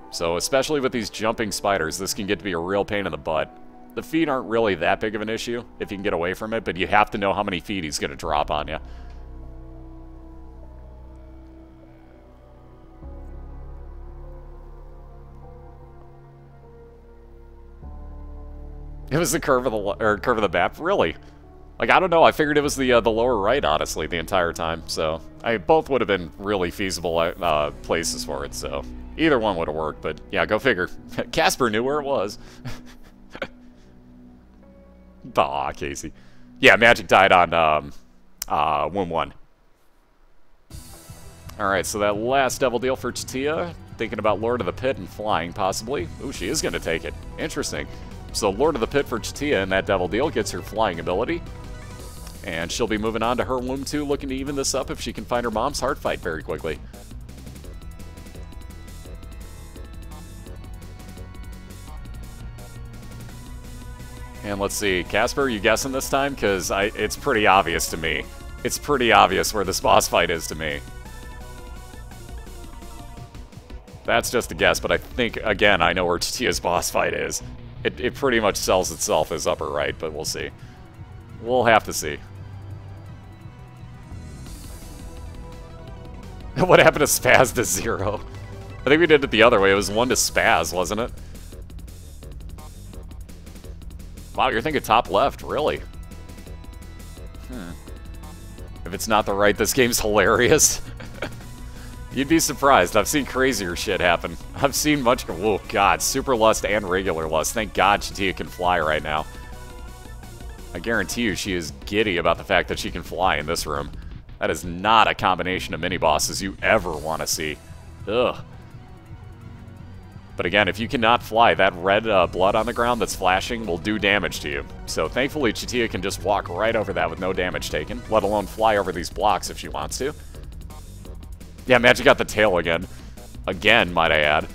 So, especially with these jumping spiders, this can get to be a real pain in the butt. The feet aren't really that big of an issue, if you can get away from it, but you have to know how many feet he's going to drop on you. It was the curve of the map, really. Like, I don't know, I figured it was the lower right, honestly, the entire time. So, both would have been really feasible places for it, so either one would have worked, but yeah, go figure. Casper knew where it was. Aw, Casey. Yeah, Magic died on Womb 1. Alright, so that last double deal for Chatia. Thinking about Lord of the Pit and flying, possibly. Ooh, she is going to take it. Interesting. So Lord of the Pit for Chatia and that double deal gets her flying ability. And she'll be moving on to her Womb 2, looking to even this up if she can find her mom's heart fight very quickly. And let's see, Casper, you guessing this time? Because it's pretty obvious to me. It's pretty obvious where this boss fight is to me. That's just a guess, but I think, again, I know where Chatia's boss fight is. It pretty much sells itself as upper right, but we'll see. We'll have to see. What happened to Spaz to 0? I think we did it the other way. It was 1 to Spaz, wasn't it? Wow, you're thinking top left, really? If it's not the right, this game's hilarious. You'd be surprised. I've seen crazier shit happen. I've seen much... Whoa, God. Super Lust and Regular Lust. Thank God Chatia can fly right now. I guarantee you she is giddy about the fact that she can fly in this room. That is not a combination of mini-bosses you ever want to see. Ugh. But again, if you cannot fly, that red blood on the ground that's flashing will do damage to you. So thankfully, Chatia can just walk right over that with no damage taken, let alone fly over these blocks if she wants to. Yeah, Magic got the tail again. Again, might I add.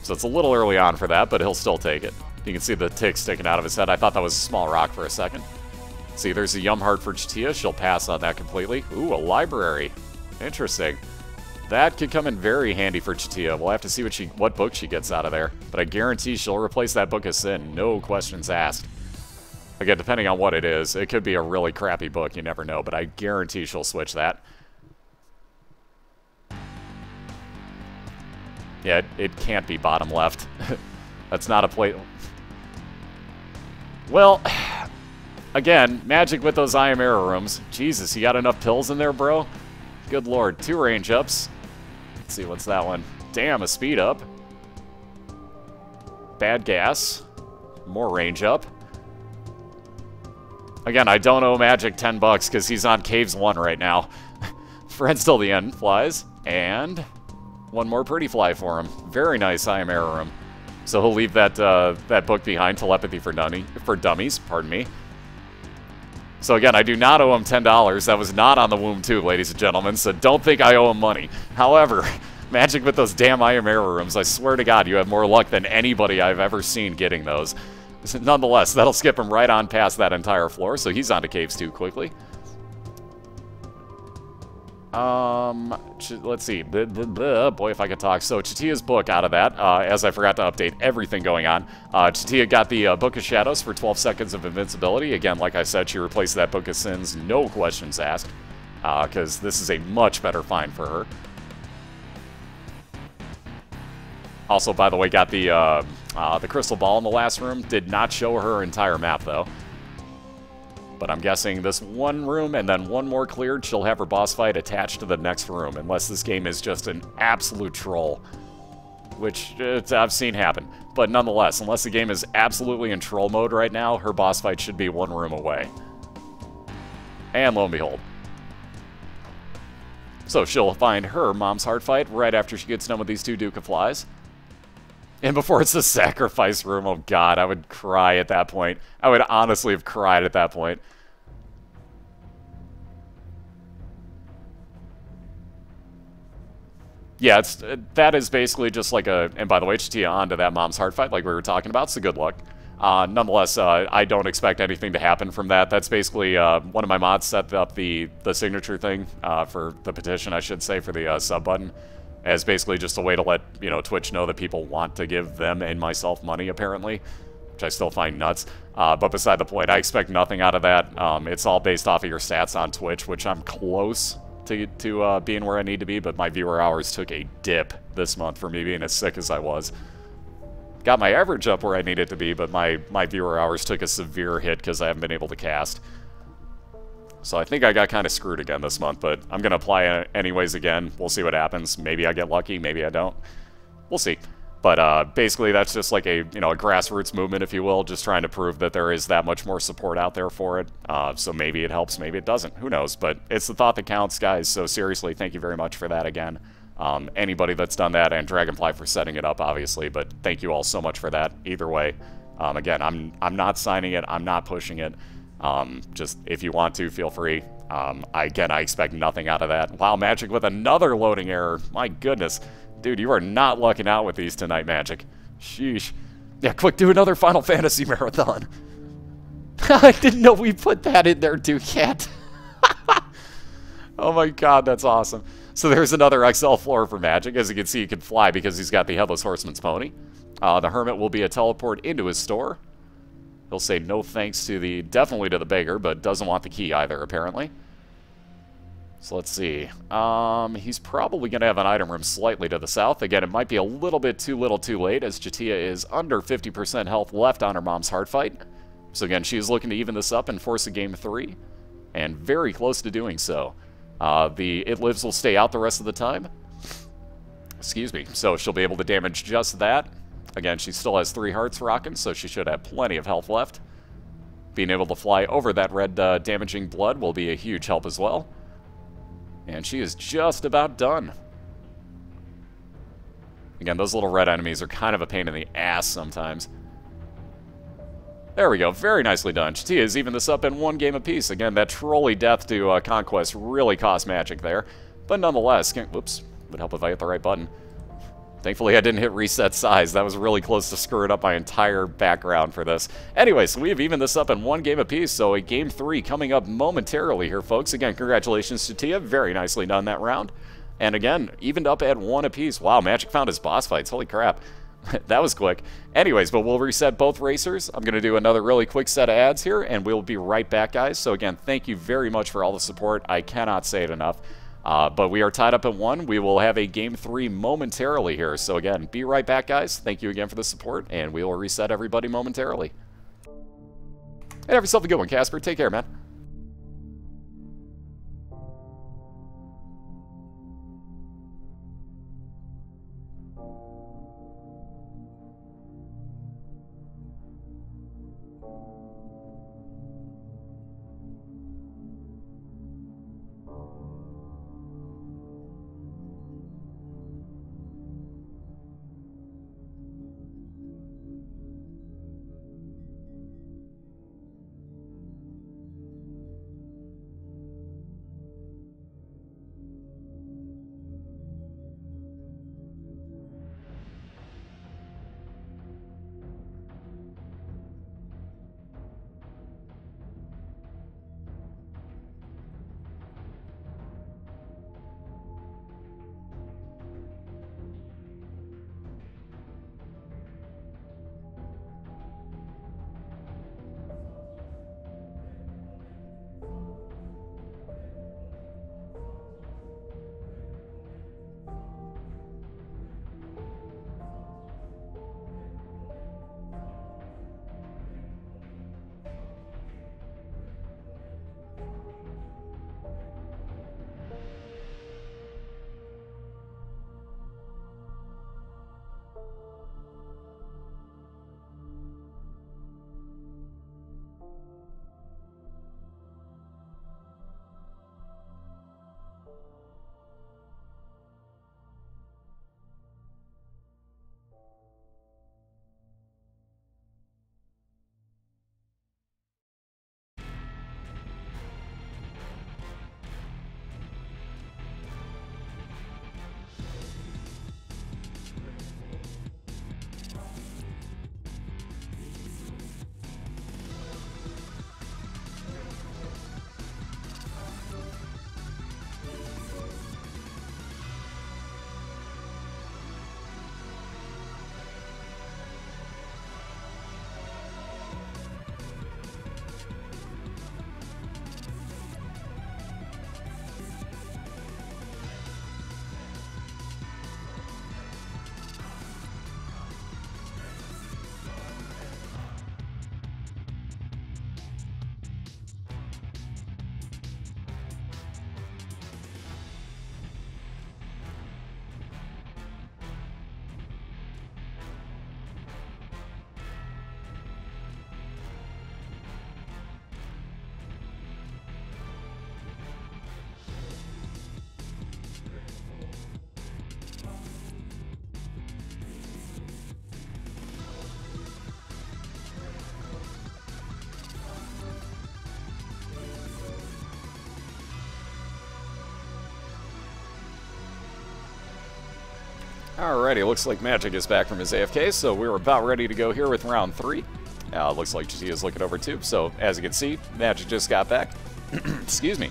So it's a little early on for that, but he'll still take it. You can see the tick sticking out of his head. I thought that was a small rock for a second. See, there's a Yum Heart for Chatia. She'll pass on that completely. Ooh, a library. Interesting. That could come in very handy for Chatia. We'll have to see what book she gets out of there. But I guarantee she'll replace that Book of Sin. No questions asked. Again, depending on what it is, it could be a really crappy book. You never know. But I guarantee she'll switch that. Yeah, it can't be bottom left. That's not a plate. Well, again, Magic with those I Am Error rooms. Jesus, you got enough pills in there, bro? Good lord. 2 range ups. Let's see, what's that one? Damn, a speed up. Bad gas. More range up. Again, I don't owe Magic 10 bucks because he's on Caves 1 right now. Friends till the end flies. And... one more pretty fly for him. Very nice I Am Error room. So he'll leave that that book behind, Telepathy for Dummies, pardon me. So again, I do not owe him $10. That was not on the Womb 2, ladies and gentlemen, so don't think I owe him money. However, Magic with those damn I Am Error rooms, I swear to God, you have more luck than anybody I've ever seen getting those. Nonetheless, that'll skip him right on past that entire floor, so he's on to Caves 2 quickly. Let's see. Boy, if I could talk. So, Chatia's book out of that, as I forgot to update everything going on. Chatia got the Book of Shadows for 12 seconds of invincibility. Again, like I said, she replaced that Book of Sins, no questions asked, because this is a much better find for her. Also, by the way, got the crystal ball in the last room. Did not show her entire map, though. But I'm guessing this one room and then one more cleared, she'll have her boss fight attached to the next room, unless this game is just an absolute troll, which I've seen happen. But nonetheless, unless the game is absolutely in troll mode right now, her boss fight should be one room away. And lo and behold. So she'll find her mom's heart fight right after she gets done with these two Duke of Flies. And before it's the sacrifice room, oh god, I would cry at that point. I would honestly have cried at that point. Yeah, that is basically just like a... And by the way, Chatia onto that mom's heart fight like we were talking about, so good luck. Nonetheless, I don't expect anything to happen from that. That's basically one of my mods set up the signature thing for the petition, I should say, for the sub button, as basically just a way to let Twitch know that people want to give them and myself money, apparently, which I still find nuts. But beside the point, I expect nothing out of that. It's all based off of your stats on Twitch, which I'm close to being where I need to be, but my viewer hours took a dip this month for me being as sick as I was. Got my average up where I need it to be, but my viewer hours took a severe hit because I haven't been able to cast. So I think I got kind of screwed again this month, but I'm going to apply it anyways again. We'll see what happens. Maybe I get lucky, maybe I don't. We'll see. But basically that's just like a grassroots movement, if you will, just trying to prove that there is that much more support out there for it. So maybe it helps, maybe it doesn't. Who knows? But it's the thought that counts, guys. So seriously, thank you very much for that again. Anybody that's done that, and Dragonfly for setting it up, obviously, but thank you all so much for that. Either way, again, I'm not signing it, I'm not pushing it. Just if you want to, feel free. I expect nothing out of that. Wow, Magic with another loading error. My goodness. Dude, you are not lucking out with these tonight, Magic. Sheesh. Yeah, quick, do another Final Fantasy marathon. I didn't know we put that in there, Duke Cat. Oh my god, that's awesome. So there's another XL floor for Magic. As you can see, he can fly because he's got the Headless Horseman's pony. The Hermit will be a teleport into his store. He'll say no thanks to definitely to the beggar, but doesn't want the key either, apparently. So let's see. He's probably going to have an item room slightly to the south. Again, it might be a little bit too little too late, as Chatia is under 50% health left on her mom's heart fight. So again, she's looking to even this up and force a game 3, and very close to doing so. The It Lives will stay out the rest of the time. Excuse me. So she'll be able to damage just that. Again, she still has 3 hearts rocking, so she should have plenty of health left. Being able to fly over that red damaging blood will be a huge help as well. And she is just about done. Again, those little red enemies are kind of a pain in the ass sometimes. There we go. Very nicely done. Chatia has evened this up in 1 game apiece. Again, that trolley death to Conquest really cost Magic there. But nonetheless, whoops, would help if I hit the right button. Thankfully, I didn't hit reset size. That was really close to screwing up my entire background for this. Anyway, so we've evened this up in 1 game apiece, so a game 3 coming up momentarily here, folks. Again, congratulations to Chatia. Very nicely done that round. And again, evened up at 1 apiece. Wow, Magic found his boss fights. Holy crap. That was quick. Anyways, but we'll reset both racers. I'm going to do another really quick set of ads here, and we'll be right back, guys. So again, thank you very much for all the support. I cannot say it enough. But we are tied up at 1. We will have a game 3 momentarily here. So again, be right back, guys. Thank you again for the support, and we will reset everybody momentarily. And have yourself a good one, Casper. Take care, man. Alrighty, looks like Magic is back from his AFK, so we're about ready to go here with round 3. Looks like Chatia is looking over too, so as you can see, Magic just got back. Excuse me.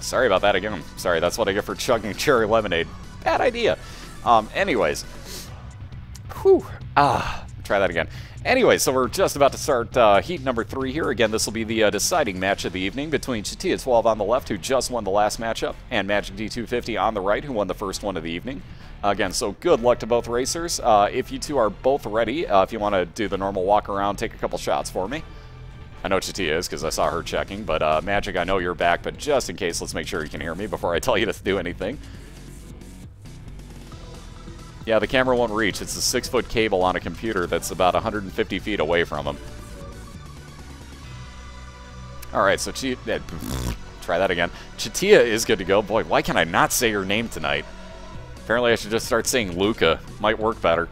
Sorry about that again. Sorry, that's what I get for chugging cherry lemonade. Bad idea. Anyways. Whew. Try that again. Anyway, so we're just about to start heat number 3 here. Again, this will be the deciding match of the evening between Chatia12 on the left, who just won the last matchup, and MagicD250 on the right, who won the first one of the evening. Again, so good luck to both racers. If you two are both ready, if you want to do the normal walk around, take a couple shots for me. I know Chatia is, because I saw her checking, but Magic, I know you're back, but just in case, let's make sure you can hear me before I tell you to do anything. Yeah, the camera won't reach. It's a 6-foot cable on a computer that's about 150 feet away from him. Alright, so try that again. Chatia is good to go. Boy, why can I not say your name tonight? Apparently I should just start saying Luca. Might work better.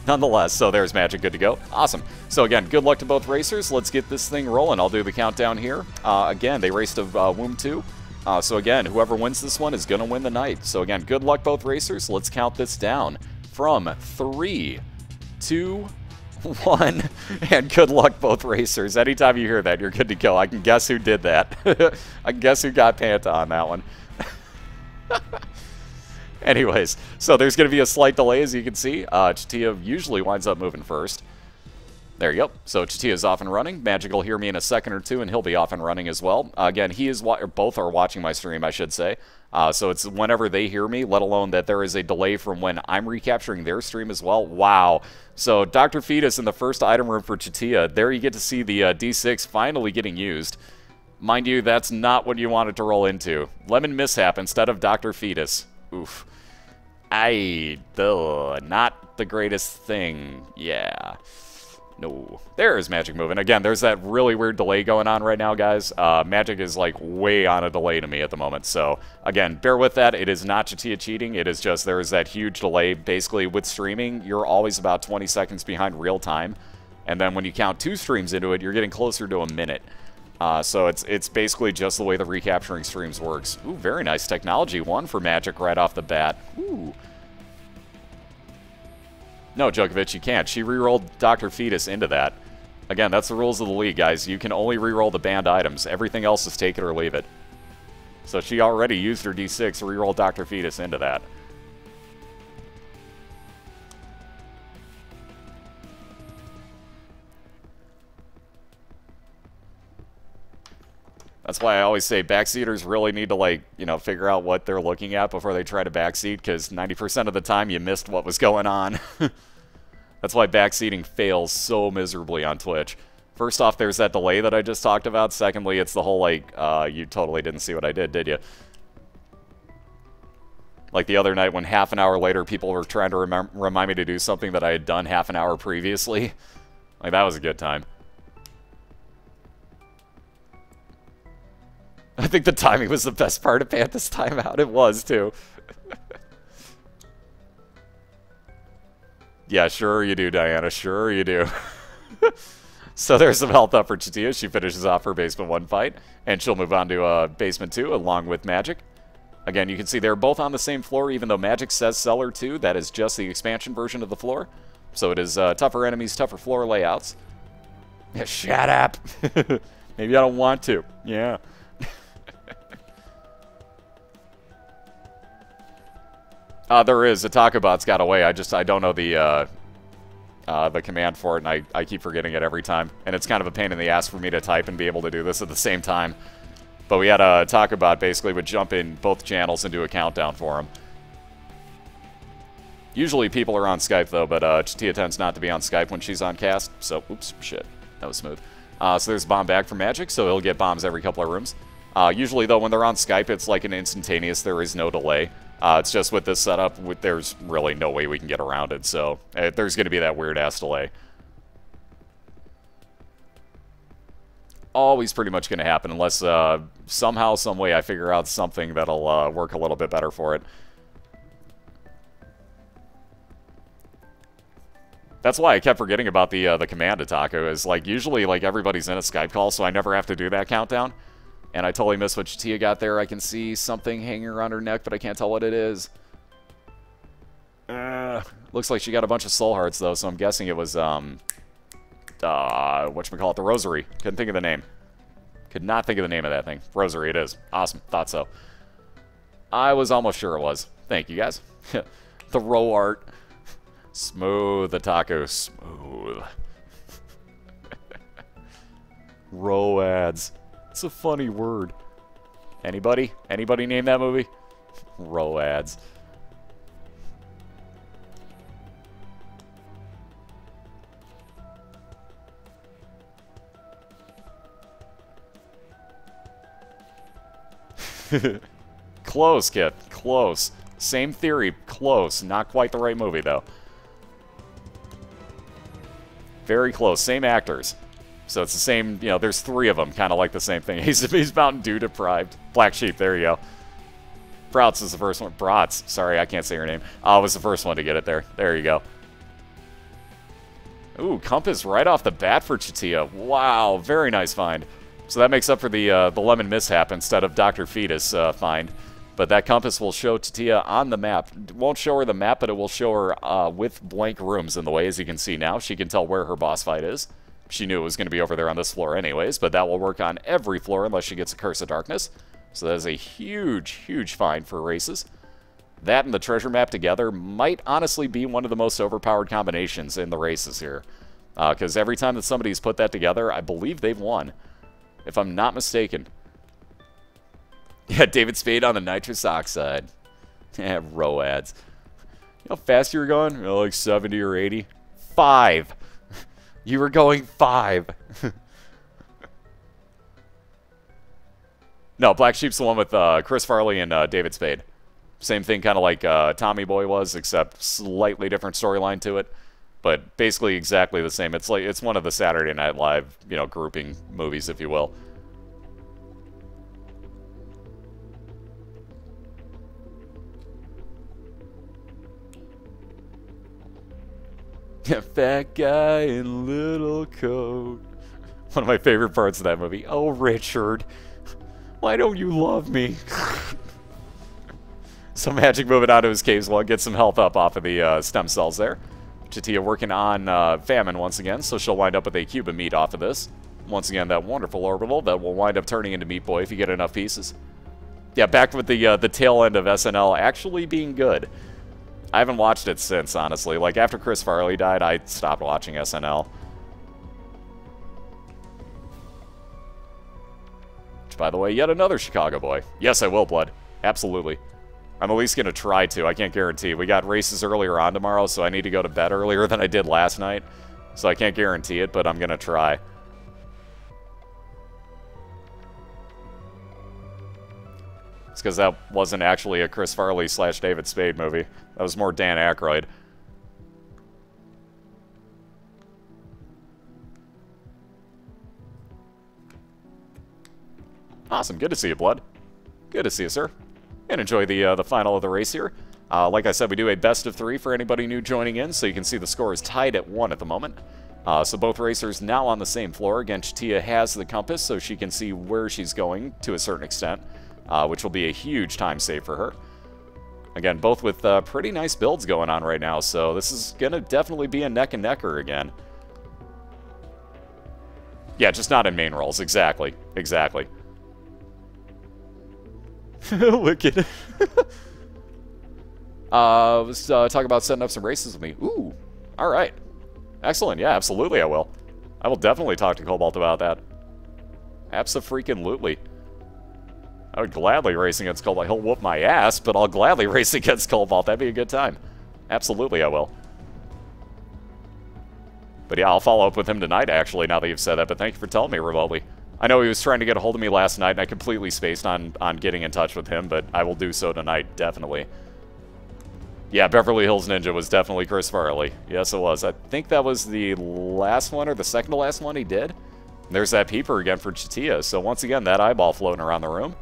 Nonetheless, so there's Magic good to go. Awesome. So again, good luck to both racers. Let's get this thing rolling. I'll do the countdown here. Again, they raced of Womb 2. So again, whoever wins this one is going to win the night. So again, good luck both racers. Let's count this down from 3, 2, 1, and good luck both racers. Anytime you hear that, you're good to go. I can guess who did that. I can guess who got Panta on that one. Anyways, so there's going to be a slight delay, as you can see. Chatia usually winds up moving first. There you go. So Chatia is off and running. Magic will hear me in a second or two, and he'll be off and running as well. Again, he is both are watching my stream, I should say. So it's whenever they hear me, let alone that there is a delay from when I'm recapturing their stream as well. Wow. So Dr. Fetus in the first item room for Chatia. There you get to see the D6 finally getting used. Mind you, that's not what you wanted to roll into. Lemon Mishap instead of Dr. Fetus. Oof. Not the greatest thing. Yeah. No. There's Magic moving. Again, there's that really weird delay going on right now, guys. Magic is, like, way on a delay to me at the moment. So, again, bear with that. It is not Chatia cheating. It is just there is that huge delay. Basically, with streaming, you're always about 20 seconds behind real time. And then when you count 2 streams into it, you're getting closer to a minute. So it's basically just the way the recapturing streams works. Ooh, very nice technology. 1 for Magic right off the bat. Ooh. No, Djokovic, you can't. She rerolled Dr. Fetus into that. Again, that's the rules of the league, guys. You can only reroll the banned items. Everything else is take it or leave it. So she already used her D6 to reroll Dr. Fetus into that. That's why I always say backseaters really need to, like, you know, figure out what they're looking at before they try to backseat, because 90% of the time you missed what was going on. That's why backseating fails so miserably on Twitch. First off, there's that delay that I just talked about. Secondly, it's the whole, like, you totally didn't see what I did you? Like the other night when half an hour later people were trying to remind me to do something that I had done half an hour previously. Like, that was a good time. I think the timing was the best part of Panta's timeout. It was, too. Yeah, sure you do, Diana. Sure you do. So there's some health up for Chatia. She finishes off her Basement 1 fight, and she'll move on to Basement 2 along with Magic. Again, you can see they're both on the same floor, even though Magic says Cellar 2. That is just the expansion version of the floor. So it is tougher enemies, tougher floor layouts. Yeah, shut up. Maybe I don't want to. Yeah. There is. The Takobot's got away. I don't know the command for it, and I keep forgetting it every time. And it's kind of a pain in the ass for me to type and be able to do this at the same time. But we had a Takobot basically would jump in both channels and do a countdown for him. Usually people are on Skype, though, but Chatia tends not to be on Skype when she's on cast. So, oops, shit. That was smooth. So there's a bomb back for Magic, so he'll get bombs every couple of rooms. Usually, though, when they're on Skype, it's like an instantaneous. There is no delay. It's just with this setup, there's really no way we can get around it, so there's going to be that weird-ass delay. Always pretty much going to happen, unless somehow, some way I figure out something that'll work a little bit better for it. That's why I kept forgetting about the command to Taco, is like usually like everybody's in a Skype call, so I never have to do that countdown. And I totally missed what Chatia got there. I can see something hanging around her neck, but I can't tell what it is. Looks like she got a bunch of soul hearts, though, so I'm guessing it was, whatchamacallit, the Rosary. Couldn't think of the name. Could not think of the name of that thing. Rosary, it is. Awesome. Thought so. I was almost sure it was. Thank you, guys. The row art. Smooth, the taco. Smooth. Roads. It's a funny word. Anybody? Anybody name that movie? Roads. Close, kid. Close. Same theory. Close. Not quite the right movie, though. Very close. Same actors. So it's the same, you know, there's 3 of them, kind of like the same thing. He's Mountain Dew deprived. Black Sheep, there you go. Bratz is the first one. Bratz, sorry, I can't say her name. Was the first one to get it there. There you go. Ooh, Compass right off the bat for Chatia. Wow, very nice find. So that makes up for the Lemon Mishap instead of Dr. Fetus find. But that Compass will show Chatia on the map. It won't show her the map, but it will show her with blank rooms in the way, as you can see now. She can tell where her boss fight is. She knew it was going to be over there on this floor anyways, but that will work on every floor unless she gets a Curse of Darkness. So that is a huge, huge find for races. That and the treasure map together might honestly be one of the most overpowered combinations in the races here. Because every time that somebody's put that together, I believe they've won. If I'm not mistaken. Yeah, David Spade on the nitrous oxide. Yeah, Roads. You know how fast you were going? You know, like 70 or 80? 5. You were going 5. No, Black Sheep's the one with Chris Farley and David Spade. Same thing, kind of like Tommy Boy was, except slightly different storyline to it. But basically exactly the same. It's like it's one of the Saturday Night Live, you know, grouping movies, if you will. Fat guy in little coat. One of my favorite parts of that movie. Oh, Richard, why don't you love me? So Magic moving out of his caves while get some health up off of the stem cells there. Chatia working on Famine once again, so she'll wind up with a cube of meat off of this. Once again, that wonderful orbital that will wind up turning into Meat Boy if you get enough pieces. Yeah, back with the tail end of SNL actually being good. I haven't watched it since, honestly. Like, after Chris Farley died, I stopped watching SNL. Which, by the way, yet another Chicago boy. Yes, I will, Blood. Absolutely. I'm at least going to try to. I can't guarantee. We got races earlier on tomorrow, so I need to go to bed earlier than I did last night. So I can't guarantee it, but I'm going to try. It's because that wasn't actually a Chris Farley / David Spade movie. That was more Dan Aykroyd. Awesome. Good to see you, Blood. Good to see you, sir. And enjoy the final of the race here. Like I said, we do a best of 3 for anybody new joining in, so you can see the score is tied at 1 at the moment. So both racers now on the same floor. Again, Chatia has the compass, so she can see where she's going to a certain extent. Which will be a huge time save for her. Again, both with pretty nice builds going on right now, so this is going to definitely be a neck-and-necker again. Yeah, just not in main roles. Exactly. Exactly. Wicked. Let's talk about setting up some races with me. Ooh, alright. Excellent. Yeah, absolutely I will. I will definitely talk to Cobalt about that. Abso-freaking-lutely. I would gladly race against Cobalt. He'll whoop my ass, but I'll gladly race against Cobalt. That'd be a good time. Absolutely, I will. But yeah, I'll follow up with him tonight, actually, now that you've said that. But thank you for telling me remotely. I know he was trying to get a hold of me last night, and I completely spaced on getting in touch with him, but I will do so tonight, definitely. Yeah, Beverly Hills Ninja was definitely Chris Farley. Yes, it was. I think that was the last one, or the second to last one he did. There's that peeper again for Chatia. So once again, that eyeball floating around the room.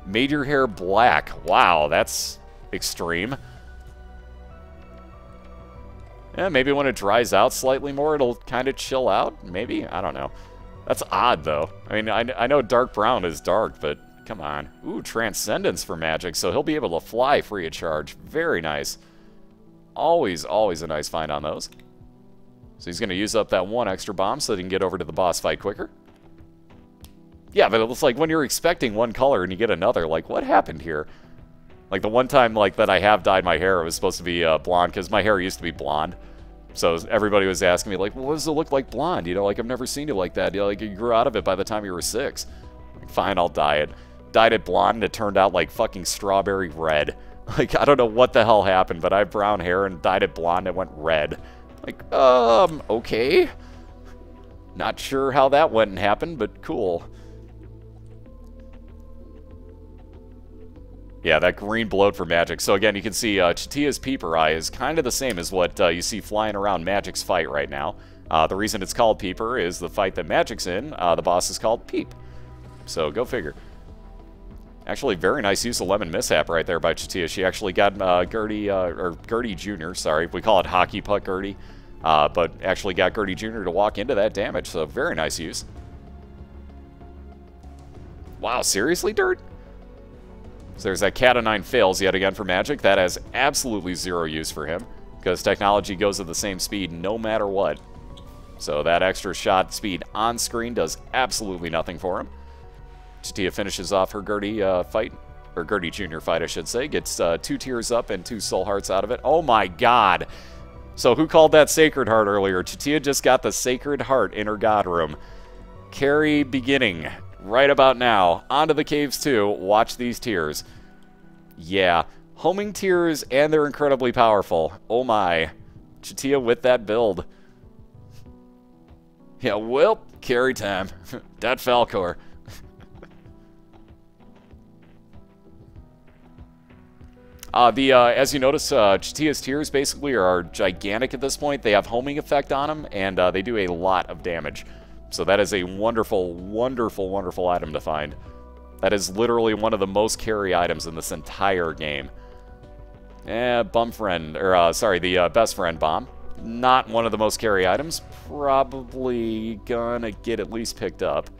Made your hair black. Wow, that's extreme. Yeah, maybe when it dries out slightly more, it'll kind of chill out. Maybe? I don't know. That's odd, though. I mean, I know dark brown is dark, but Come on. Ooh, Transcendence for Magic, so he'll be able to fly free of charge. Very nice. Always, always a nice find on those. So he's going to use up that one extra bomb so that he can get over to the boss fight quicker. Yeah, but it looks like when you're expecting one color and you get another, like, what happened here? Like, the one time, like, that I have dyed my hair, it was supposed to be blonde, because my hair used to be blonde. So everybody was asking me, like, well, what does it look like blonde? You know, like, I've never seen you like that. You know, like, you grew out of it by the time you were 6. Like, fine, I'll dye it. Dyed it blonde, and it turned out like fucking strawberry red. Like, I don't know what the hell happened, but I have brown hair and dyed it blonde, and it went red. Like, okay. Not sure how that went and happened, but cool. Yeah, that green blowed for Magic. So again, you can see Chatia's Peeper Eye is kind of the same as what you see flying around Magic's fight right now. The reason it's called Peeper is the fight that Magic's in, the boss is called Peep. So go figure. Actually, very nice use of Lemon Mishap right there by Chatia. She actually got Gertie Jr., sorry. We call it Hockey Puck Gertie. But actually got Gertie Jr. to walk into that damage, so very nice use. Wow, seriously, Dirt? So there's that Cat of 9 fails yet again for Magic. That has absolutely zero use for him, because technology goes at the same speed no matter what. So that extra shot speed on screen does absolutely nothing for him. Chatia finishes off her Gertie fight, or Gertie Jr. fight, I should say. Gets 2 tears up and 2 soul hearts out of it. Oh my god! So who called that Sacred Heart earlier? Chatia just got the Sacred Heart in her God Room. Carry beginning right about now. Onto the caves too. Watch these tears. Yeah. Homing tears, and they're incredibly powerful. Oh my. Chatia with that build. Yeah, well, carry time. Dat Falcor. As you notice, Chatia's tears basically are gigantic at this point. They have homing effect on them, and they do a lot of damage. So that is a wonderful, wonderful, wonderful item to find. That is literally one of the most carry items in this entire game. Bum friend, or sorry, the best friend bomb. Not one of the most carry items. Probably gonna get at least picked up.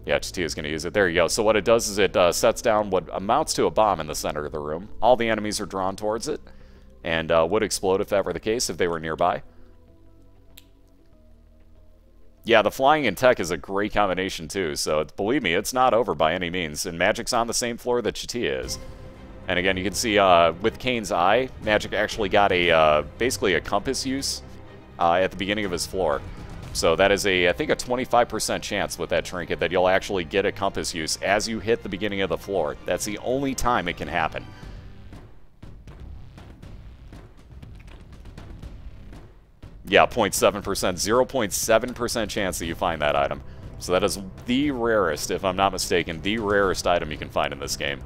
Yeah, Chatia's going to use it. There you go. So what it does is it sets down what amounts to a bomb in the center of the room. All the enemies are drawn towards it, and would explode if that were the case, if they were nearby. Yeah, the flying and tech is a great combination, too. So believe me, it's not over by any means. And Magic's on the same floor that Chatia is. And again, you can see with Kane's eye, Magic actually got a basically a compass use at the beginning of his floor. So that is I think a 25% chance with that trinket that you'll actually get a compass use as you hit the beginning of the floor. That's the only time it can happen. Yeah, 0.7%, 0.7% chance that you find that item. So that is the rarest, if I'm not mistaken, the rarest item you can find in this game.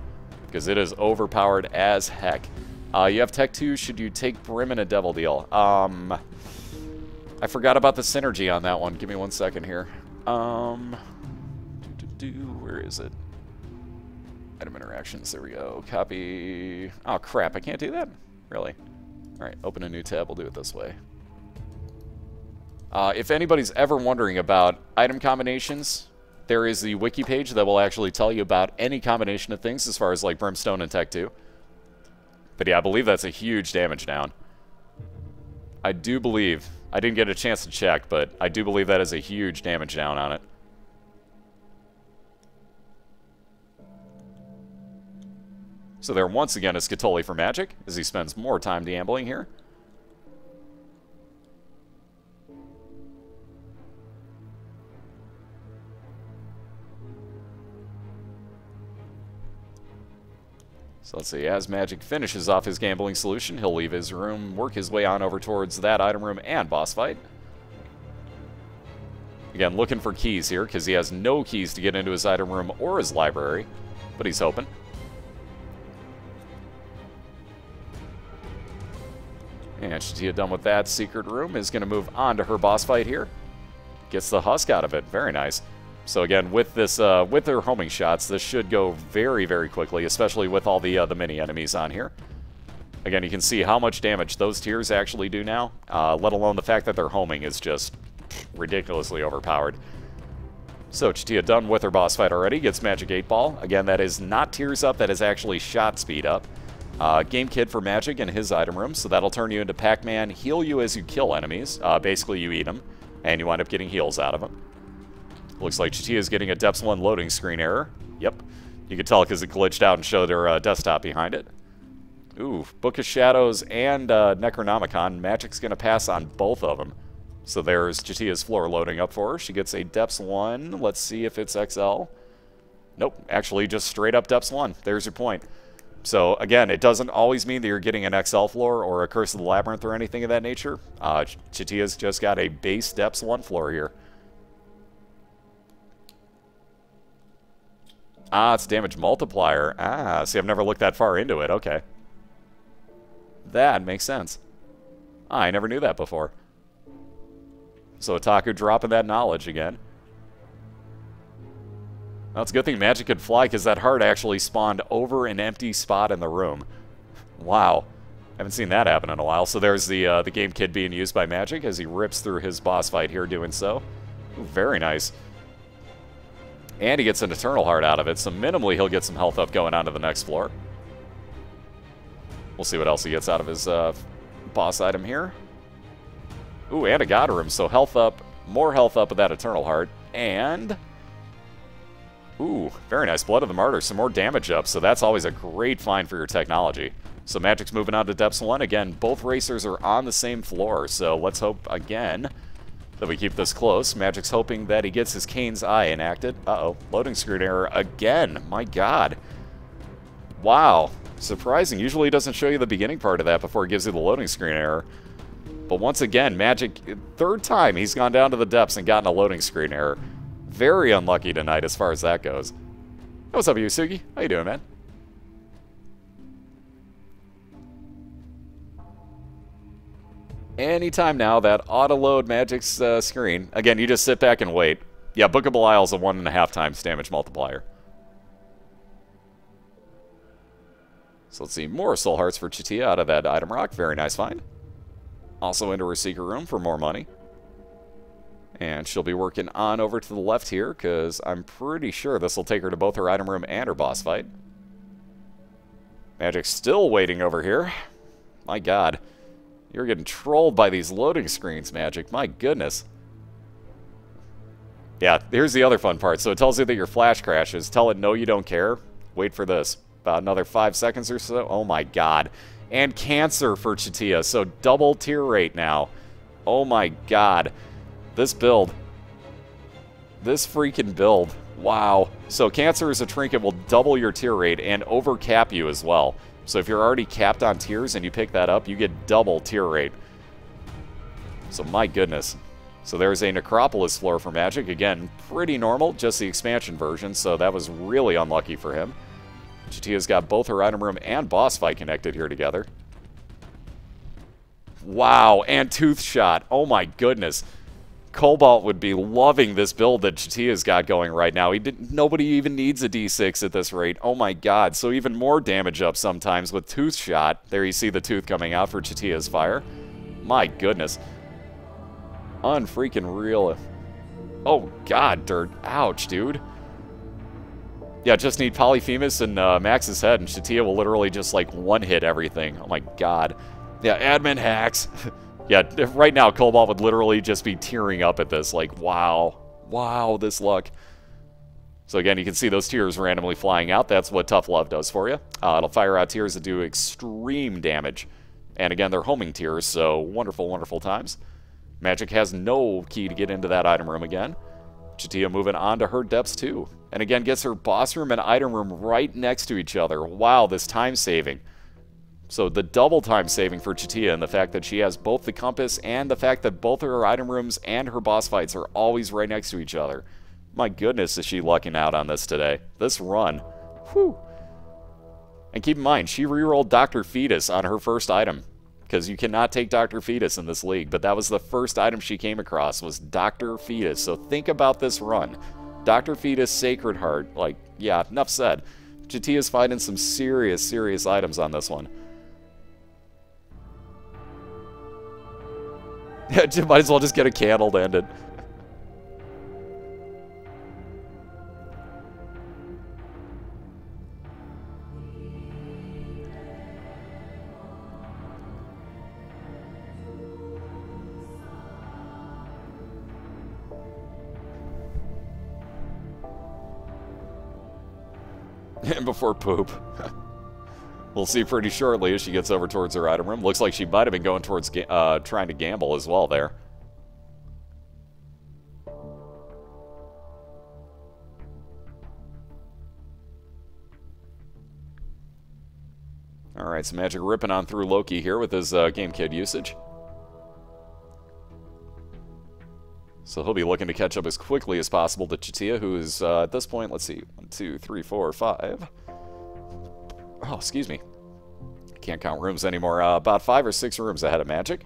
Because it is overpowered as heck. You have Tech 2, should you take Brim and a Devil Deal? I forgot about the synergy on that one. Give me 1 second here. Where is it? Item interactions. There we go. Copy. Oh, crap. I can't do that? Really? All right. Open a new tab. We'll do it this way. If anybody's ever wondering about item combinations, there is the wiki page that will actually tell you about any combination of things as far as like Brimstone and Tech 2. But yeah, I believe that's a huge damage down. I do believe... I didn't get a chance to check, but I do believe that is a huge damage down on it. So there once again is Scatoli for Magic, as he spends more time deambling here. So let's see, as Magic finishes off his gambling solution, he'll leave his room, work his way on over towards that item room and boss fight. Again, looking for keys here, because he has no keys to get into his item room or his library, but he's hoping. And Chatia done with that secret room, is going to move on to her boss fight here. Gets the husk out of it, very nice. So again, with this, with their homing shots, this should go very, very quickly, especially with all the mini enemies on here. Again, you can see how much damage those tiers actually do now, let alone the fact that their homing is just ridiculously overpowered. So Chatia done with her boss fight already, gets Magic 8 Ball. Again, that is not tears up, that is actually shot speed up. Game Kit for Magic in his item room, so that'll turn you into Pac-Man, heal you as you kill enemies. Basically, you eat them, and you wind up getting heals out of them. Looks like Chatia is getting a Depths 1 loading screen error. Yep. You could tell because it glitched out and showed her desktop behind it. Ooh, Book of Shadows and Necronomicon. Magic's going to pass on both of them. So there's Chatia's floor loading up for her. She gets a Depths 1. Let's see if it's XL. Nope, actually just straight up Depths 1. There's your point. So again, it doesn't always mean that you're getting an XL floor or a Curse of the Labyrinth or anything of that nature. Chatia's just got a base Depths 1 floor here. Ah, it's damage multiplier. Ah, see, I've never looked that far into it. Okay. That makes sense. Ah, I never knew that before. So Otaku dropping that knowledge again. Well, it's a good thing Magic could fly, because that heart actually spawned over an empty spot in the room. Wow. Haven't seen that happen in a while. So there's the game kit being used by Magic as he rips through his boss fight here doing so. Ooh, very nice. And he gets an Eternal Heart out of it, so minimally he'll get some health up going on to the next floor. We'll see what else he gets out of his boss item here. Ooh, and a God Room, so health up, more health up with that Eternal Heart. And... ooh, very nice. Blood of the Martyr, some more damage up, so that's always a great find for your technology. So Magic's moving on to Depths 1. Again, both racers are on the same floor, so let's hope, again, that we keep this close. Magic's hoping that he gets his Kane's Eye enacted. Uh-oh, loading screen error again. My God. Wow. Surprising. Usually it doesn't show you the beginning part of that before it gives you the loading screen error. But once again, Magic, third time he's gone down to the depths and gotten a loading screen error. Very unlucky tonight as far as that goes. Hey, what's up, Yusugi? How you doing, man? Anytime now, that auto-load Magic's screen. Again, you just sit back and wait. Yeah, Book of Belial's a 1.5 times damage multiplier. So let's see, more Soul Hearts for Chatia out of that item rock. Very nice find. Also into her secret room for more money. And she'll be working on over to the left here, because I'm pretty sure this will take her to both her item room and her boss fight. Magic's still waiting over here. My God. You're getting trolled by these loading screens, Magic. My goodness. Yeah, here's the other fun part. So it tells you that your flash crashes. Tell it, no, you don't care. Wait for this. About another 5 seconds or so. Oh, my God. And Cancer for Chatia. So double tier rate now. Oh, my God. This build. This freaking build. Wow. So Cancer as a trinket will double your tier rate and overcap you as well. So if you're already capped on tiers and you pick that up, you get double tier rate. So my goodness. So there's a Necropolis floor for Magic. Again, pretty normal, just the expansion version, so that was really unlucky for him. Chatia's got both her item room and boss fight connected here together. Wow, and Tooth Shot. Oh my goodness. Cobalt would be loving this build that Chatia's got going right now. Nobody even needs a D6 at this rate. Oh my God. So even more damage up sometimes with Tooth Shot. There you see the tooth coming out for Chatia's fire. My goodness. Unfreaking real. Oh God, dirt. Ouch, dude. Yeah, just need Polyphemus and Max's head, and Chatia will literally just like one-hit everything. Oh my God. Yeah, admin hacks. Yeah, right now, Cobalt would literally just be tearing up at this. Like, wow. Wow, this luck. So again, you can see those tears randomly flying out. That's what Tough Love does for you. It'll fire out tears that do extreme damage. And again, they're homing tears, so wonderful, wonderful times. Magic has no key to get into that item room again. Chatia moving on to her depths too. And again, gets her boss room and item room right next to each other. Wow, this time saving. So the double time saving for Chatia, and the fact that she has both the compass and the fact that both of her item rooms and her boss fights are always right next to each other. My goodness, is she lucking out on this today. This run. Whew. And keep in mind, she rerolled Dr. Fetus on her first item, because you cannot take Dr. Fetus in this league, but that was the first item she came across, was Dr. Fetus. So think about this run. Dr. Fetus, Sacred Heart, like, yeah, enough said. Chatia's fighting some serious, serious items on this one. Might as well just get a candle to end it. Before poop. We'll see pretty shortly as she gets over towards her item room. Looks like she might have been going towards trying to gamble as well there. Alright, so Magic ripping on through Loki here with his Game Kid usage. So he'll be looking to catch up as quickly as possible to Chatia, who is, at this point, let's see, 1, 2, 3, 4, 5. Oh, excuse me. Can't count rooms anymore. About 5 or 6 rooms ahead of Magic.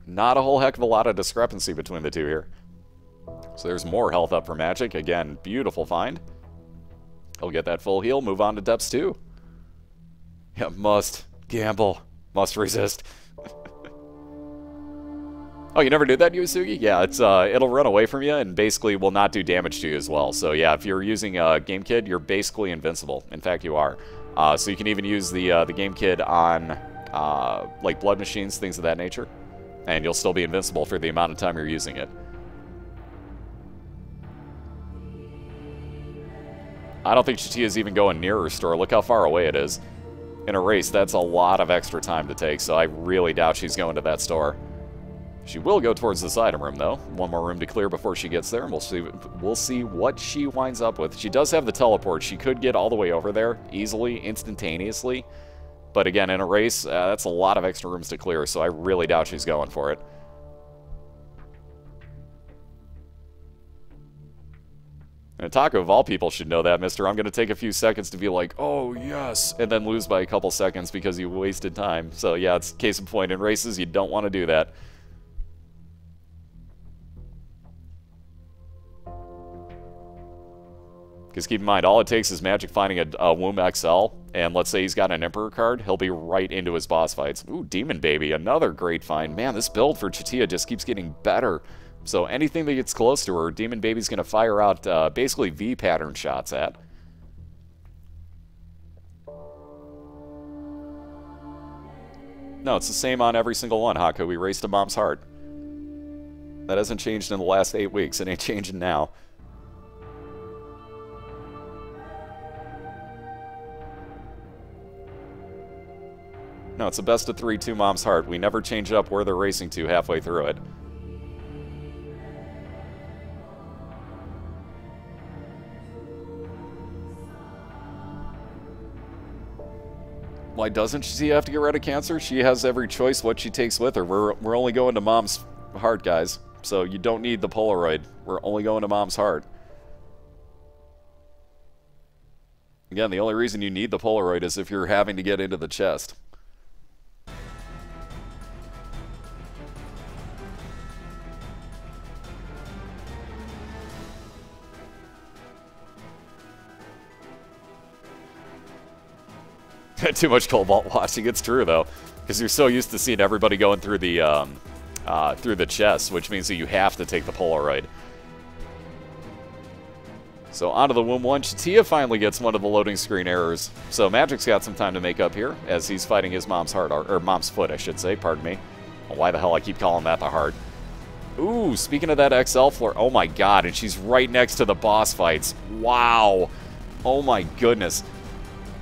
Not a whole heck of a lot of discrepancy between the two here. So there's more health up for Magic. Again, beautiful find. He'll get that full heal, move on to depths 2. Yeah, must gamble. Must resist. Oh, you never did that, Yusugi? Yeah, it's it'll run away from you and basically will not do damage to you as well. So yeah, if you're using Game Kid, you're basically invincible. In fact, you are. So you can even use the Game Kid on like blood machines, things of that nature, and you'll still be invincible for the amount of time you're using it. I don't think Chatia's even going near her store. Look how far away it is. In a race, that's a lot of extra time to take, so I really doubt she's going to that store. She will go towards this item room, though. One more room to clear before she gets there, and we'll see what she winds up with. She does have the teleport. She could get all the way over there easily, instantaneously. But again, in a race, that's a lot of extra rooms to clear, so I really doubt she's going for it. And Taco, of all people, should know that, mister. I'm going to take a few seconds to be like, oh, yes, and then lose by a couple seconds because you wasted time. So, yeah, it's case in point. In races, you don't want to do that. Because keep in mind, all it takes is Magic finding a Womb XL, and let's say he's got an Emperor card, he'll be right into his boss fights. Ooh, Demon Baby, another great find. Man, this build for Chatia just keeps getting better. So anything that gets close to her, Demon Baby's going to fire out basically V-pattern shots at. No, it's the same on every single one, Haku. We raced to Mom's Heart. That hasn't changed in the last 8 weeks. It ain't changing now. No, it's a best of 3 to Mom's Heart. We never change up where they're racing to halfway through it. Why doesn't she have to get rid of cancer? She has every choice what she takes with her. We're only going to Mom's Heart, guys. So you don't need the Polaroid. We're only going to Mom's Heart. Again, the only reason you need the Polaroid is if you're having to get into the chest. Too much Cobalt watching. It's true, though, because you're so used to seeing everybody going through the chest, which means that you have to take the Polaroid. So onto the Womb 1. Chatia finally gets one of the loading screen errors. So Magic's got some time to make up here as he's fighting his Mom's Heart, or Mom's Foot, I should say. Pardon me. Why the hell I keep calling that the heart? Ooh, speaking of that XL floor, oh my god, and she's right next to the boss fights. Wow. Oh my goodness.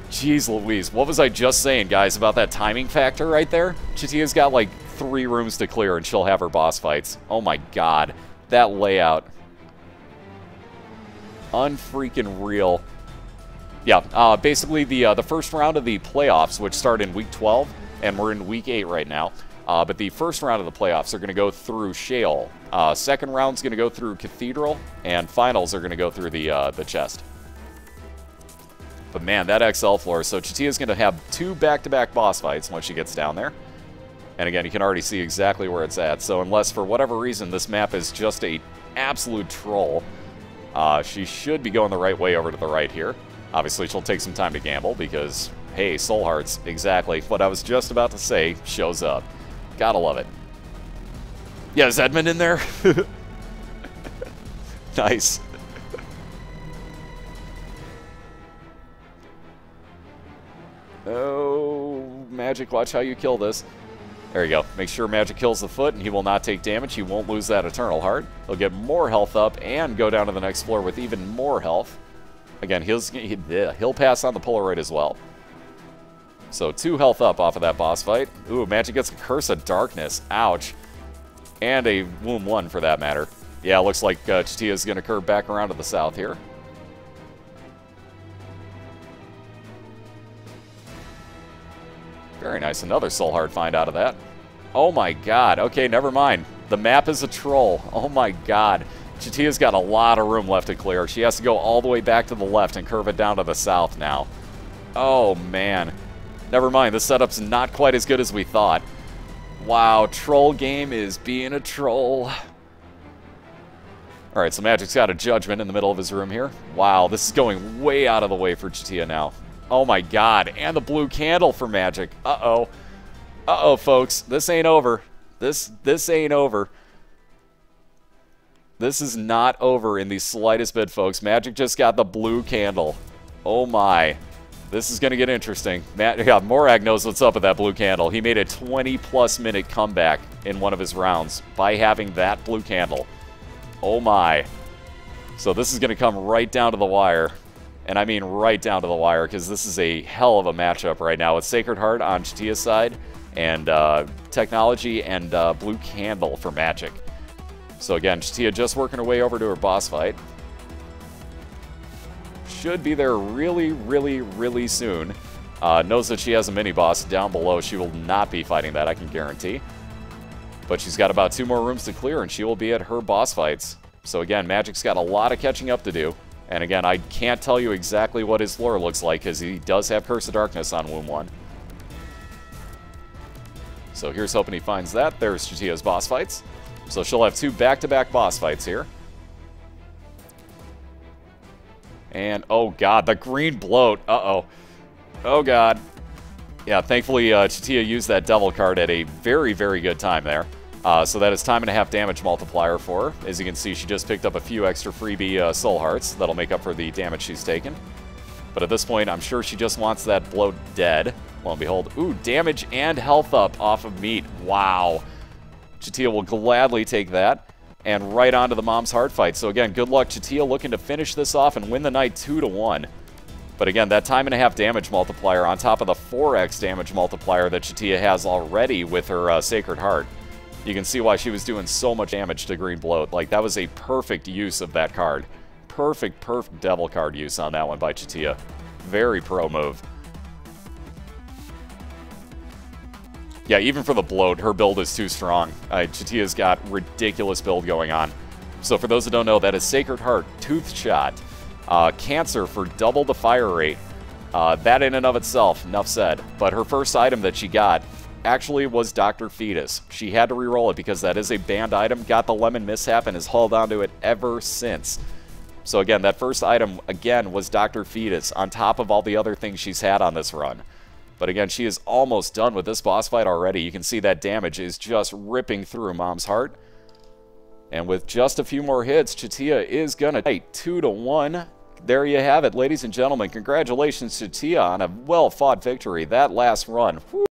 Jeez Louise, what was I just saying, guys, about that timing factor right there? Chatia's got like 3 rooms to clear and she'll have her boss fights. Oh my god, that layout. Unfreaking real. Yeah, basically the first round of the playoffs, which start in week 12, and we're in week 8 right now. But the first round of the playoffs are going to go through Shale. Second round's going to go through Cathedral, and finals are going to go through the chest. But man, that XL floor, so Chatia's going to have 2 back-to-back boss fights once she gets down there. And again, you can already see exactly where it's at. So unless, for whatever reason, this map is just a absolute troll, she should be going the right way over to the right here. Obviously, she'll take some time to gamble because, hey, Soul Hearts, exactly what I was just about to say, shows up. Gotta love it. Yeah, is Edmund in there? Nice. Oh, Magic, watch how you kill this. There you go. Make sure Magic kills the foot, and he will not take damage. He won't lose that Eternal Heart. He'll get more health up and go down to the next floor with even more health. Again, he'll pass on the Polaroid as well. So 2 health up off of that boss fight. Ooh, Magic gets a Curse of Darkness. Ouch. And a Womb 1 for that matter. Yeah, looks like Chatia is going to curve back around to the south here. Very nice. Another Soul Heart find out of that. Oh my god. Okay, never mind. The map is a troll. Oh my god. Chatia's got a lot of room left to clear. She has to go all the way back to the left and curve it down to the south now. Oh man. Never mind. This setup's not quite as good as we thought. Wow, troll game is being a troll. Alright, so Magic's got a Judgment in the middle of his room here. Wow, this is going way out of the way for Chatia now. Oh my god, and the blue candle for Magic. Uh-oh. Uh-oh, folks. This ain't over. This ain't over. This is not over in the slightest bit, folks. Magic just got the blue candle. Oh my. This is going to get interesting. Yeah, Morag knows what's up with that blue candle. He made a 20-plus minute comeback in one of his rounds by having that blue candle. Oh my. So this is going to come right down to the wire. And I mean right down to the wire, because this is a hell of a matchup right now with Sacred Heart on Chatia's side and Technology and Blue Candle for Magic. So again, Chatia just working her way over to her boss fight. Should be there really, really, really soon. Knows that she has a mini-boss down below. She will not be fighting that, I can guarantee. But she's got about 2 more rooms to clear, and she will be at her boss fights. So again, Magic's got a lot of catching up to do. And again, I can't tell you exactly what his floor looks like, because he does have Curse of Darkness on Womb 1. So here's hoping he finds that. There's Chatia's boss fights. So she'll have 2 back-to-back boss fights here. And, oh god, the green bloat. Uh-oh. Oh god. Yeah, thankfully Chatia used that Devil card at a very, very good time there. So that is time and a half damage multiplier for her. As you can see, she just picked up a few extra freebie Soul Hearts. That'll make up for the damage she's taken. But at this point, I'm sure she just wants that bloat dead. Lo and behold. Ooh, damage and health up off of meat. Wow. Chatia will gladly take that. And right on to the Mom's Heart fight. So again, good luck, Chatia, looking to finish this off and win the night 2-1. But again, that time and a half damage multiplier on top of the 4x damage multiplier that Chatia has already with her Sacred Heart. You can see why she was doing so much damage to Green Bloat. Like, that was a perfect use of that card. Perfect, perfect Devil card use on that one by Chatia. Very pro move. Yeah, even for the Bloat, her build is too strong. Chatia's got ridiculous build going on. So for those that don't know, that is Sacred Heart, Tooth Shot, Cancer for double the fire rate. That in and of itself, enough said. But her first item that she got actually was Dr. Fetus. She had to reroll it because that is a banned item, got the Lemon Mishap, and has hauled onto it ever since. So again, that first item, again, was Dr. Fetus, on top of all the other things she's had on this run. But again, she is almost done with this boss fight already. You can see that damage is just ripping through Mom's Heart. And with just a few more hits, Chatia is going to fight 2-1. There you have it, ladies and gentlemen. Congratulations, Chatia, on a well-fought victory. That last run. Whew.